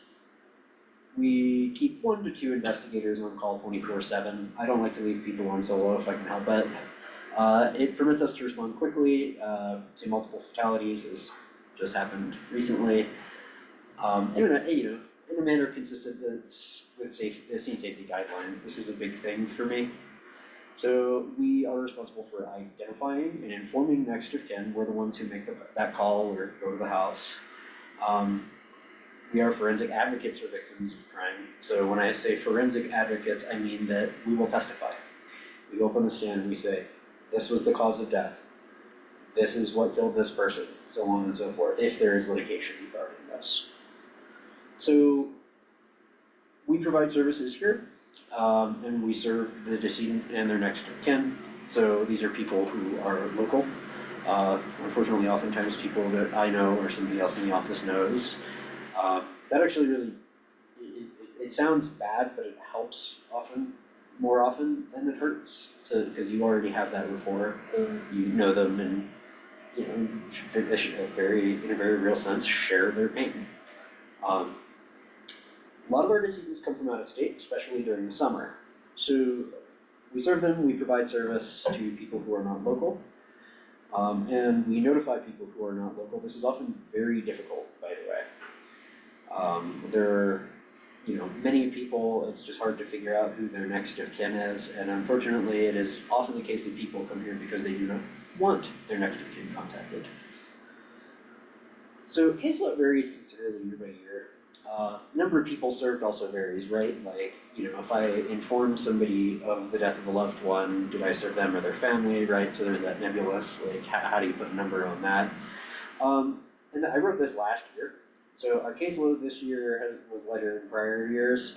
We keep 1 to 2 investigators on call 24/7. I don't like to leave people on solo if I can help it. It permits us to respond quickly to multiple fatalities, as just happened recently, in a manner consistent with scene safety guidelines. This is a big thing for me. So we are responsible for identifying and informing next of kin. We're the ones who make that call or go to the house. We are forensic advocates for victims of crime. So when I say forensic advocates, I mean that we will testify. We go up on the stand and we say, this was the cause of death. This is what killed this person, so on and so forth, if there is litigation regarding this. So we provide services here, and we serve the decedent and their next of kin. So these are people who are local. Unfortunately, oftentimes people that I know or somebody else in the office knows. That actually really, it sounds bad, but it helps more often than it hurts, because you already have that rapport. You know them, and they should in a very real sense, share their pain. A lot of our decedents come from out of state, especially during the summer. So we serve them, we provide service to people who are not local, and we notify people who are not local. This is often very difficult, by the way. There are, many people, it's just hard to figure out who their next of kin is, and unfortunately it is often the case that people come here because they do not want their next of kin contacted. So caseload varies considerably year by year. Number of people served also varies, right? Like, if I inform somebody of the death of a loved one, did I serve them or their family, right? So there's that nebulous, like, how do you put a number on that? And I wrote this last year. So our caseload this year was lighter than prior years.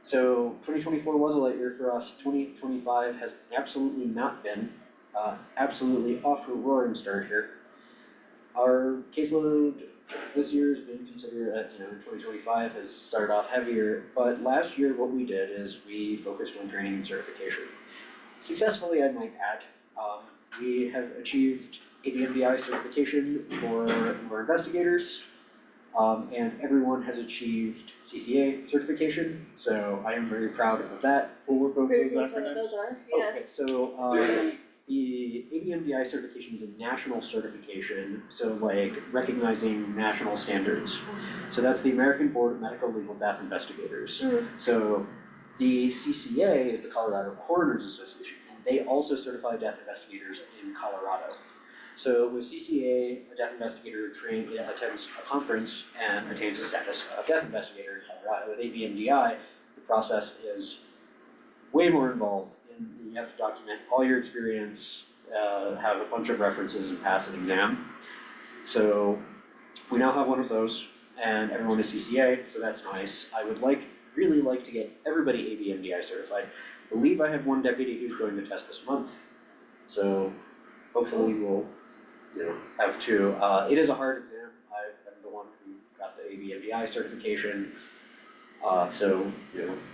So 2024 was a light year for us. 2025 has absolutely not been. Absolutely off to a roaring start here. Our caseload this year has been considered, in 2025 has started off heavier, but last year what we did is we focused on training and certification. Successfully, I might add. We have achieved ABMDI certification for our investigators, and everyone has achieved CCA certification, so I am very proud of that. What were both those What acronyms? those are, yeah. Okay, so the ABMDI certification is a national certification, so like recognizing national standards. So that's the American Board of Medical Legal Death Investigators. So the CCA is the Colorado Coroners Association, and they also certify death investigators in Colorado. So with CCA, a death investigator attends a conference and attains the status of death investigator in Colorado. With ABMDI, the process is way more involved, and you have to document all your experience, have a bunch of references, and pass an exam. So we now have one of those, and everyone is CCA, so that's nice. I would really like to get everybody ABMDI certified. I believe I have one deputy who's going to test this month, so hopefully we'll have two. It is a hard exam. I'm the one who got the ABMDI certification. So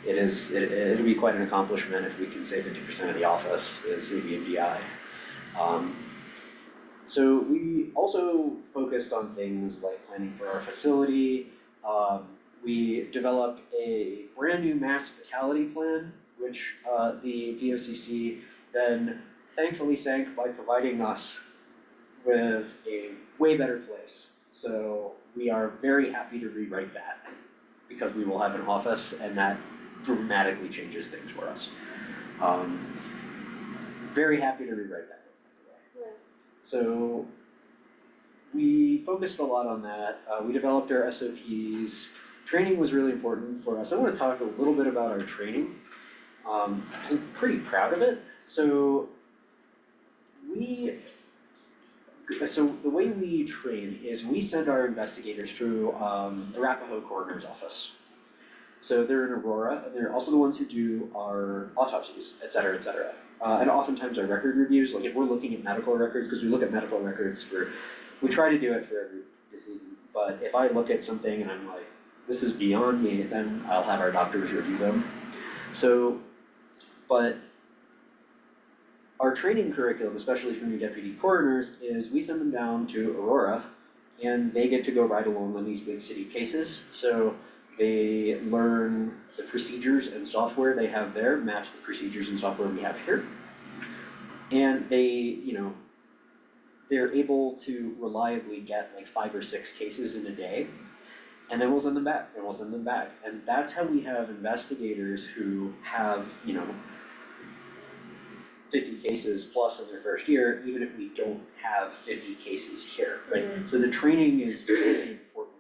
it'll be quite an accomplishment if we can say 50% of the office is ABMDI. So we also focused on things like planning for our facility. We developed a brand new mass fatality plan, which the BOCC then thankfully sank by providing us with a way better place. So we are very happy to rewrite that, because we will have an office, and that dramatically changes things for us. Very happy to rewrite that, by the way. Nice. So we focused a lot on that. We developed our SOPs. Training was really important for us. I want to talk a little bit about our training, because I'm pretty proud of it. So So the way we train is we send our investigators through Arapahoe Coroner's Office. So they're in Aurora, and they're also the ones who do our autopsies, et cetera, et cetera. And oftentimes our record reviews, like if we're looking at medical records, because we look at medical records we try to do it for every decedent, but if I look at something and I'm like, this is beyond me, then I'll have our doctors review them. So, but our training curriculum, especially for new deputy coroners, is we send them down to Aurora and they get to go ride along on these big city cases. So they learn the procedures and software they have there, match the procedures and software we have here. And they, they're able to reliably get like 5 or 6 cases in a day. And then we'll send them back, and we'll send them back. And that's how we have investigators who have, 50 cases plus in their first year, even if we don't have 50 cases here, right? So the training is very important.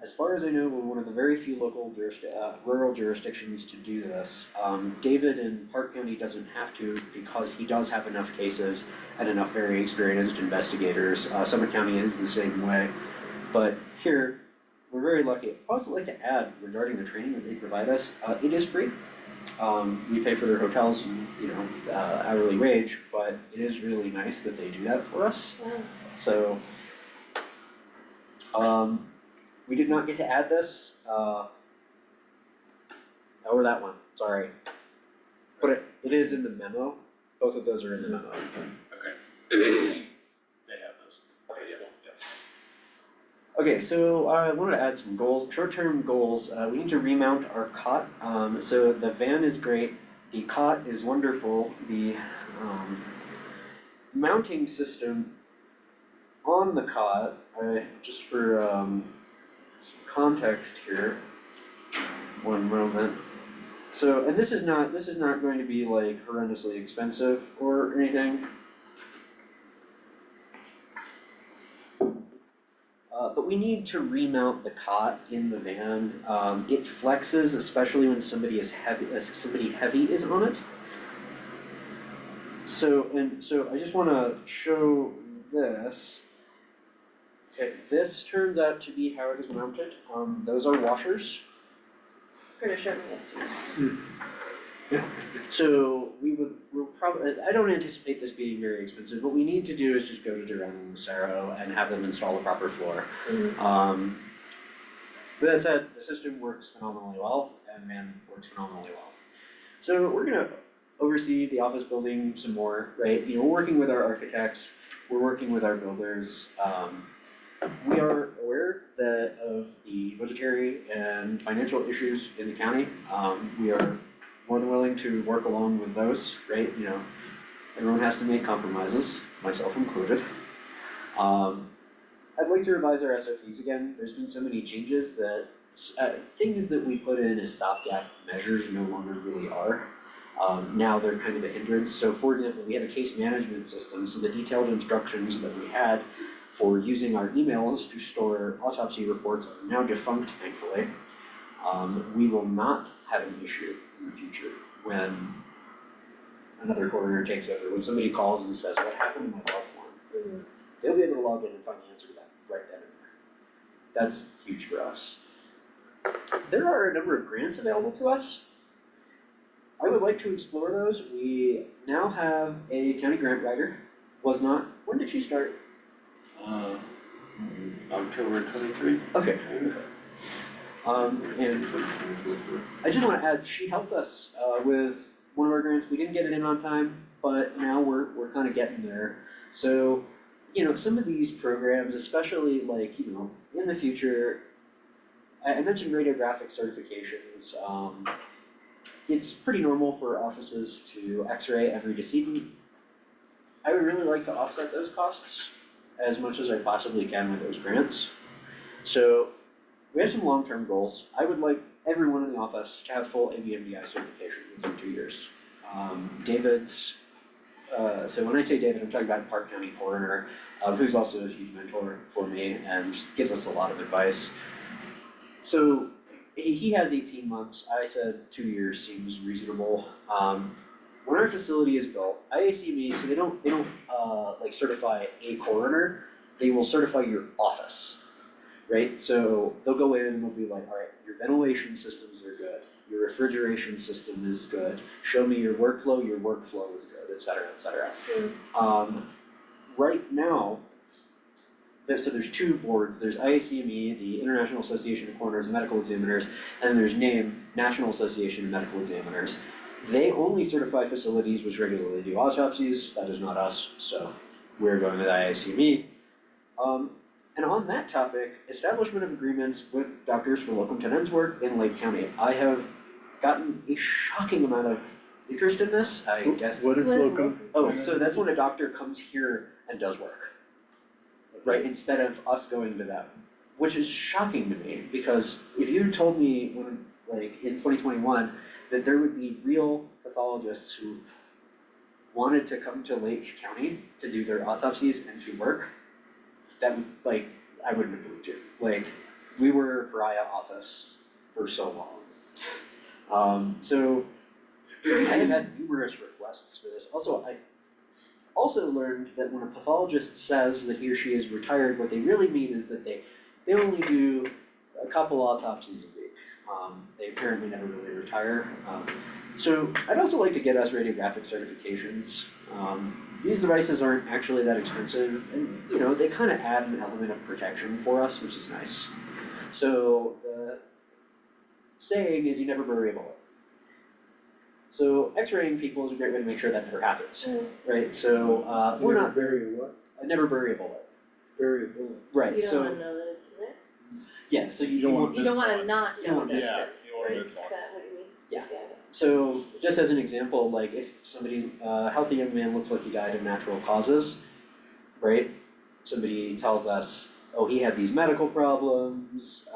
As far as I know, we're one of the very few local rural jurisdictions to do this. David in Park County doesn't have to because he does have enough cases and enough very experienced investigators. Summit County is the same way. But here, we're very lucky. I'd also like to add regarding the training that they provide us, it is free. We pay for their hotels and, hourly wage, but it is really nice that they do that for us. So, we did not get to add this, or that one, sorry. But it is in the memo, both of those are in the memo. Okay. They have those. Okay, yeah. Okay, so I wanted to add some goals, short-term goals. We need to remount our cot. So the van is great, the cot is wonderful, the mounting system on the cot, just for some context here, one moment. So, and this is not going to be like horrendously expensive or anything. But we need to remount the cot in the van. It flexes, especially when somebody heavy is on it. So I just want to show this. Okay, this turns out to be how it is mounted. Those are washers. Pretty sure yes. So we'll probably, I don't anticipate this being very expensive. What we need to do is just go to Durham and Lucero and have them install a proper floor. But that said, the system works phenomenally well, and man works phenomenally well. So we're gonna oversee the office building some more, right? We're working with our architects, we're working with our builders. We are aware of the budgetary and financial issues in the county. We are more than willing to work along with those, right? Everyone has to make compromises, myself included. I'd like to revise our SOPs again. There's been so many changes that things that we put in as stopgap measures no longer really are. Now they're kind of a hindrance. So for example, we have a case management system, so the detailed instructions that we had for using our emails to store autopsy reports are now defunct, thankfully. We will not have an issue in the future when another coroner takes over. When somebody calls and says, what happened to my loved one? They'll be able to log in and find the answer to that right then and there. That's huge for us. There are a number of grants available to us. I would like to explore those. We now have a county grant writer. When did she start? October 23. Okay. And I just want to add, she helped us with one of our grants. We didn't get it in on time, but now we're kind of getting there. So, some of these programs, especially like, in the future, I mentioned radiographic certifications. It's pretty normal for offices to x-ray every decedent. I would really like to offset those costs as much as I possibly can with those grants. So we have some long-term goals. I would like everyone in the office to have full ABMDI certification within 2 years. David's, so when I say David, I'm talking about Park County Coroner, who's also a huge mentor for me and gives us a lot of advice. So he has 18 months. I said 2 years seems reasonable. when our facility is built, IACME, so they don't like certify a coroner, they will certify your office, right? So they'll go in and they'll be like, all right, your ventilation systems are good, your refrigeration system is good, show me your workflow is good, et cetera, et cetera. Right now, so there's two boards, there's IACME, the International Association of Coroners and Medical Examiners, and there's NAME, National Association of Medical Examiners. They only certify facilities which regularly do autopsies, that is not us, so we're going with IACME. And on that topic, establishment of agreements with doctors for locum tenens work in Lake County. I have gotten a shocking amount of interest in this, I guess. What is locum? Oh, so that's when a doctor comes here and does work, right, instead of us going to them, which is shocking to me, because if you told me when, like, in 2021, that there would be real pathologists who wanted to come to Lake County to do their autopsies and to work, that, like, I wouldn't have believed you. Like, we were a pariah office for so long. So I have had numerous requests for this. Also, I also learned that when a pathologist says that he or she is retired, what they really mean is that they only do a couple autopsies a week. They apparently never really retire. So I'd also like to get us radiographic certifications. These devices aren't actually that expensive, and you know, they kind of add an element of protection for us, which is nice. So the saying is you never bury a bullet. So X-raying people is a great way to make sure that never happens, right? So we're not bury a what? Never bury a bullet. Bury a bullet. Right. You don't So wanna know that it's in there. yeah. So you don't want You don't wanna not You don't know wanna this, miss right? you don't wanna miss Is one. that what you mean? Yeah. So just as an example, like if somebody, a healthy young man looks like he died of natural causes, right? Somebody tells us, oh, he had these medical problems,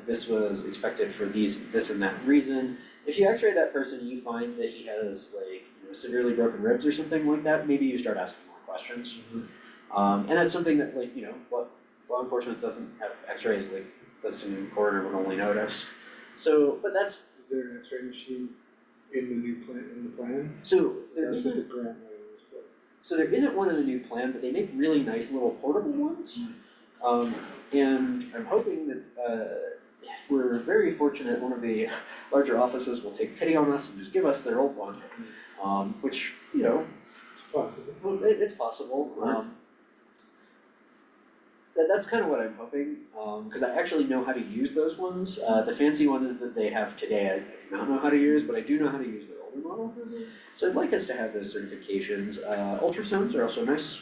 this was expected for this and that reason. If you x-ray that person and you find that he has like, severely broken ribs or something like that, maybe you start asking more questions. And that's something that what law enforcement doesn't have x-rays, like the civilian coroner would only notice. So, but that's. Is there an x-ray machine in the new plan, So there That's what isn't. the grant money was for. So there isn't one in the new plan, but they make really nice little portable ones. And I'm hoping that if we're very fortunate, one of the larger offices will take pity on us and just give us their old one, which, It's possible. it's possible. That's kind of what I'm hoping, because I actually know how to use those ones. The fancy ones that they have today, I do not know how to use, but I do know how to use their older model. So I'd like us to have those certifications. Ultrasounds are also nice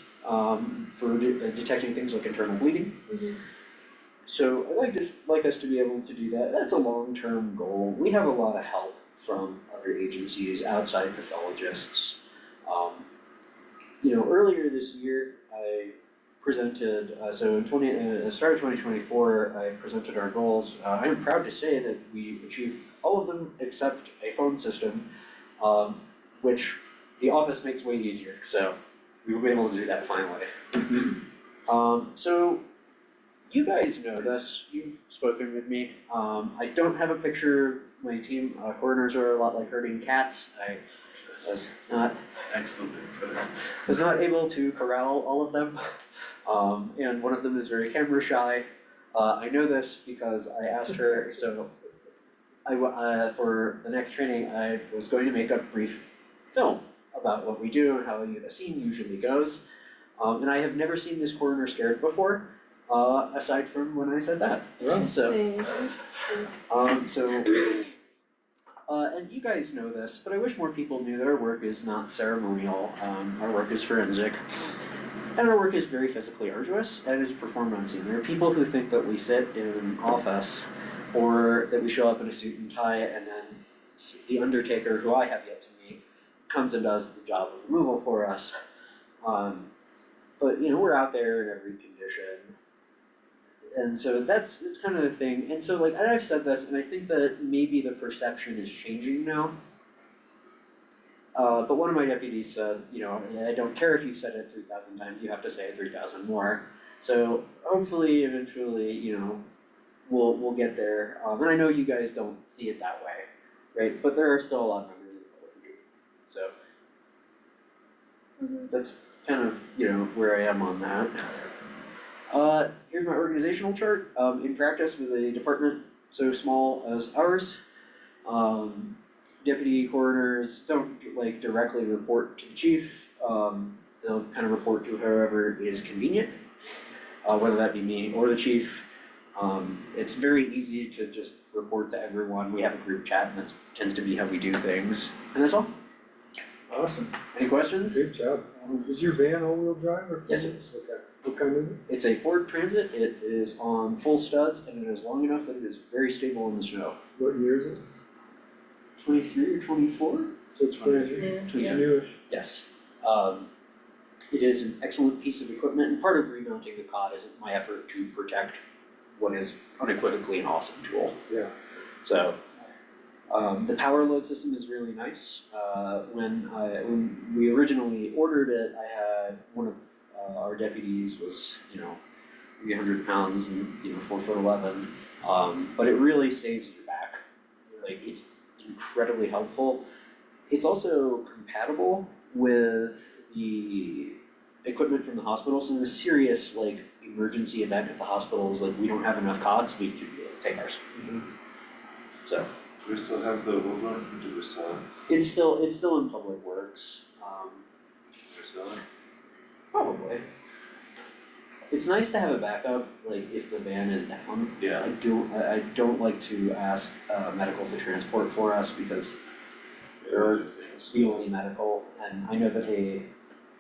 for detecting things like internal bleeding. So I'd like us to be able to do that. That's a long-term goal. We have a lot of help from other agencies, outside pathologists. Earlier this year, I presented, so in start of 2024, I presented our goals. I am proud to say that we achieved all of them except a phone system, which the office makes way easier, so we will be able to do that finally. So you guys know this, you've spoken with me. I don't have a picture of my team. Coroners are a lot like herding cats. I was not able to corral all of them. And one of them is very camera shy. I know this because I asked her, so for the next training, I was going to make a brief film about what we do and how the scene usually goes. And I have never seen this coroner scared before, aside from when I said that. And you guys know this, but I wish more people knew that our work is not ceremonial. Our work is forensic. And our work is very physically arduous and is performed on scene. There are people who think that we sit in an office or that we show up in a suit and tie and then the undertaker, who I have yet to meet, comes and does the job of removal for us. But we're out there in every condition. And so it's kind of the thing. And so and I've said this, and I think that maybe the perception is changing now. But one of my deputies said, I don't care if you've said it 3,000 times, you have to say it 3,000 more. So hopefully, eventually, we'll get there. And I know you guys don't see it that way, right? But there are still a lot of members of the public who So that's kind of, where I am on that. Here's my organizational chart. In practice with a department so small as ours, deputy coroners don't directly report to the chief. They'll kind of report to whoever is convenient, whether that be me or the chief. It's very easy to just report to everyone. We have a group chat and that tends to be how we do things, and that's all. Awesome, Any questions? good job. Is your van all-wheel drive or? Yes, it is. Okay, what kind is it? It's a Ford Transit. It is on full studs and it is long enough that it is very stable in the snow. What year is it? 23 or 24? So it's brand new, Yeah. it's Yeah. newish. Yes. It is an excellent piece of equipment, and part of remounting the cot is my effort to protect what is unequivocally an awesome tool. Yeah. So, the power load system is really nice. When we originally ordered it, I had one of our deputies was, 300 pounds and, 4'11". But it really saves your back. It's incredibly helpful. It's also compatible with the equipment from the hospital, so in a serious emergency event, if the hospital is we don't have enough cots, we could take ours. So Do we still have the old one, or did we sell it? it's still in public works. Did we sell it? Probably. It's nice to have a backup, if the van is down. Yeah. I don't like to ask medical to transport for us because they're the only medical, and I know that they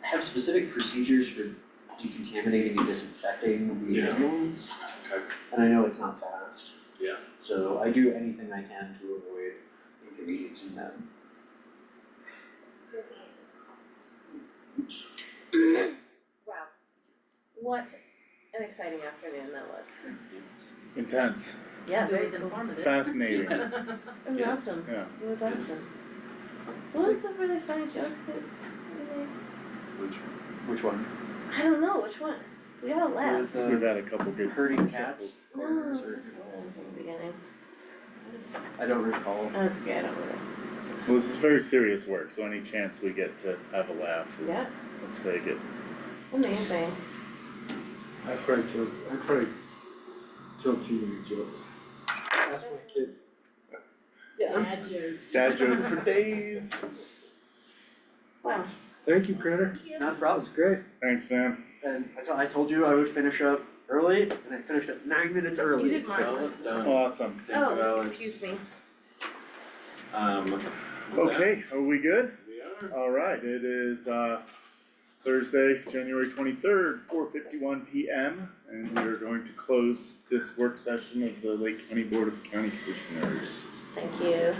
have specific procedures for decontaminating and disinfecting the Yeah. ambulance. Okay. And I know it's not fast. Yeah. So I do anything I can to avoid inconveniencing them. Wow, what an exciting afternoon that was. Intense, Yeah, It very was cool. informative. fascinating, It was Yes. awesome, yeah. it was awesome. What was the really funny joke that we made? Which one? I don't know, which one? We all laughed. We've had a couple good Herding chuckles. cats? No, it was from the beginning. I don't recall. That was okay, I don't really. So this is very serious work, so any chance we get to have a laugh is, Yeah. let's take it. Amazing. I probably tell too many jokes. Ask my kids. Bad jokes. Dad jokes for days. Wow. Thank you, Critter, Not a problem. that's great. Thanks, man. And I told you I would finish up early, and I finished up 9 minutes early. You did so- Done. Awesome. Thank you, Oh, Alex. excuse me. With that, Okay, are we good? we are. Alright, it is Thursday, January 23rd, 4:51 PM, and we are going to close this work session of the Lake County Board of County Commissioners. Thank you.